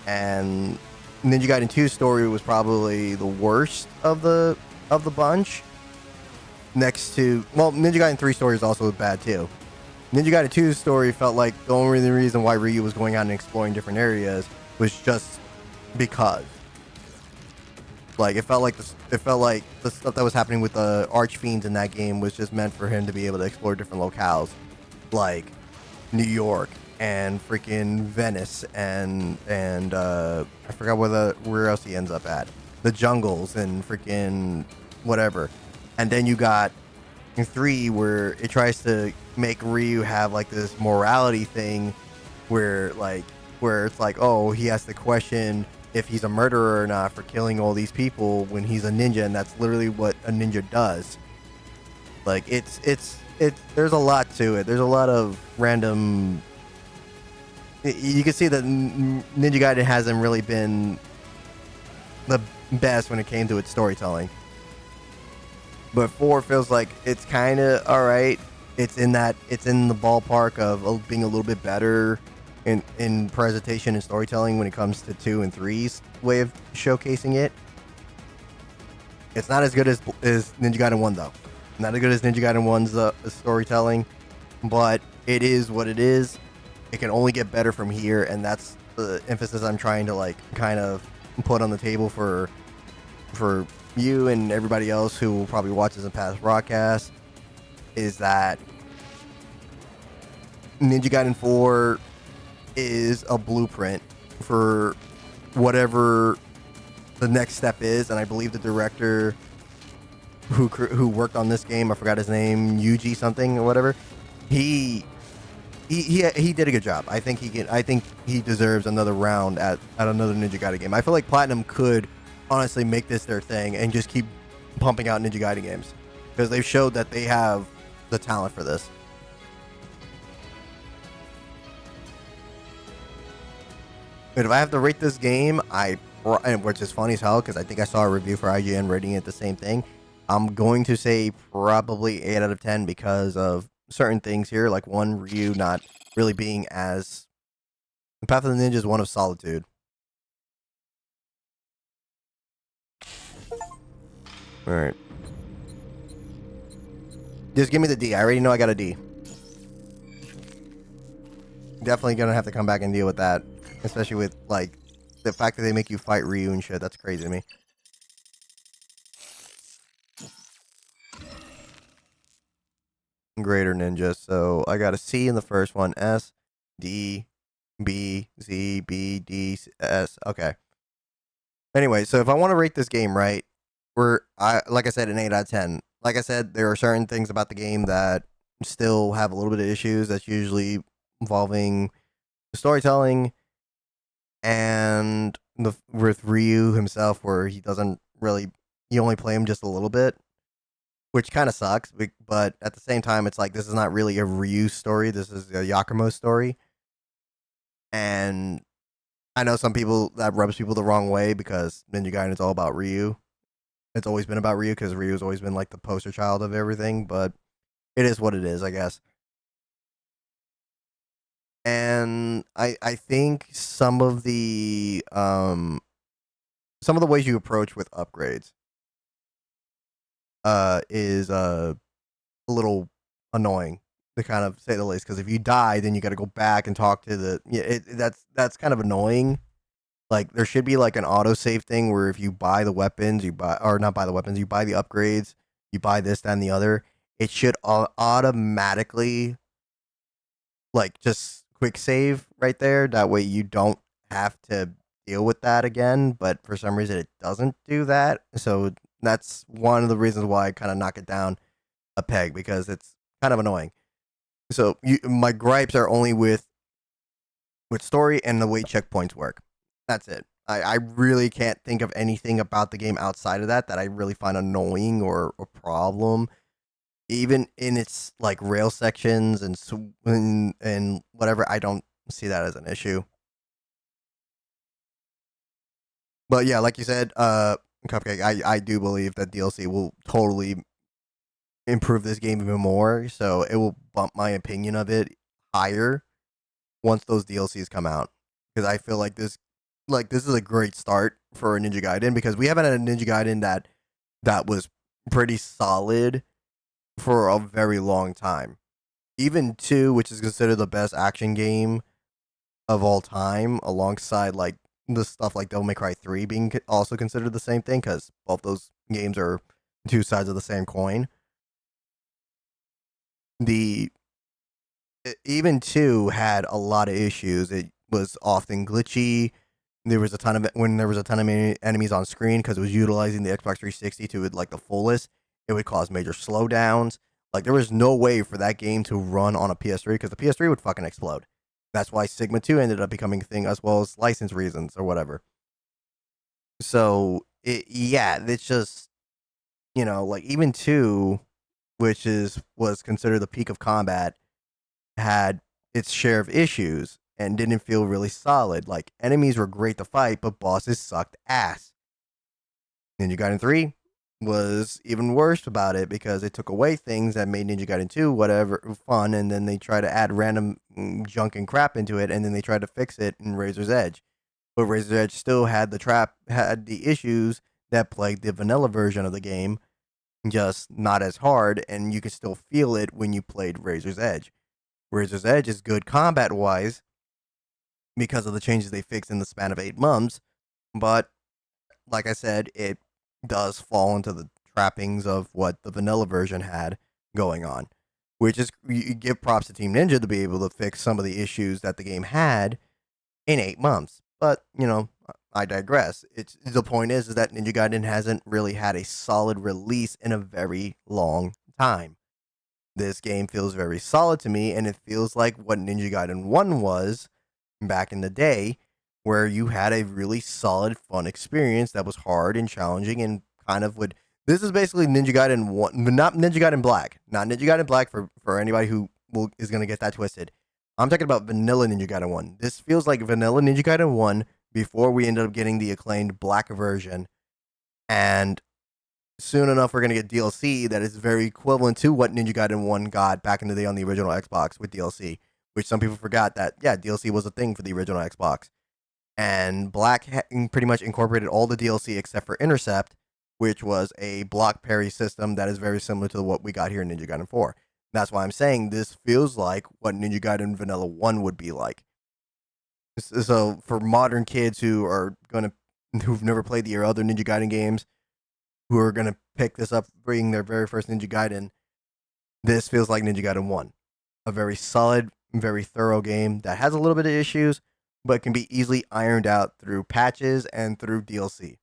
And Ninja Gaiden 2's story was probably the worst of the bunch. Next to, well, Ninja Gaiden 3 story is also bad too. Ninja Gaiden 2's story felt like the only reason why Ryu was going out and exploring different areas was just because. Like it felt like the stuff that was happening with the Archfiends in that game was just meant for him to be able to explore different locales, like New York and freaking Venice and I forgot where else he ends up at. The jungles and freaking whatever. And then you got 3 where it tries to make Ryu have like this morality thing where it's like, oh, he has to question if he's a murderer or not for killing all these people when he's a ninja, and that's literally what a ninja does. Like it's there's a lot to it. There's a lot of random. You can see that Ninja Gaiden hasn't really been the best when it came to its storytelling. But 4 feels like it's kind of all right. It's in the ballpark of being a little bit better in presentation and storytelling when it comes to 2 and 3's way of showcasing it. It's not as good as Ninja Gaiden 1 though. Not as good as Ninja Gaiden 1's storytelling, but it is what it is. It can only get better from here, and that's the emphasis I'm trying to like kind of put on the table for you and everybody else who will probably watch this in past broadcasts, is that Ninja Gaiden 4 is a blueprint for whatever the next step is, and I believe the director who worked on this game, I forgot his name, Yuji something or whatever, he did a good job. I think he deserves another round at another Ninja Gaiden game. I feel like Platinum could honestly make this their thing and just keep pumping out Ninja Gaiden games because they've showed that they have the talent for this. But if I have to rate this game, which is funny as hell because I think I saw a review for IGN rating it the same thing. I'm going to say probably 8 out of 10 because of certain things here, like one, Ryu not really being as Path of the Ninja is one of solitude. All right, just give me the D. I already know I got a D. Definitely gonna have to come back and deal with that, especially with like the fact that they make you fight Ryu and shit. That's crazy to me. Greater Ninja. So I got a C in the first one. S, D, B, Z, B, D, S. Okay. Anyway, so if I want to rate this game right, like I said, an 8 out of 10. Like I said, there are certain things about the game that still have a little bit of issues. That's usually involving storytelling and with Ryu himself, where he doesn't really, you only play him just a little bit, which kind of sucks. But at the same time, it's like this is not really a Ryu story. This is a Yakumo story, and I know some people that rubs people the wrong way because Ninja Gaiden is all about Ryu. It's always been about Ryu because Ryu's always been like the poster child of everything. But it is what it is, I guess. And I think some of the ways you approach with upgrades is a little annoying, to kind of say the least, because if you die then you got to go back and talk to that's kind of annoying. Like there should be like an autosave thing where if you buy the weapons, you buy the upgrades, you buy this, that, and the other, it should automatically like just quick save right there. That way you don't have to deal with that again. But for some reason it doesn't do that. So that's one of the reasons why I kind of knock it down a peg, because it's kind of annoying. So my gripes are only with story and the way checkpoints work. That's it. I really can't think of anything about the game outside of that I really find annoying or a problem. Even in its like rail sections and whatever, I don't see that as an issue. But yeah, like you said, Cupcake, I do believe that DLC will totally improve this game even more. So it will bump my opinion of it higher once those DLCs come out. Because I feel like this is a great start for a Ninja Gaiden, because we haven't had a Ninja Gaiden that was pretty solid for a very long time. Even 2, which is considered the best action game of all time, alongside like the stuff like Devil May Cry 3 being also considered the same thing, because both those games are two sides of the same coin. Even 2 had a lot of issues. It was often glitchy. There was a ton of enemies on screen, because it was utilizing the Xbox 360 to like the fullest. It would cause major slowdowns. Like, there was no way for that game to run on a PS3 because the PS3 would fucking explode. That's why Sigma 2 ended up becoming a thing, as well as license reasons or whatever. So, it's just, like, even 2, which was considered the peak of combat, had its share of issues and didn't feel really solid. Like, enemies were great to fight, but bosses sucked ass. Ninja Gaiden 3 was even worse about it because it took away things that made Ninja Gaiden 2 whatever fun, and then they try to add random junk and crap into it, and then they tried to fix it in Razor's Edge. But Razor's Edge still had the issues that plagued the vanilla version of the game, just not as hard, and you could still feel it when you played Razor's Edge. Razor's Edge is good combat wise because of the changes they fixed in the span of 8 months, but like I said, it does fall into the trappings of what the vanilla version had going on, which is you give props to Team Ninja to be able to fix some of the issues that the game had in 8 months. But I digress. It's the point is that Ninja Gaiden hasn't really had a solid release in a very long time. This game feels very solid to me, and it feels like what Ninja Gaiden 1 was back in the day, where you had a really solid, fun experience that was hard and challenging and kind of would. This is basically Ninja Gaiden 1, but not Ninja Gaiden Black. Not Ninja Gaiden Black for anybody who is going to get that twisted. I'm talking about vanilla Ninja Gaiden 1. This feels like vanilla Ninja Gaiden 1 before we ended up getting the acclaimed Black version. And soon enough, we're going to get DLC that is very equivalent to what Ninja Gaiden 1 got back in the day on the original Xbox with DLC, which some people forgot that, yeah, DLC was a thing for the original Xbox. And Black pretty much incorporated all the DLC except for Intercept, which was a block parry system that is very similar to what we got here in Ninja Gaiden 4. That's why I'm saying this feels like what Ninja Gaiden Vanilla 1 would be like. So for modern kids who've never played the other Ninja Gaiden games, who are gonna pick this up, bringing their very first Ninja Gaiden, this feels like Ninja Gaiden 1. A very solid, very thorough game that has a little bit of issues, but can be easily ironed out through patches and through DLC.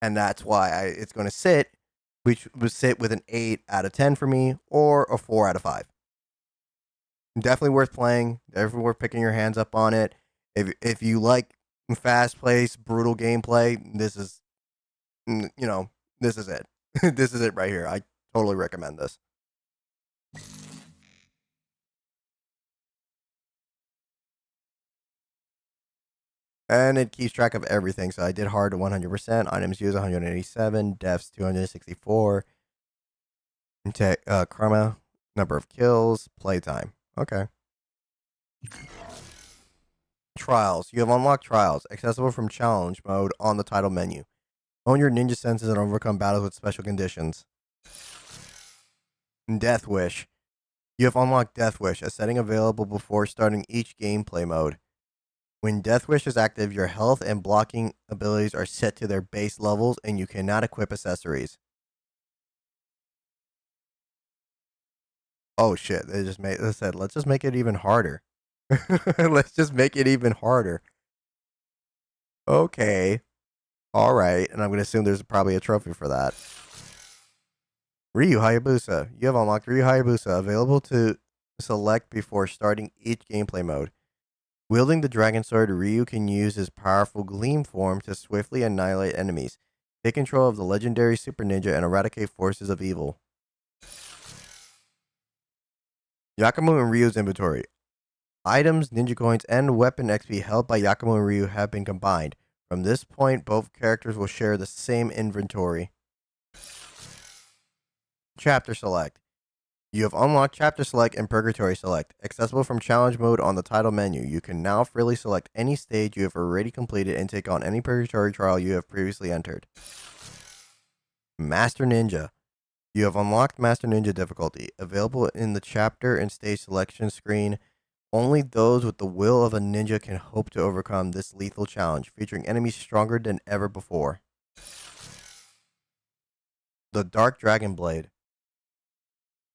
And that's why it's going to sit, which would sit with an 8 out of 10 for me, or a 4 out of 5. Definitely worth playing. Definitely worth picking your hands up on it. If you like fast-paced, brutal gameplay, this is it. This is it right here. I totally recommend this. And it keeps track of everything. So I did hard to 100%, items used 187, deaths 264, karma, number of kills, playtime. Okay. Trials. You have unlocked trials, accessible from challenge mode on the title menu. Own your ninja senses and overcome battles with special conditions. Death Wish. You have unlocked Death Wish, a setting available before starting each gameplay mode. When Death Wish is active, your health and blocking abilities are set to their base levels and you cannot equip accessories. Oh shit, they said, let's just make it even harder. Let's just make it even harder. Okay. Alright, and I'm going to assume there's probably a trophy for that. Ryu Hayabusa. You have unlocked Ryu Hayabusa, available to select before starting each gameplay mode. Wielding the dragon sword, Ryu can use his powerful gleam form to swiftly annihilate enemies, take control of the legendary super ninja, and eradicate forces of evil. Yakumo and Ryu's inventory. Items, ninja coins, and weapon XP held by Yakumo and Ryu have been combined. From this point, both characters will share the same inventory. Chapter Select. You have unlocked Chapter Select and Purgatory Select, accessible from challenge mode on the title menu. You can now freely select any stage you have already completed and take on any Purgatory trial you have previously entered. Master Ninja. You have unlocked Master Ninja difficulty, available in the chapter and stage selection screen. Only those with the will of a ninja can hope to overcome this lethal challenge, featuring enemies stronger than ever before. The Dark Dragon Blade.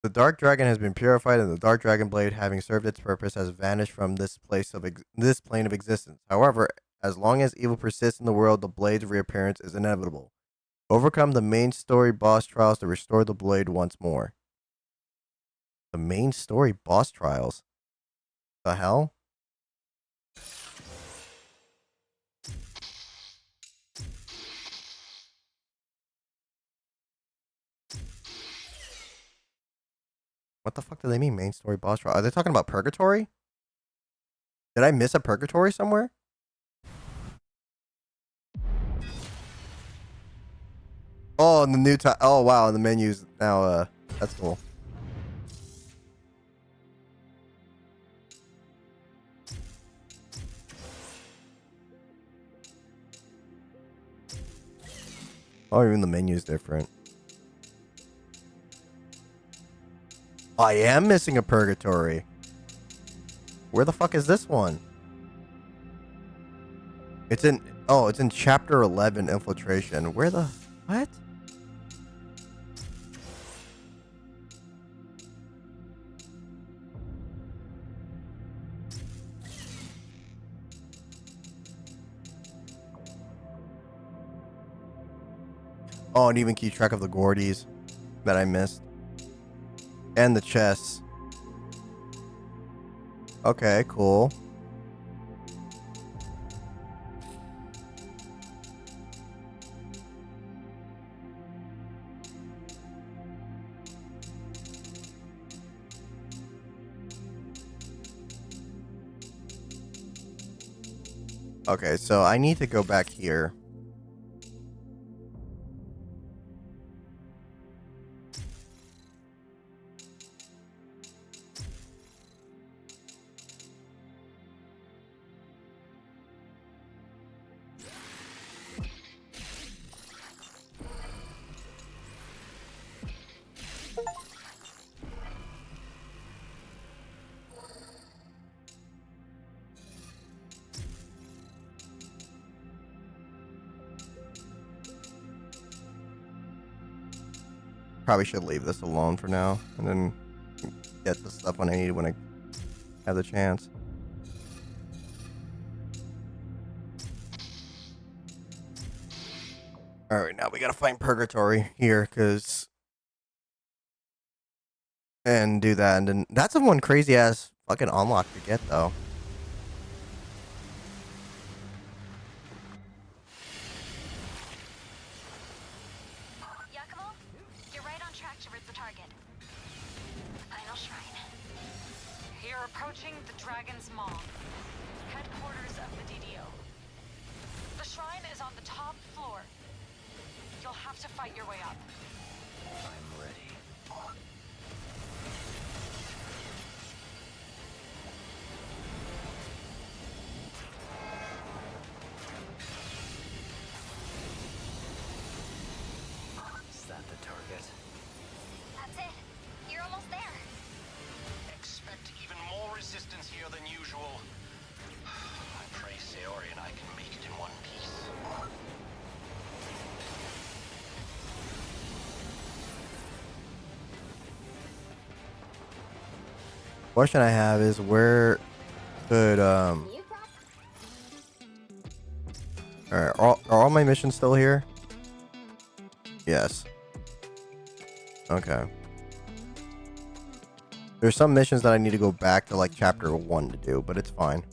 The Dark Dragon has been purified, and the Dark Dragon Blade, having served its purpose, has vanished from this plane of existence. However, as long as evil persists in the world, the blade's reappearance is inevitable. Overcome the main story boss trials to restore the blade once more. The main story boss trials. The hell? What the fuck do they mean, main story boss trial? Are they talking about Purgatory? Did I miss a Purgatory somewhere? Oh, and the new time. Oh, wow. And the menus now. That's cool. Oh, even the menu's different. I am missing a Purgatory. Where the fuck is this one? It's in. Oh, it's in chapter 11, Infiltration. Where the. What? Oh, and even keep track of the Gordies that I missed. And the chests. Okay, cool. Okay, so I need to go back here. Probably should leave this alone for now, and then get the stuff when I need when I have the chance. Alright, now we gotta find Purgatory here, cause... And do that, and then... That's a one crazy-ass fucking unlock to get, though. Yakumo, you're right on track towards the target. The final shrine. You're approaching the Dragon's Maw, headquarters of the DDO. The shrine is on the top floor. You'll have to fight your way up. I'm ready. Is that the target? That's it. You're almost there. Expect even more resistance here than usual. I pray Sayori and I can make it in one piece. Question I have is where could Alright, are all my missions still here? Yes. Okay. There's some missions that I need to go back to like chapter 1 to do, but it's fine.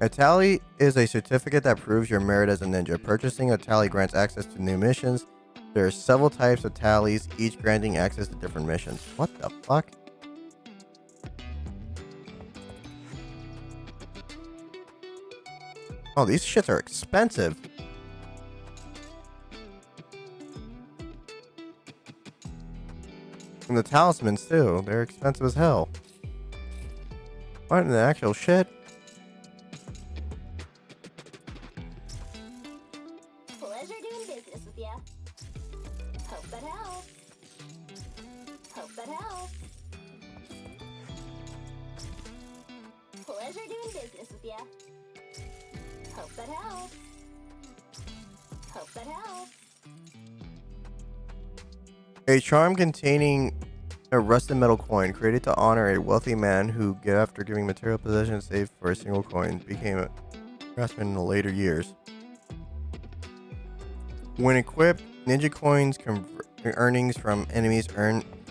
A tally is a certificate that proves your merit as a ninja. Purchasing a tally grants access to new missions. There are several types of tallies, each granting access to different missions. What the fuck? Oh, these shits are expensive. And the talismans too. They're expensive as hell. What in the actual shit? Pleasure doing business with ya. Hope that helps. Hope that helps. Pleasure doing business with ya. Hope that helps. Hope that helps. A charm containing a rusted metal coin created to honor a wealthy man who, after giving material possessions saved for a single coin, became a craftsman in the later years. When equipped, ninja coins earnings from enemies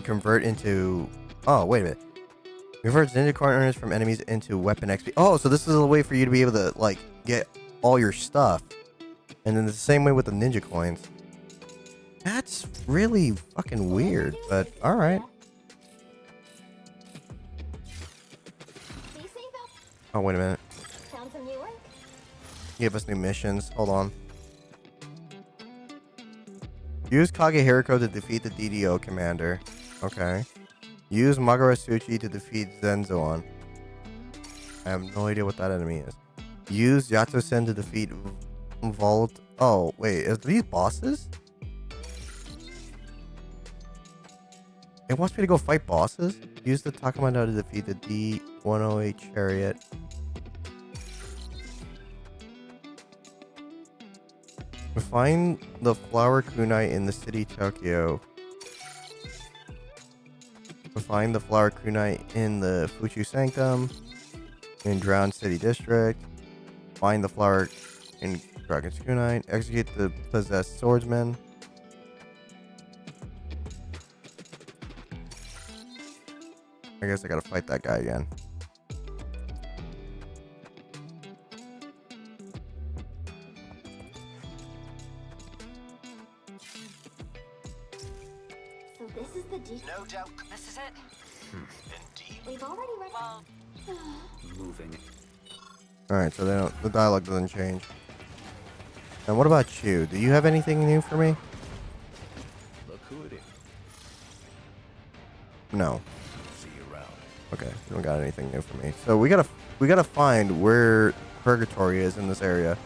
convert into. Oh, wait a minute. Converts ninja coin earnings from enemies into weapon XP. Oh, so this is a way for you to be able to like get all your stuff, and then the same way with the ninja coins. That's really fucking weird, but all right. Be safe out. Oh, wait a minute. Found some new work. Give us new missions. Hold on. Use Kage Hiriko to defeat the DDO commander. Okay. Use Magarasuchi to defeat Zenzoan. I have no idea what that enemy is. Use Yatsusen to defeat Vault. Oh, wait. Are these bosses? It wants me to go fight bosses? Use the Takamado to defeat the D-108 chariot. Find the flower kunai in the city Tokyo. Find the flower kunai in the Fuchu Sanctum in Drown City District. Find the flower in Dragon's Kunai. Execute the possessed swordsman. I guess I gotta fight that guy again. So this is the D. No doubt. This is it. Indeed. We've already read. Well, Moving. Alright, so the dialogue doesn't change. And what about you? Do you have anything new for me? Look who it is. No. See you around. Okay, you don't got anything new for me. So we gotta find where Purgatory is in this area.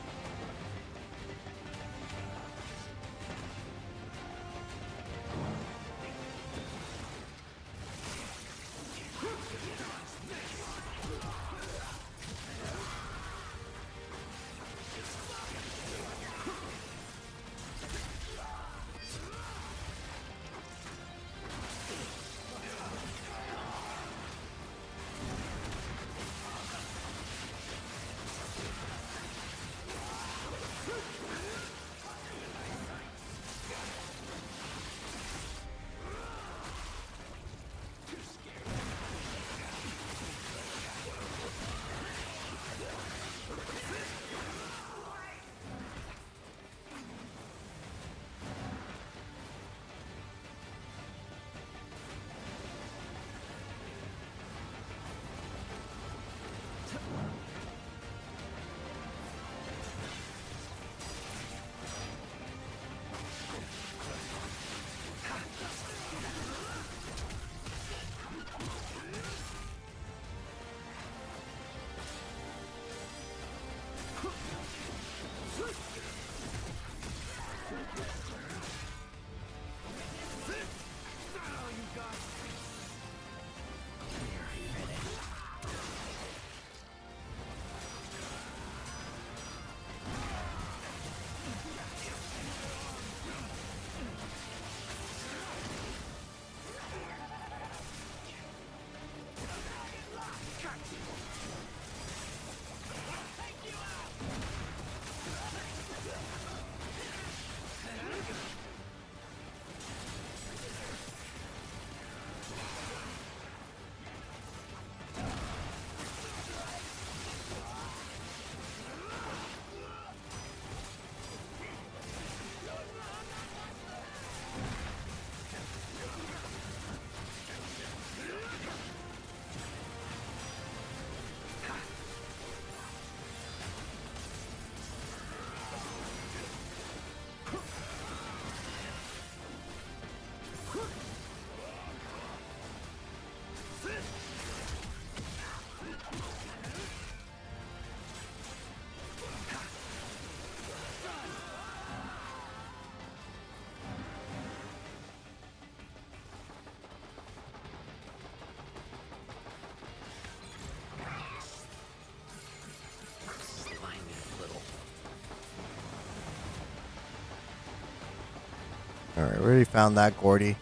Alright, we already found that, Gordy.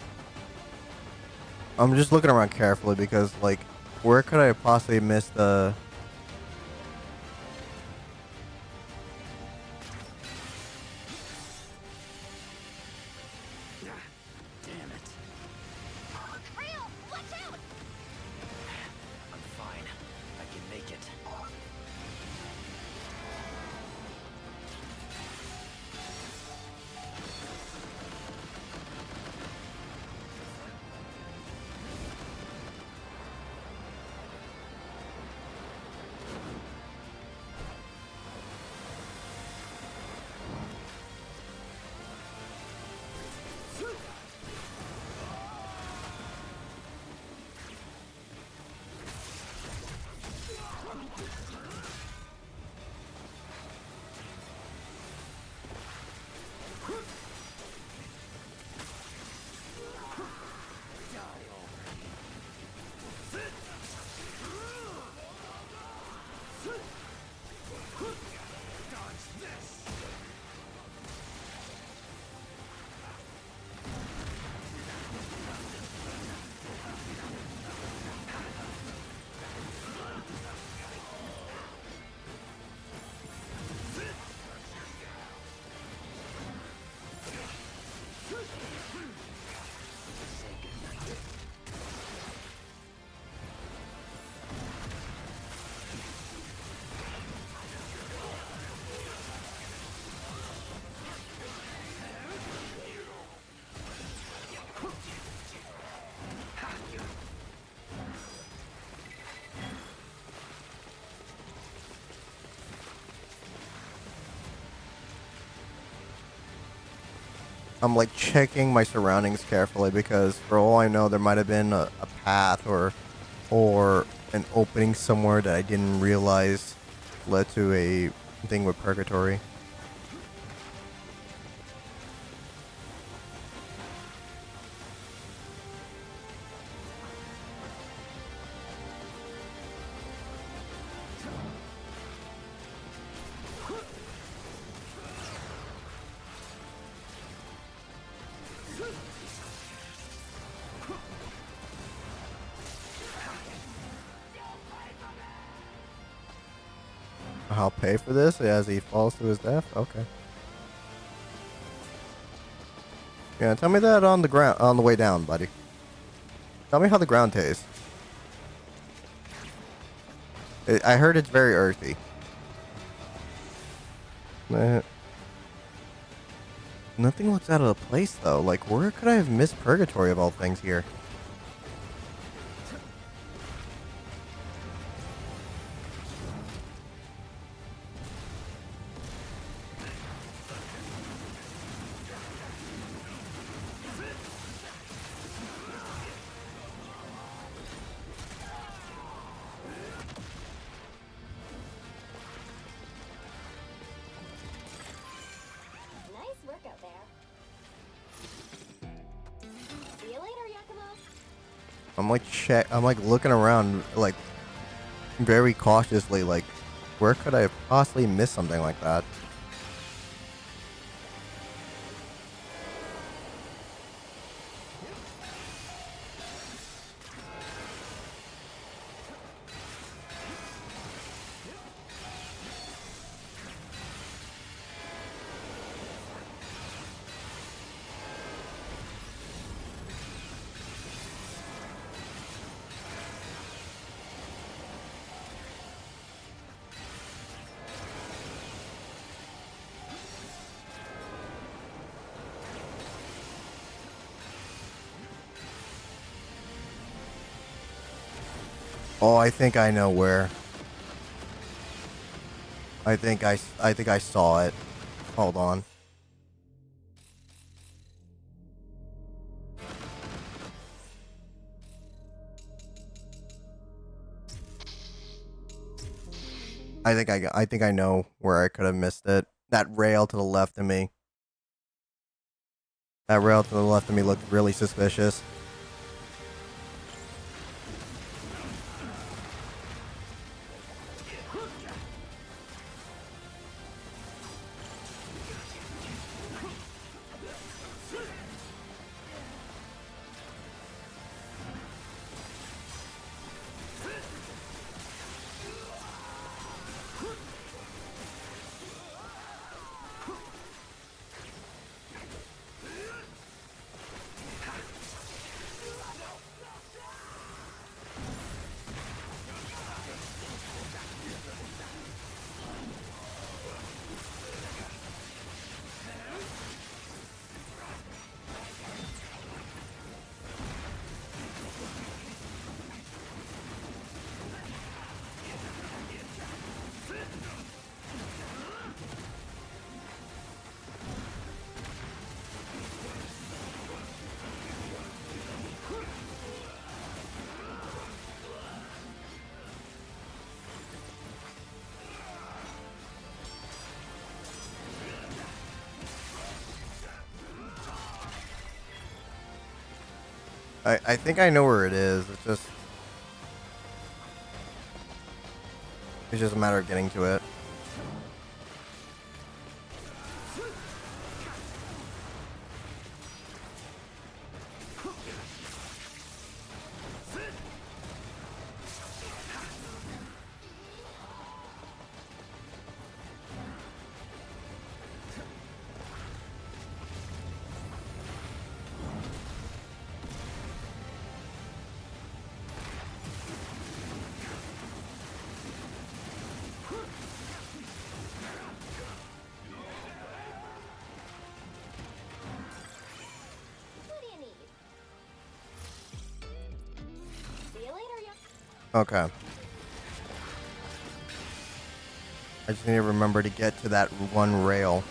I'm just looking around carefully because, like, where could I possibly miss the... I'm like checking my surroundings carefully because for all I know there might have been a path or an opening somewhere that I didn't realize led to a thing with purgatory. I'll pay for this as he falls to his death. Okay. Yeah, tell me that on the ground, on the way down, buddy. Tell me how the ground tastes. I heard it's very earthy. Nothing looks out of place though. Like, where could I have missed purgatory of all things here? Nice work out there. See you later, Yakumo. I'm like looking around, like very cautiously, like where could I have possibly missed something like that? Oh, I think I know where. I think I saw it. Hold on. I think I know where I could have missed it. That rail to the left of me. That rail to the left of me looked really suspicious. I think I know where it is. It's just a matter of getting to it. What do you need? See you later, Yakumo. Okay. I just need to remember to get to that one rail.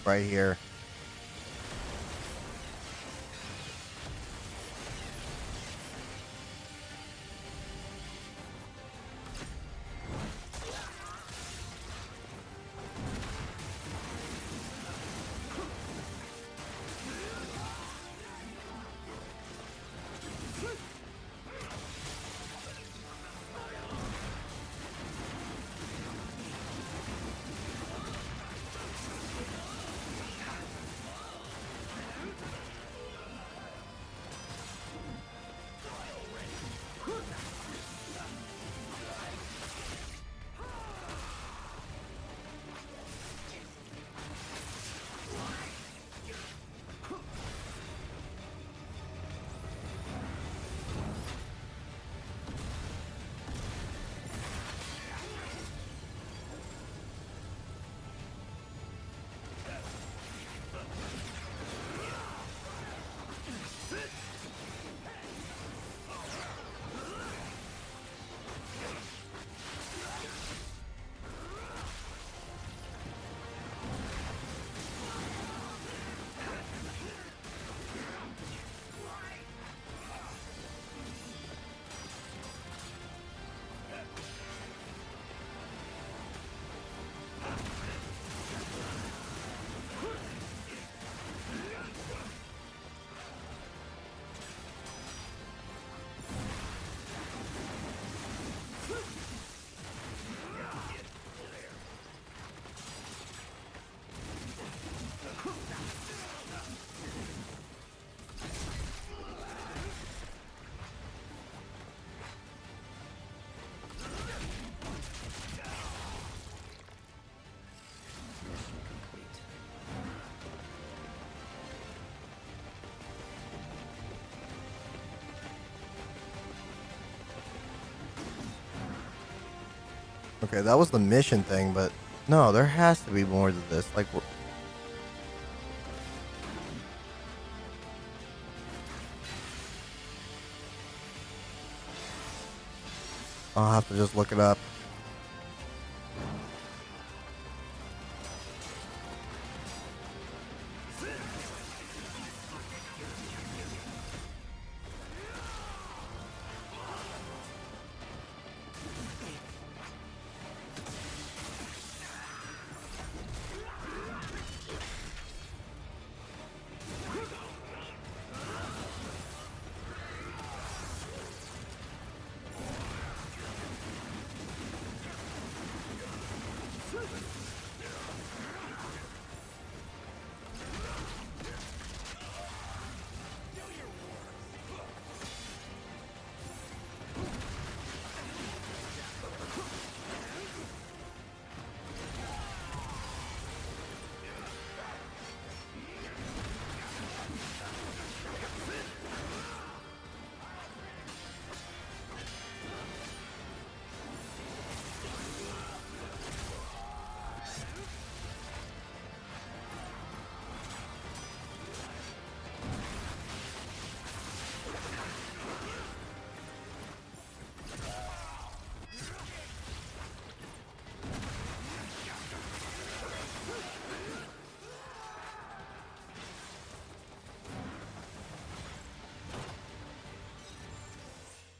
right here. Mission complete. Okay, that was the mission thing, but no, there has to be more to this. Like, I'll have to just look it up.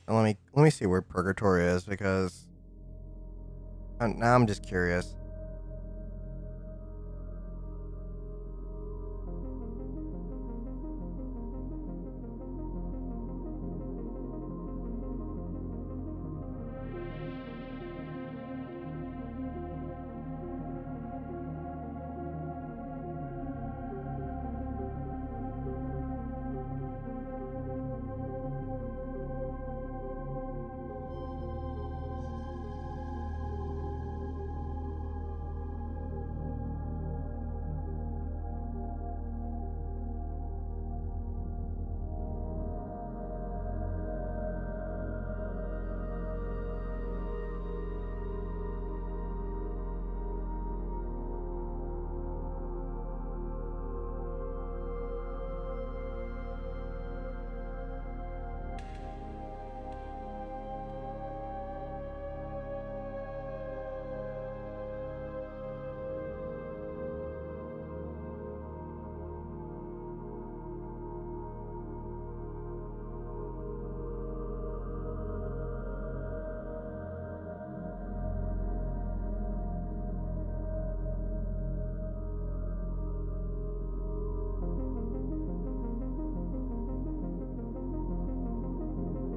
And let me see where Purgatory is, because now I'm just curious.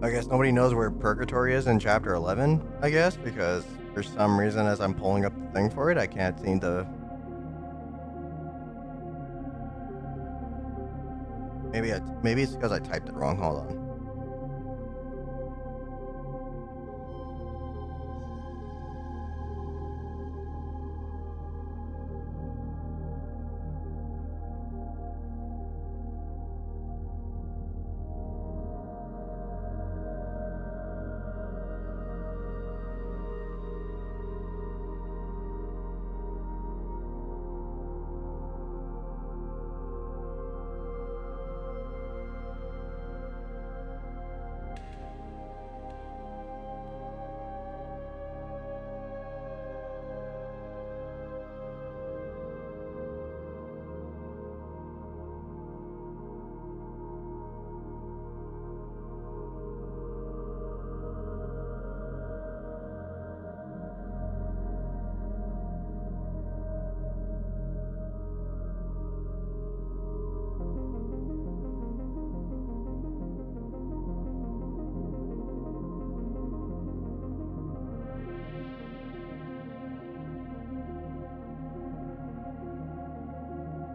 I guess nobody knows where Purgatory is in Chapter 11, I guess, because for some reason, as I'm pulling up the thing for it, I can't seem to... Maybe it's because I typed it wrong. Hold on.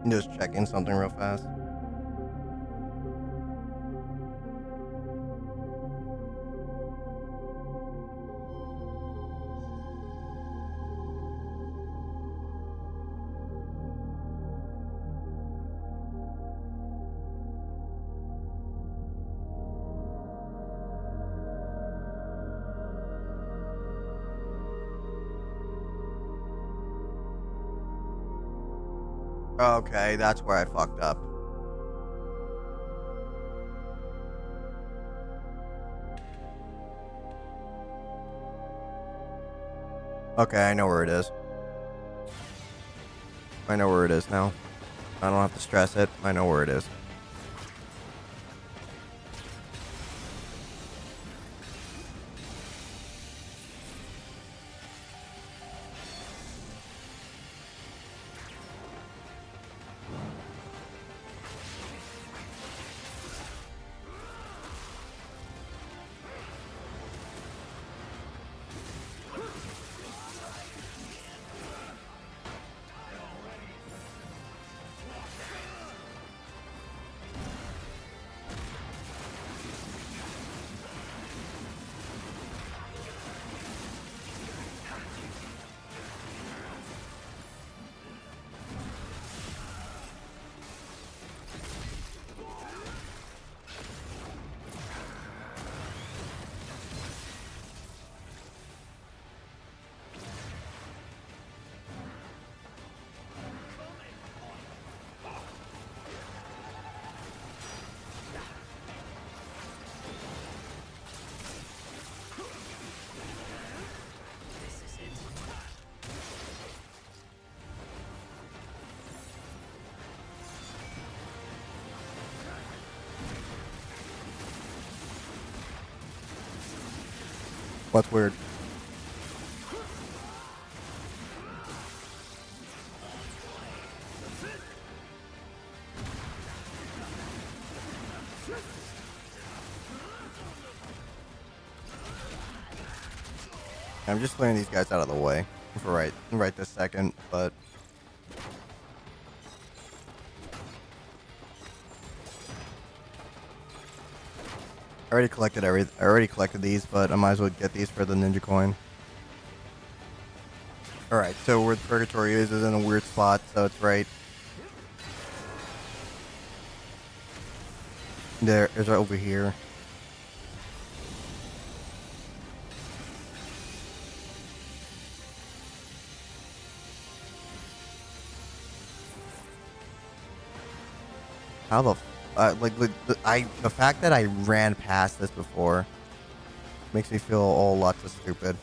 Just checking something real fast. Okay, that's where I fucked up. Okay, I know where it is. I know where it is now. I don't have to stress it. I know where it is. What's weird? I'm just clearing these guys out of the way for right this second, but I already collected these, but I might as well get these for the ninja coin. Alright, so where the Purgatory is in a weird spot, so it's right there. It's right over here. How the the fact that I ran past this before makes me feel all lots of stupid.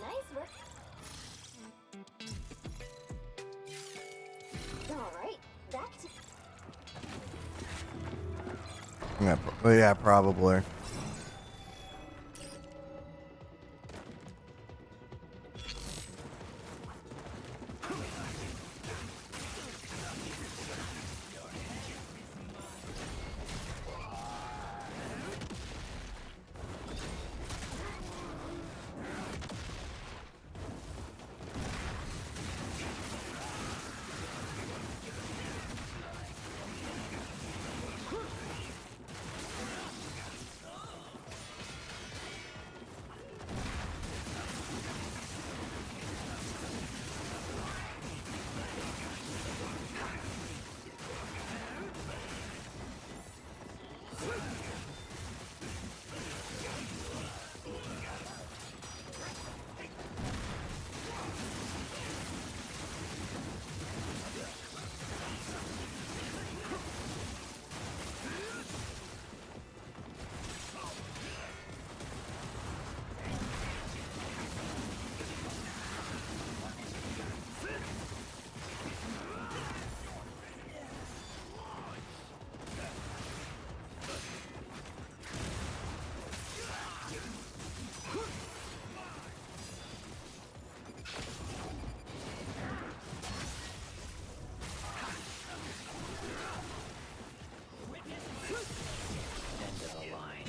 Nice work. All right, back to... Yeah, probably. End of the line.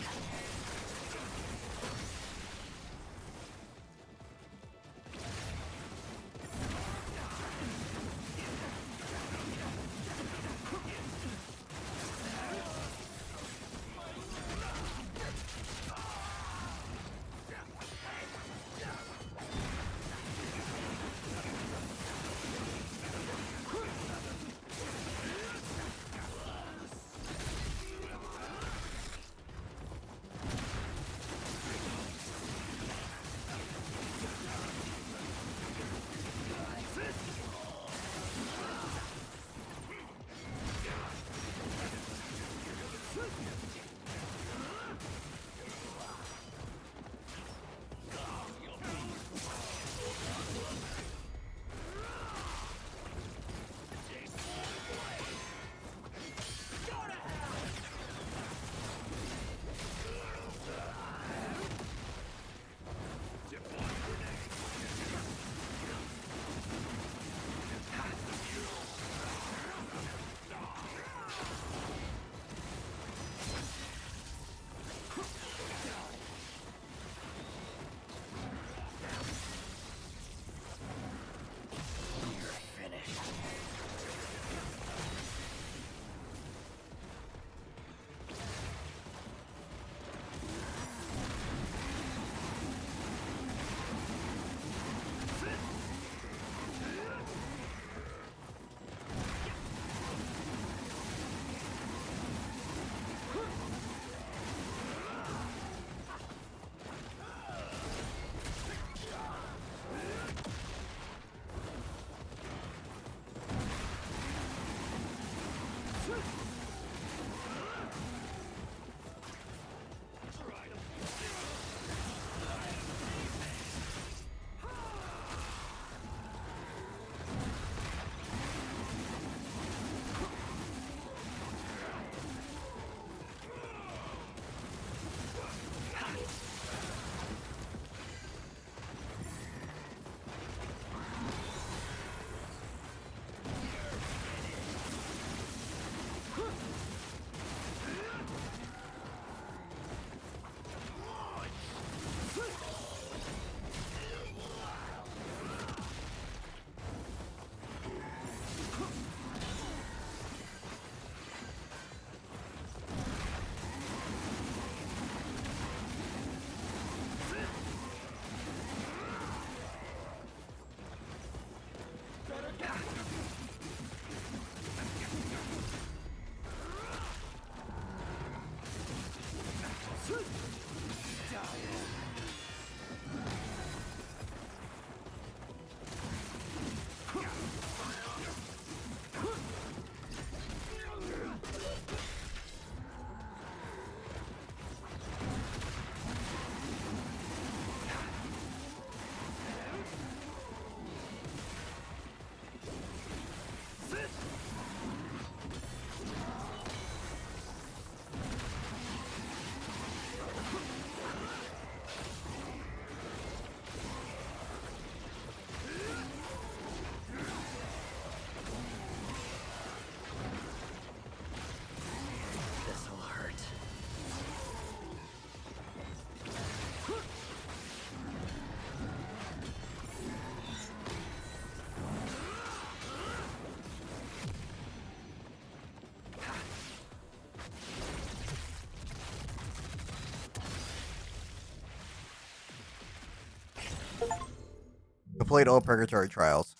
complete all purgatory trials.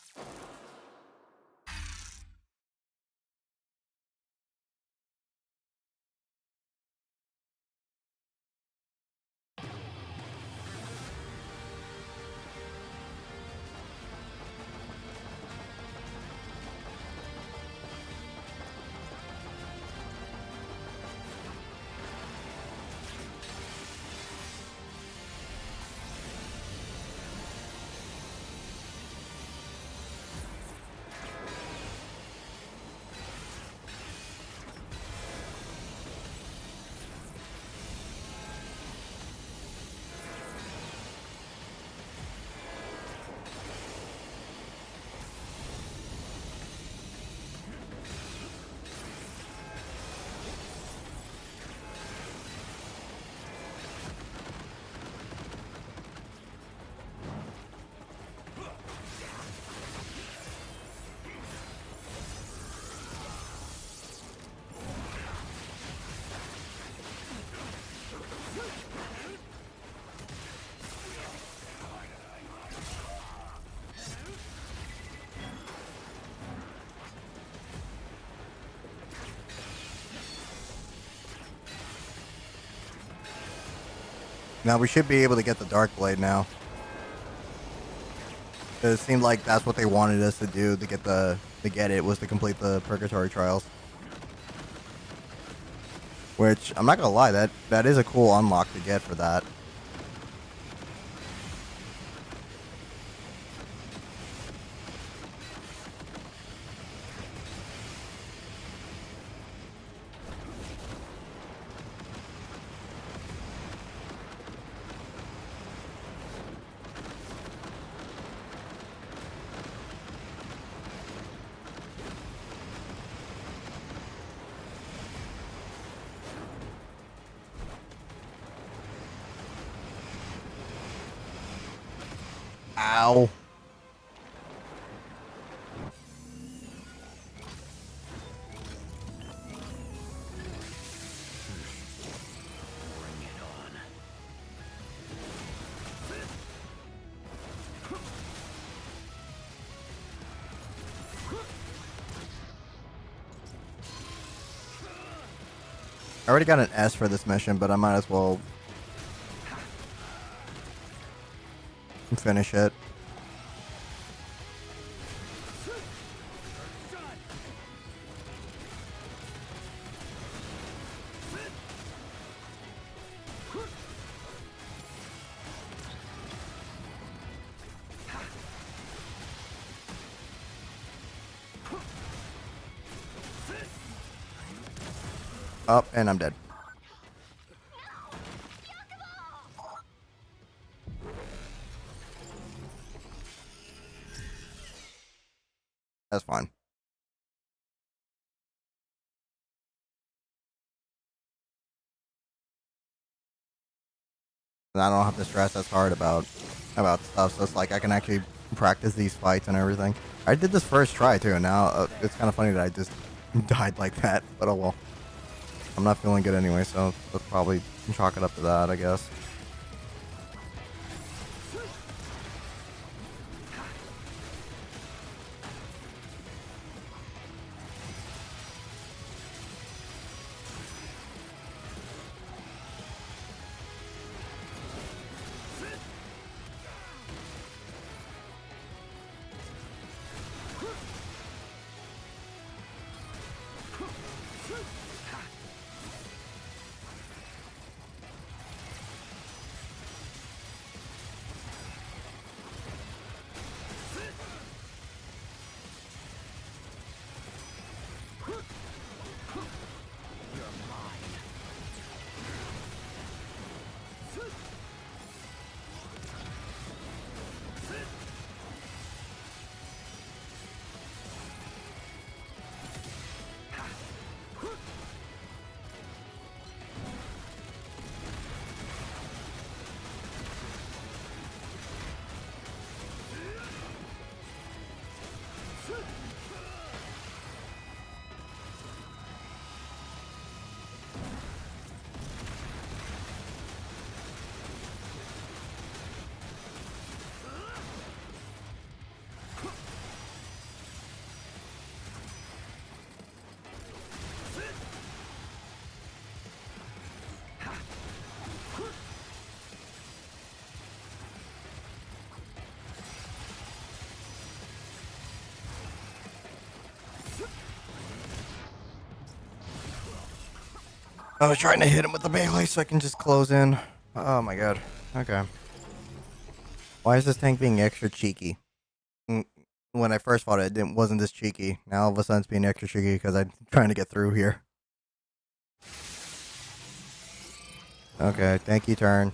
Now we should be able to get the Dark Blade now. It seemed like that's what they wanted us to do to get it was to complete the purgatory trials. Which I'm not gonna lie, that is a cool unlock to get for that. Ow. Bring it on. I already got an S for this mission, but I might as well finish it. Up, and I'm dead. That's fine. And I don't have to stress as hard about stuff, so it's like I can actually practice these fights and everything. I did this first try too, and now it's kind of funny that I just died like that, but oh well. I'm not feeling good anyway, so let's probably chalk it up to that, I guess. I was trying to hit him with the melee so I can just close in. Oh my god. Okay. Why is this tank being extra cheeky? When I first fought it, wasn't this cheeky. Now all of a sudden it's being extra cheeky because I'm trying to get through here. Okay, tanky turn.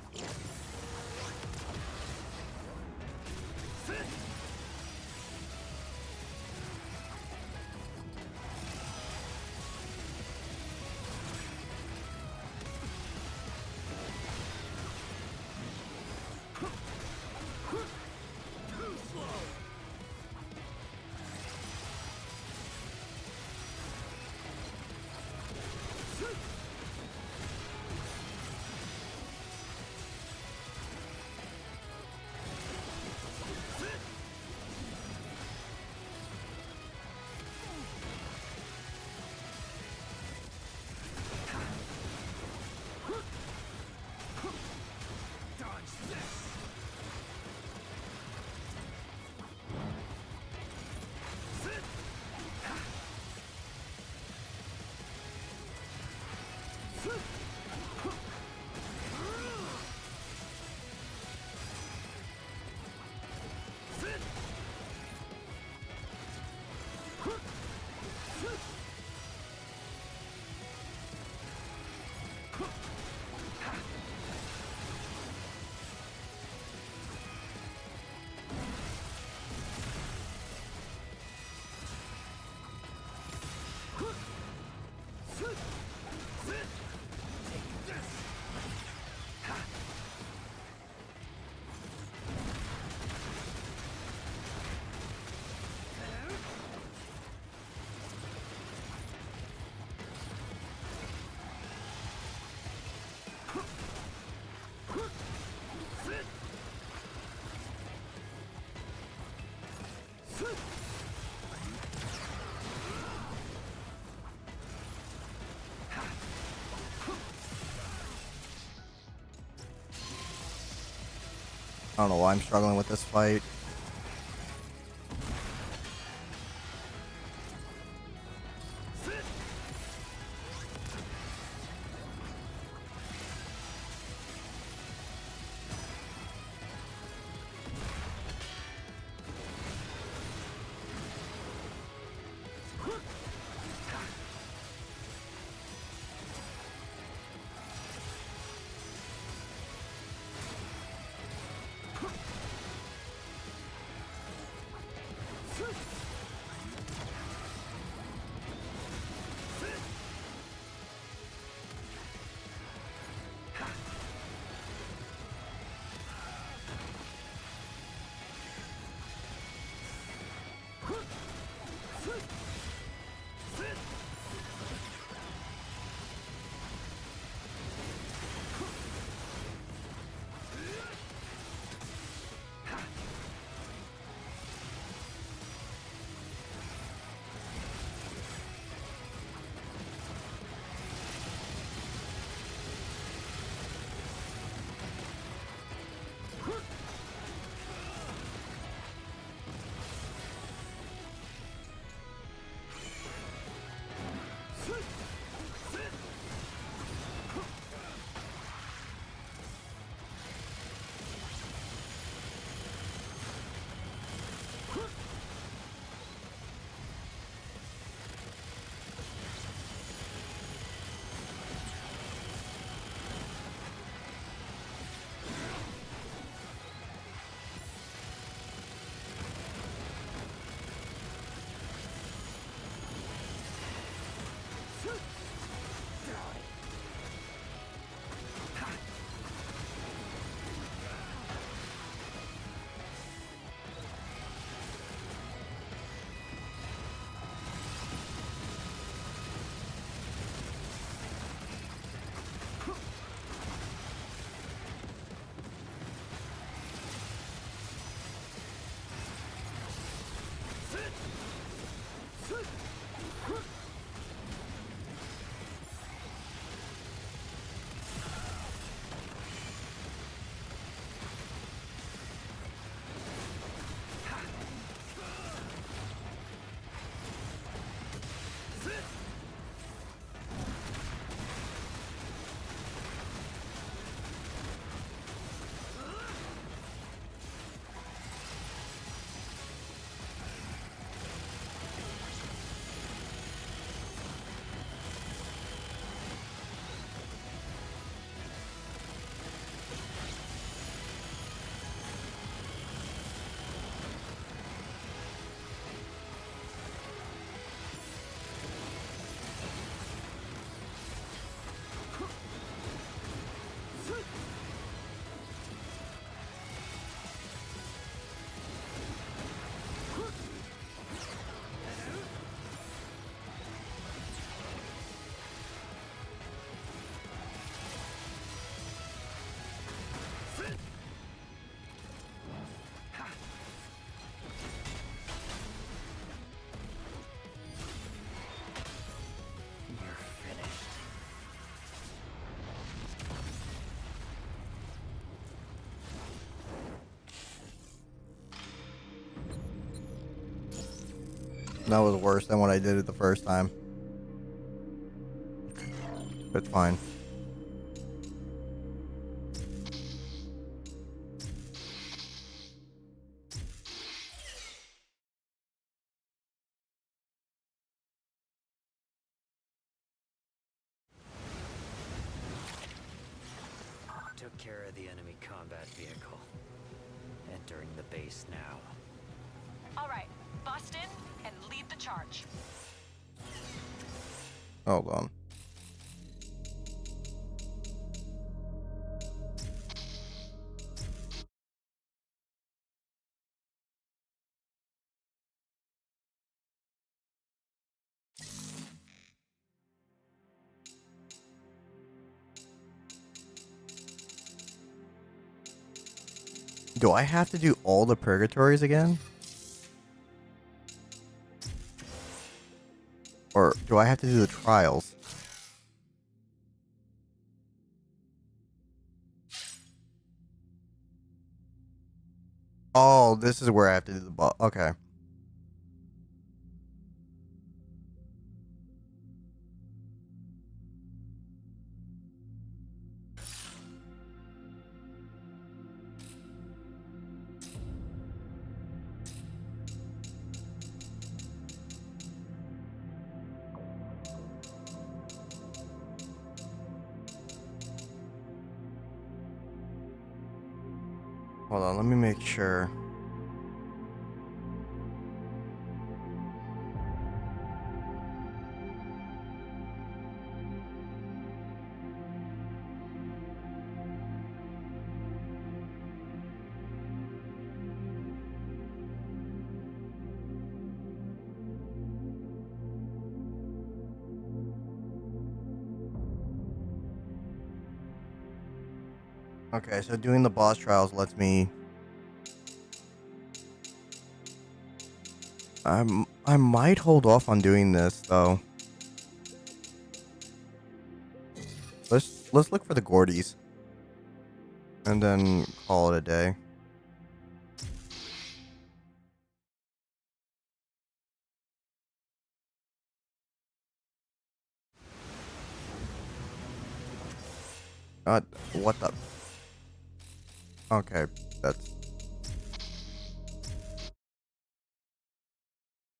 I don't know why I'm struggling with this fight. That was worse than what I did it the first time. But fine. Took care of the enemy combat vehicle. Entering the base now. All right, bust in and lead the charge. Hold on. Do I have to do all the purgatories again? Or do I have to do the trials? Oh, this is where I have to do the boss. Okay. Hold on, let me make sure. Okay, so doing the boss trials lets me... I might hold off on doing this though. Let's look for the Gordies. And then call it a day. What the... Okay, that's...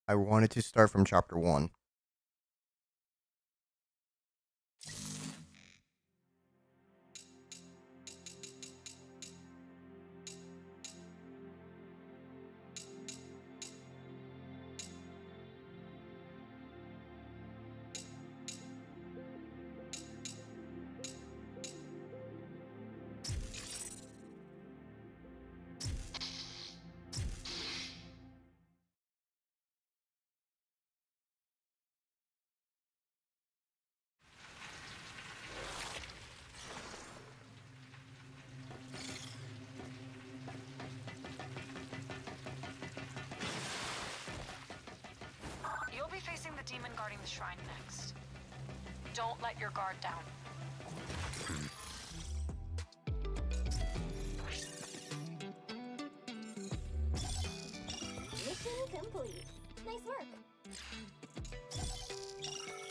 I wanted to start from chapter 1. You'll be facing the demon guarding the shrine next. Don't let your guard down. Mission complete. Nice work.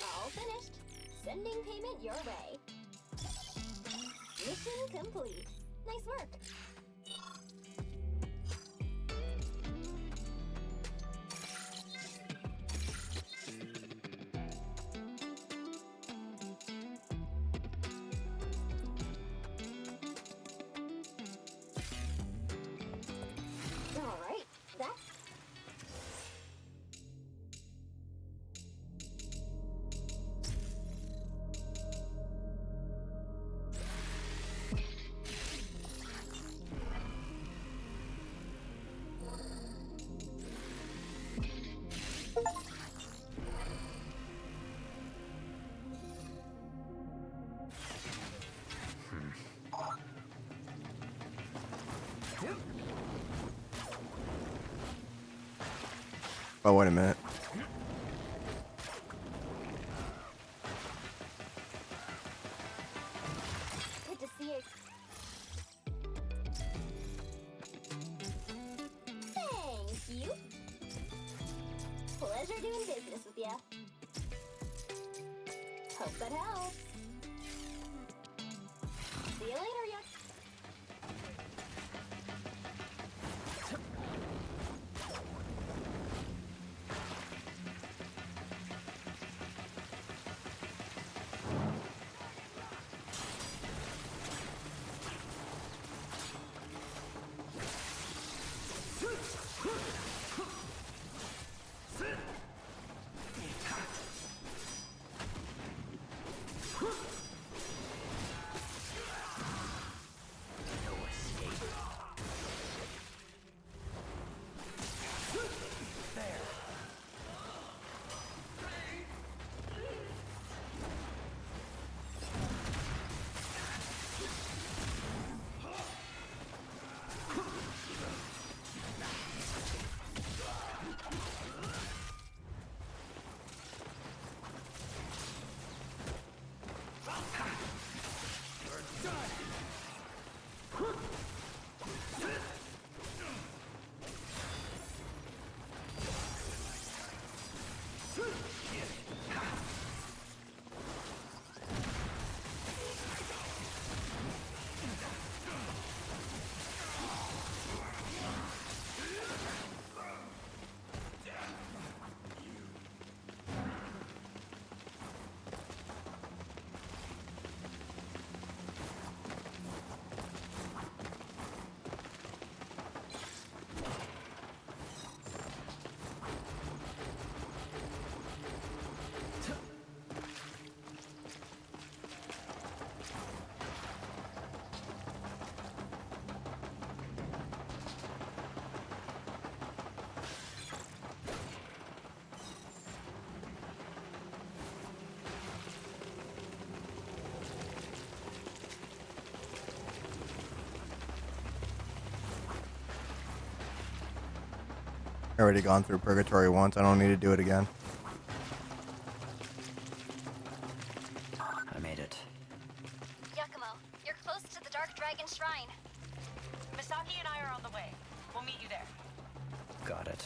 All finished. Sending payment your way. Mission complete. Nice work. All right. That's Oh, wait a minute. good to see you. Thank you. Pleasure Pleasure doing business with ya. Hope that helps. See you later, yuck. I already gone through purgatory once. I don't need to do it again. I made it. Yakumo, you're close to the Dark Dragon Shrine. Misaki and I are on the way. We'll meet you there. Got it.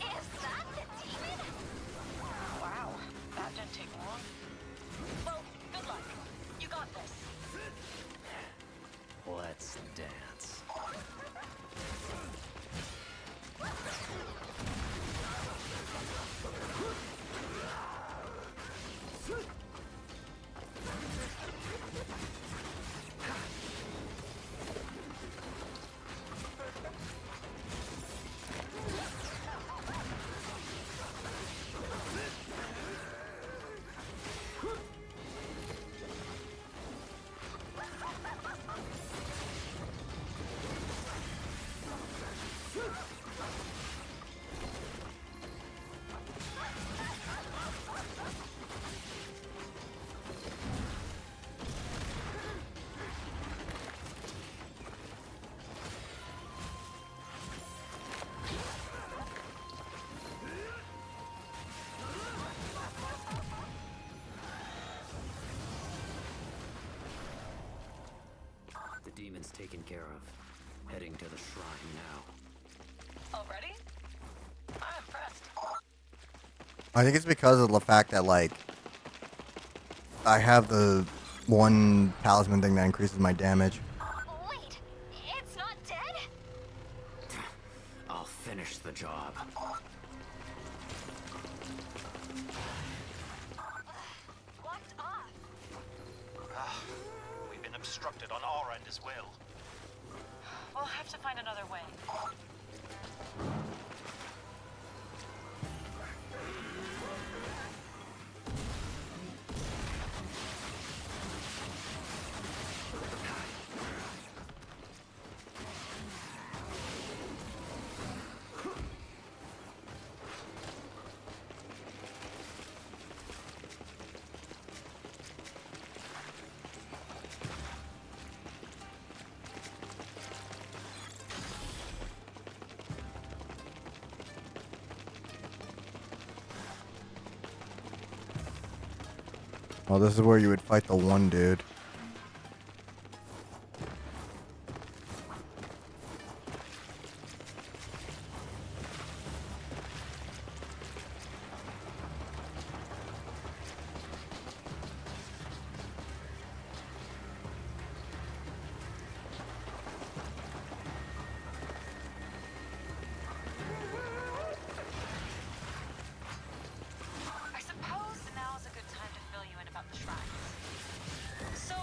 Is that the demon? Wow, that didn't take long. Well, good luck. You got this. Let's dance. The demon's taken care of. Heading to the shrine now. Already? I'm impressed. I think it's because of the fact that, like, I have the one talisman thing that increases my damage. Wait, it's not dead? I'll finish the job. Locked off. We've been obstructed on our end as well. We'll have to find another way. Oh, this is where you would fight the one dude. I suppose now is a good time to fill you in about the shrines. So,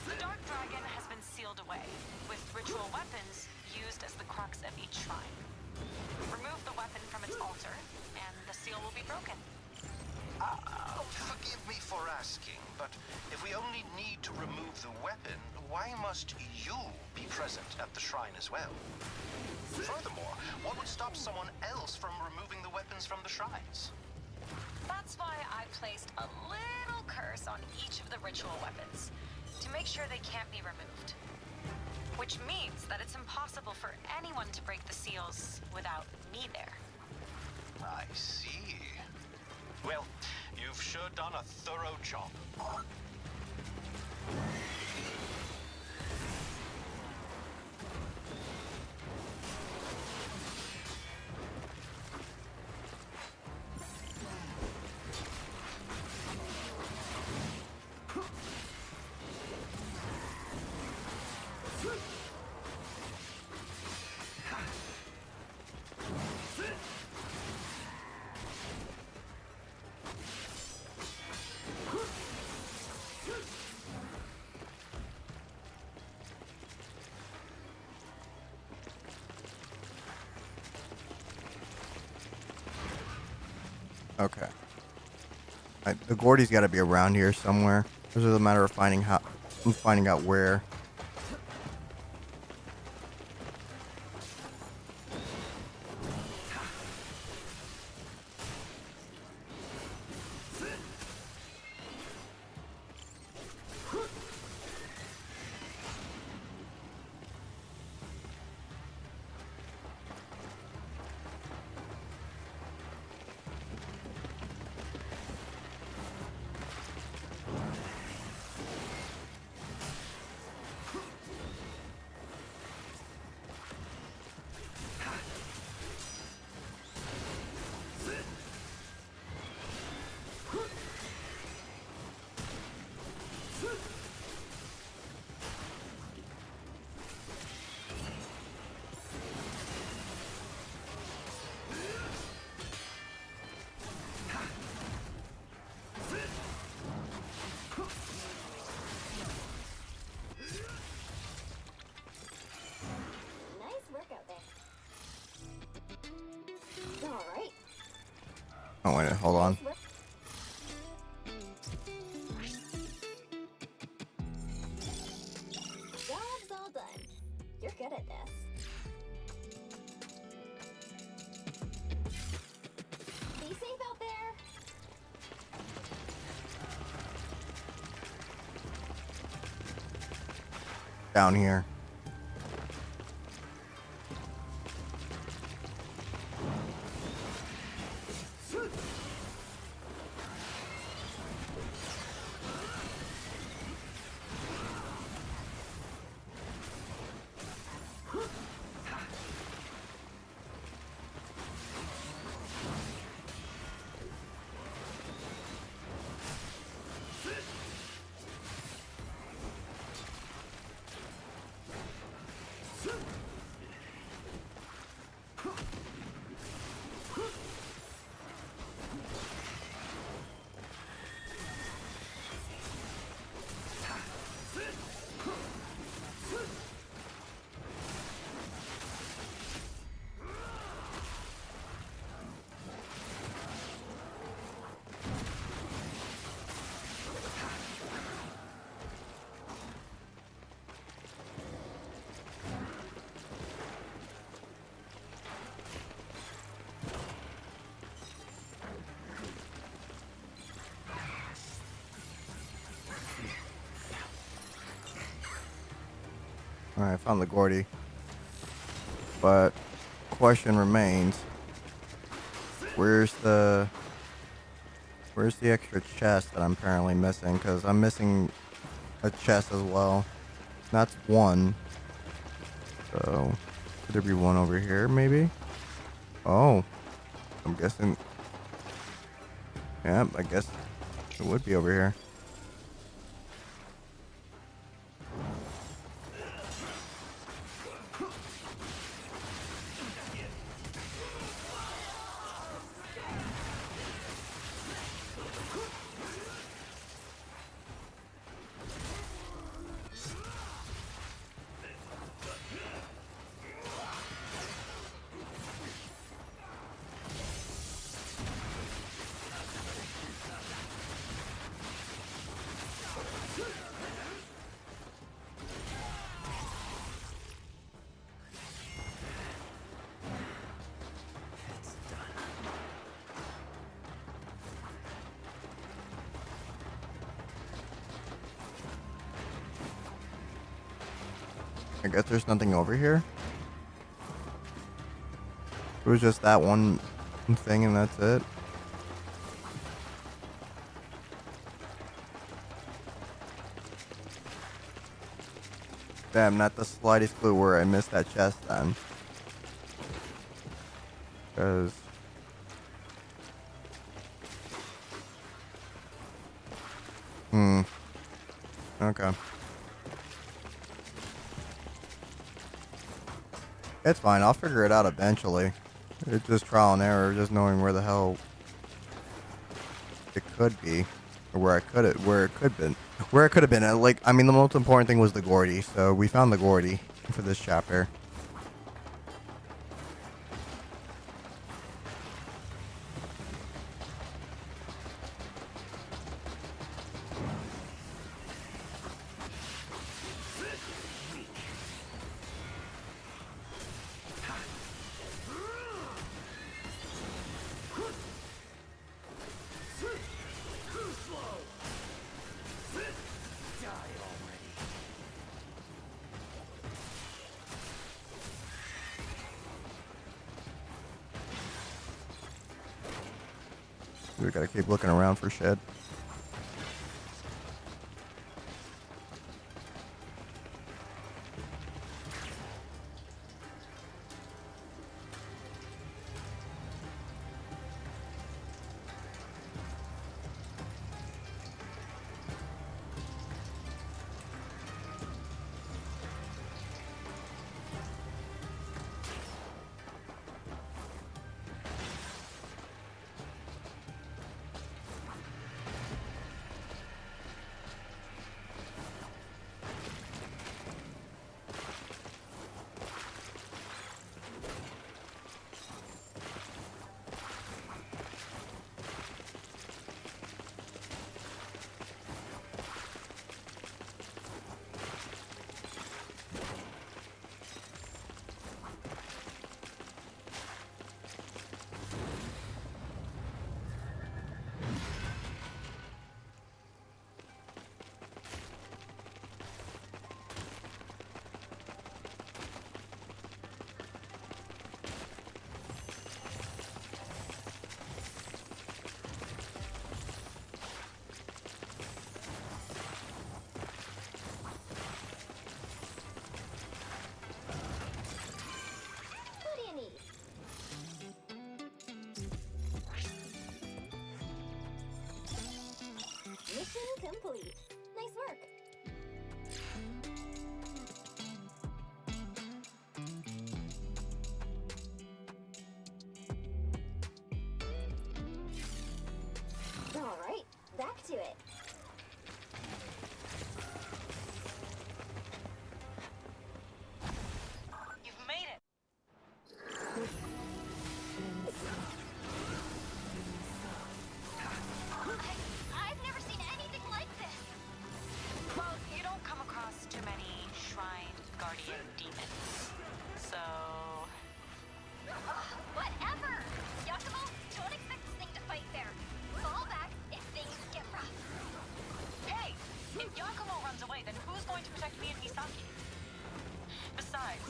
the Dark Dragon has been sealed away, with ritual weapons used as the crux of each shrine. Remove the weapon from its altar, and the seal will be broken. Forgive me for asking, but if we only need to remove the weapon, why must you be present at the shrine as well? Furthermore, what would stop someone else from removing the weapons from the shrines? That's why I placed a little curse on each of the ritual weapons, to make sure they can't be removed. Which means that it's impossible for anyone to break the seals without me there. I see. Well, you've sure done a thorough job. Okay. The Gordy's got to be around here somewhere. It's just a matter of finding out where. Nice work out there. All right. Oh wait, hold on. Nice work. Job's all done. You're good at this. Be safe out there. Down here. Alright, I found the Gordy. But question remains. Where's the Where's the extra chest that I'm apparently missing? Because I'm missing a chest as well. That's one. So, could there be one over here, maybe? Oh, I'm guessing. Yeah, I guess it would be over here. I guess there's nothing over here. It was just that one thing and that's it. Damn, not the slightest clue where I missed that chest then. Because... Okay. It's fine, I'll figure it out eventually. It's just trial and error, just knowing where the hell it could be. Or where it could have been. Like, I mean, the most important thing was the Gordy, so we found the Gordy for this chapter. We gotta keep looking around for shit. What do you need? Mission complete. Nice work. All right, back to it. You've made it. I've never seen anything like this. Well, you don't come across too many shrine guardian demons. So... Whatever. Yakumo, don't expect this thing to fight fair. Fall back if things get rough. Hey! If Yakumo runs away, then who's going to protect me and Misaki? Besides,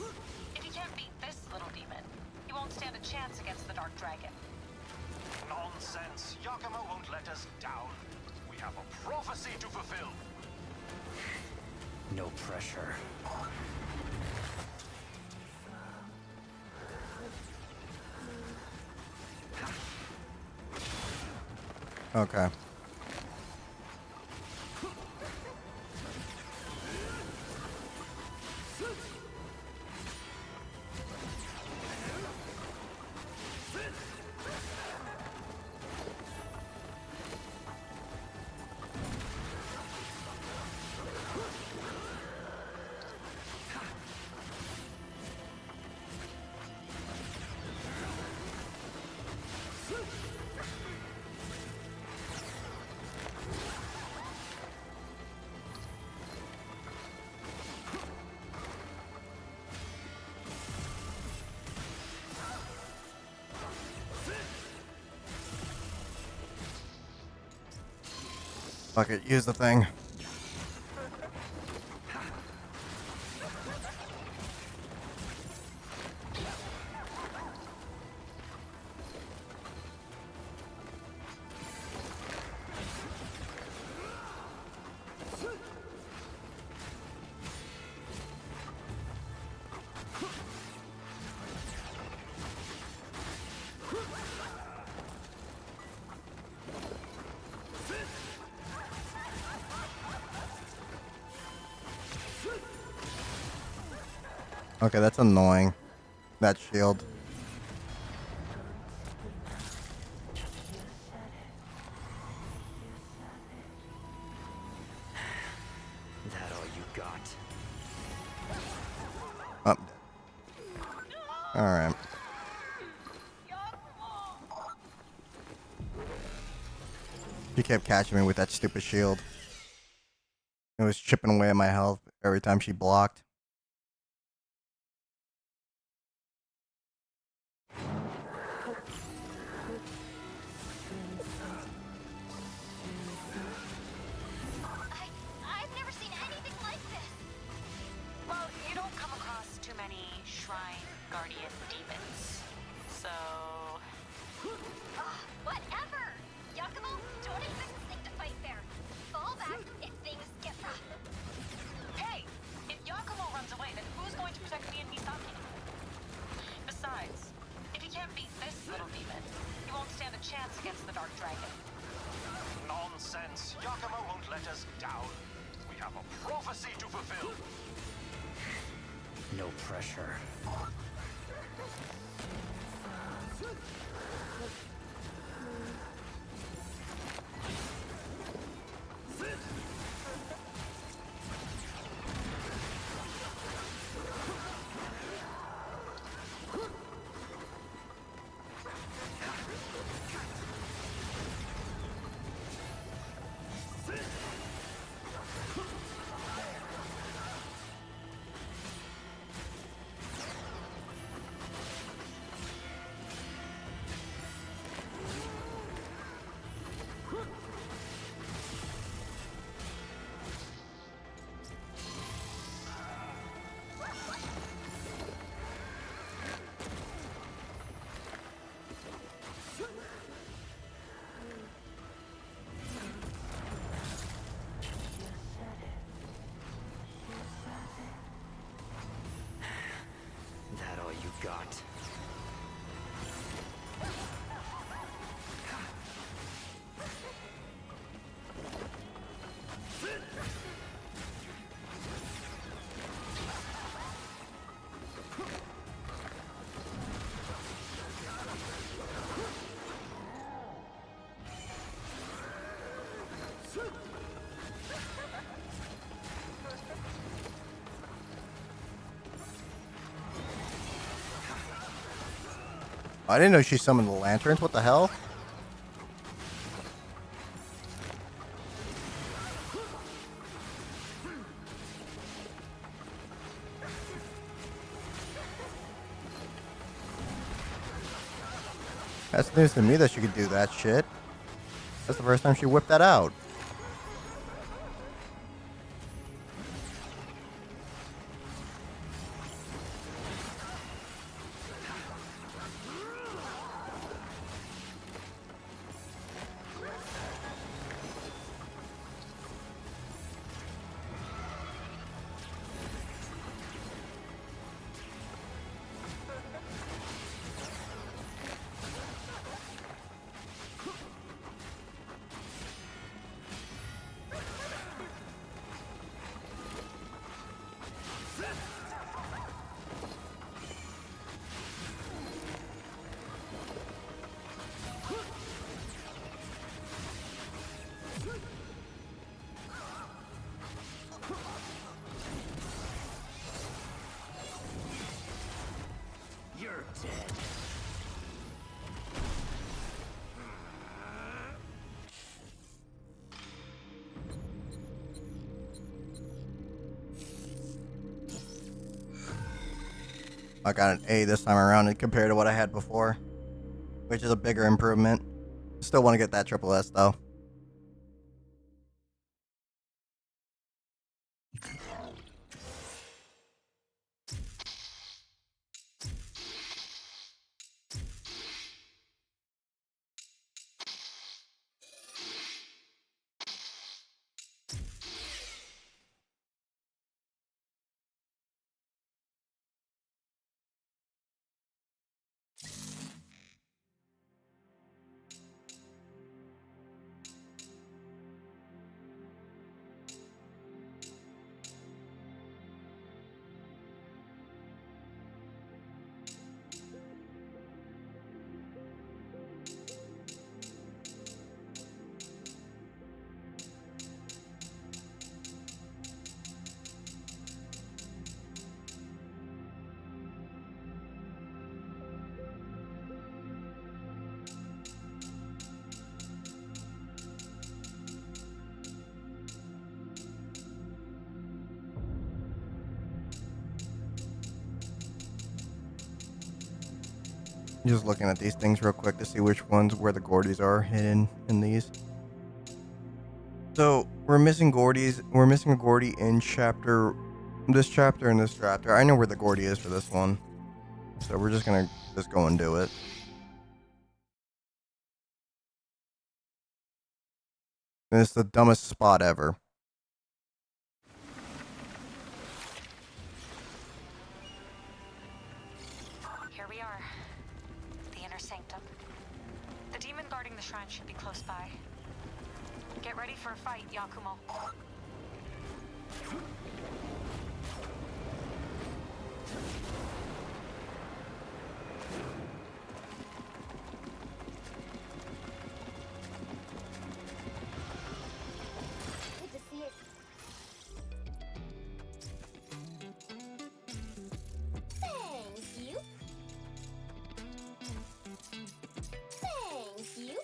if he can't beat this little demon, he won't stand a chance against the Dark Dragon. Nonsense. Yakima won't let us down. We have a prophecy to fulfill. No pressure. Okay. Fuck it, use the thing. Okay, that's annoying. That shield. That all you got? Oh. Alright. She kept catching me with that stupid shield. It was chipping away at my health every time she blocked. I've never seen anything like this. Well, you don't come across too many shrine guardian demons. So, Whatever. Yakumo, don't expect the snake to fight fair. Fall back if things get rough. hey, if Yakumo runs away, then who's going to protect me and Misaki? Besides, if he can't beat this little demon, he won't stand a chance against the Dark Dragon. Nonsense. Yakima won't let us down. We have a prophecy to fulfill. No pressure. That all you got? I didn't know she summoned the lanterns. What the hell? That's news to me that she could do that shit. That's the first time she whipped that out. I got an A this time around compared to what I had before, which is a bigger improvement. Still want to get that triple S though. Just looking at these things real quick to see which ones where the Gordies are hidden in these. So we're missing Gordies. We're missing a Gordie in this chapter and this chapter. I know where the Gordie is for this one, so we're just gonna go and do it. And it's the dumbest spot ever. Here we are. The inner sanctum. The demon guarding the shrine should be close by. Get ready for a fight, Yakumo. Good to see it. Thank you. Thank you.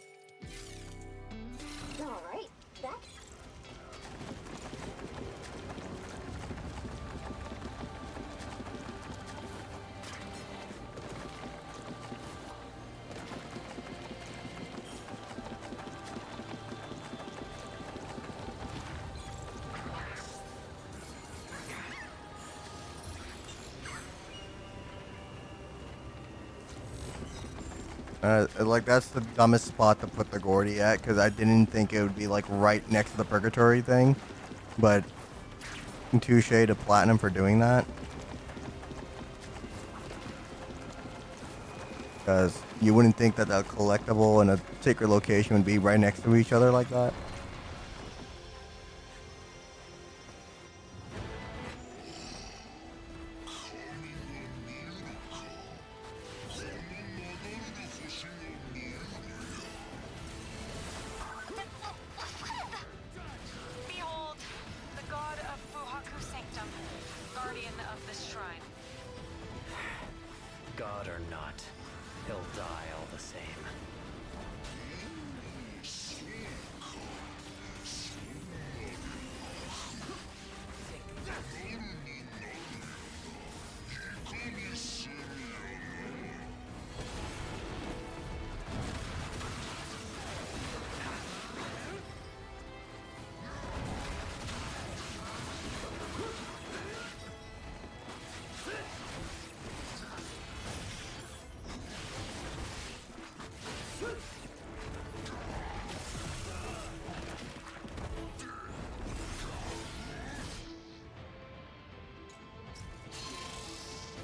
All right, that. Like that's the dumbest spot to put the Gordie at because I didn't think it would be like right next to the purgatory thing, but touche to Platinum for doing that. Because you wouldn't think that a collectible and a sacred location would be right next to each other like that. Behold, the god of Fuhaku Sanctum, guardian of this shrine. God or not, he'll die all the same.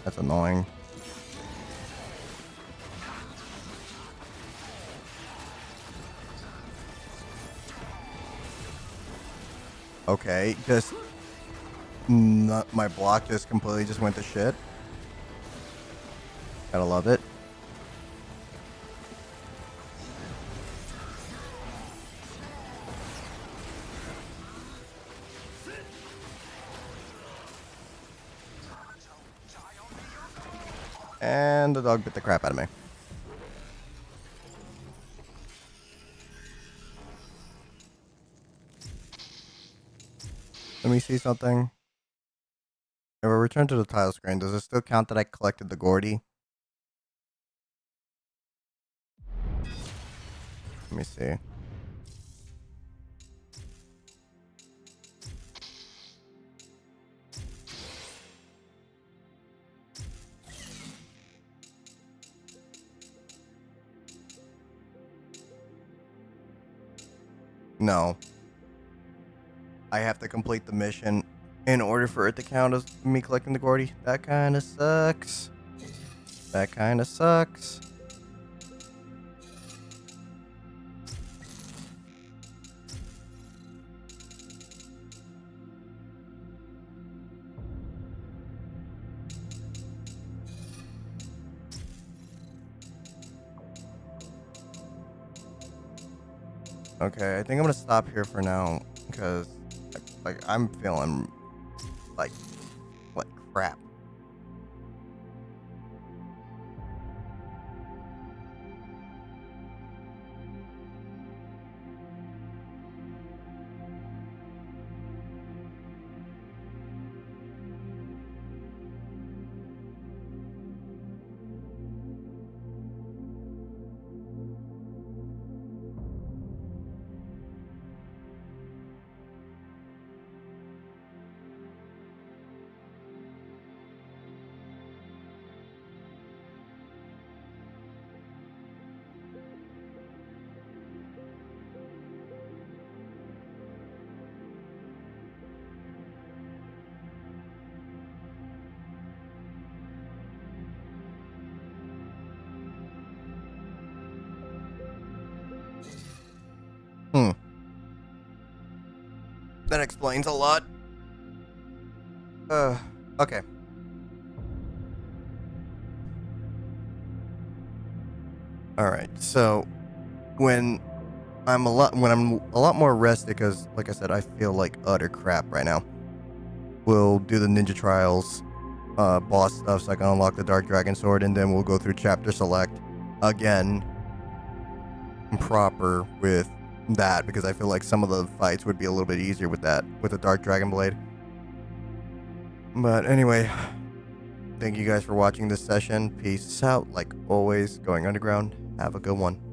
That's annoying. Okay, just my block just completely just went to shit. Gotta love it. And the dog bit the crap out of me. Let me see something. If I return to the title screen, does it still count that I collected the Gordy? Let me see. No. I have to complete the mission in order for it to count as me collecting the Gordy. That kind of sucks. That kind of sucks. Okay, I think I'm gonna stop here for now because, like, I'm feeling like crap. That explains a lot. Okay. All right. So when I'm a lot more rested, because like I said, I feel like utter crap right now. We'll do the ninja trials, boss stuff, so I can unlock the Dark Dragon Sword, and then we'll go through chapter select again, proper with that, because I feel like some of the fights would be a little bit easier with that, with the Dark Dragon Blade. But anyway, thank you guys for watching this session. Peace out, like always, going underground. Have a good one.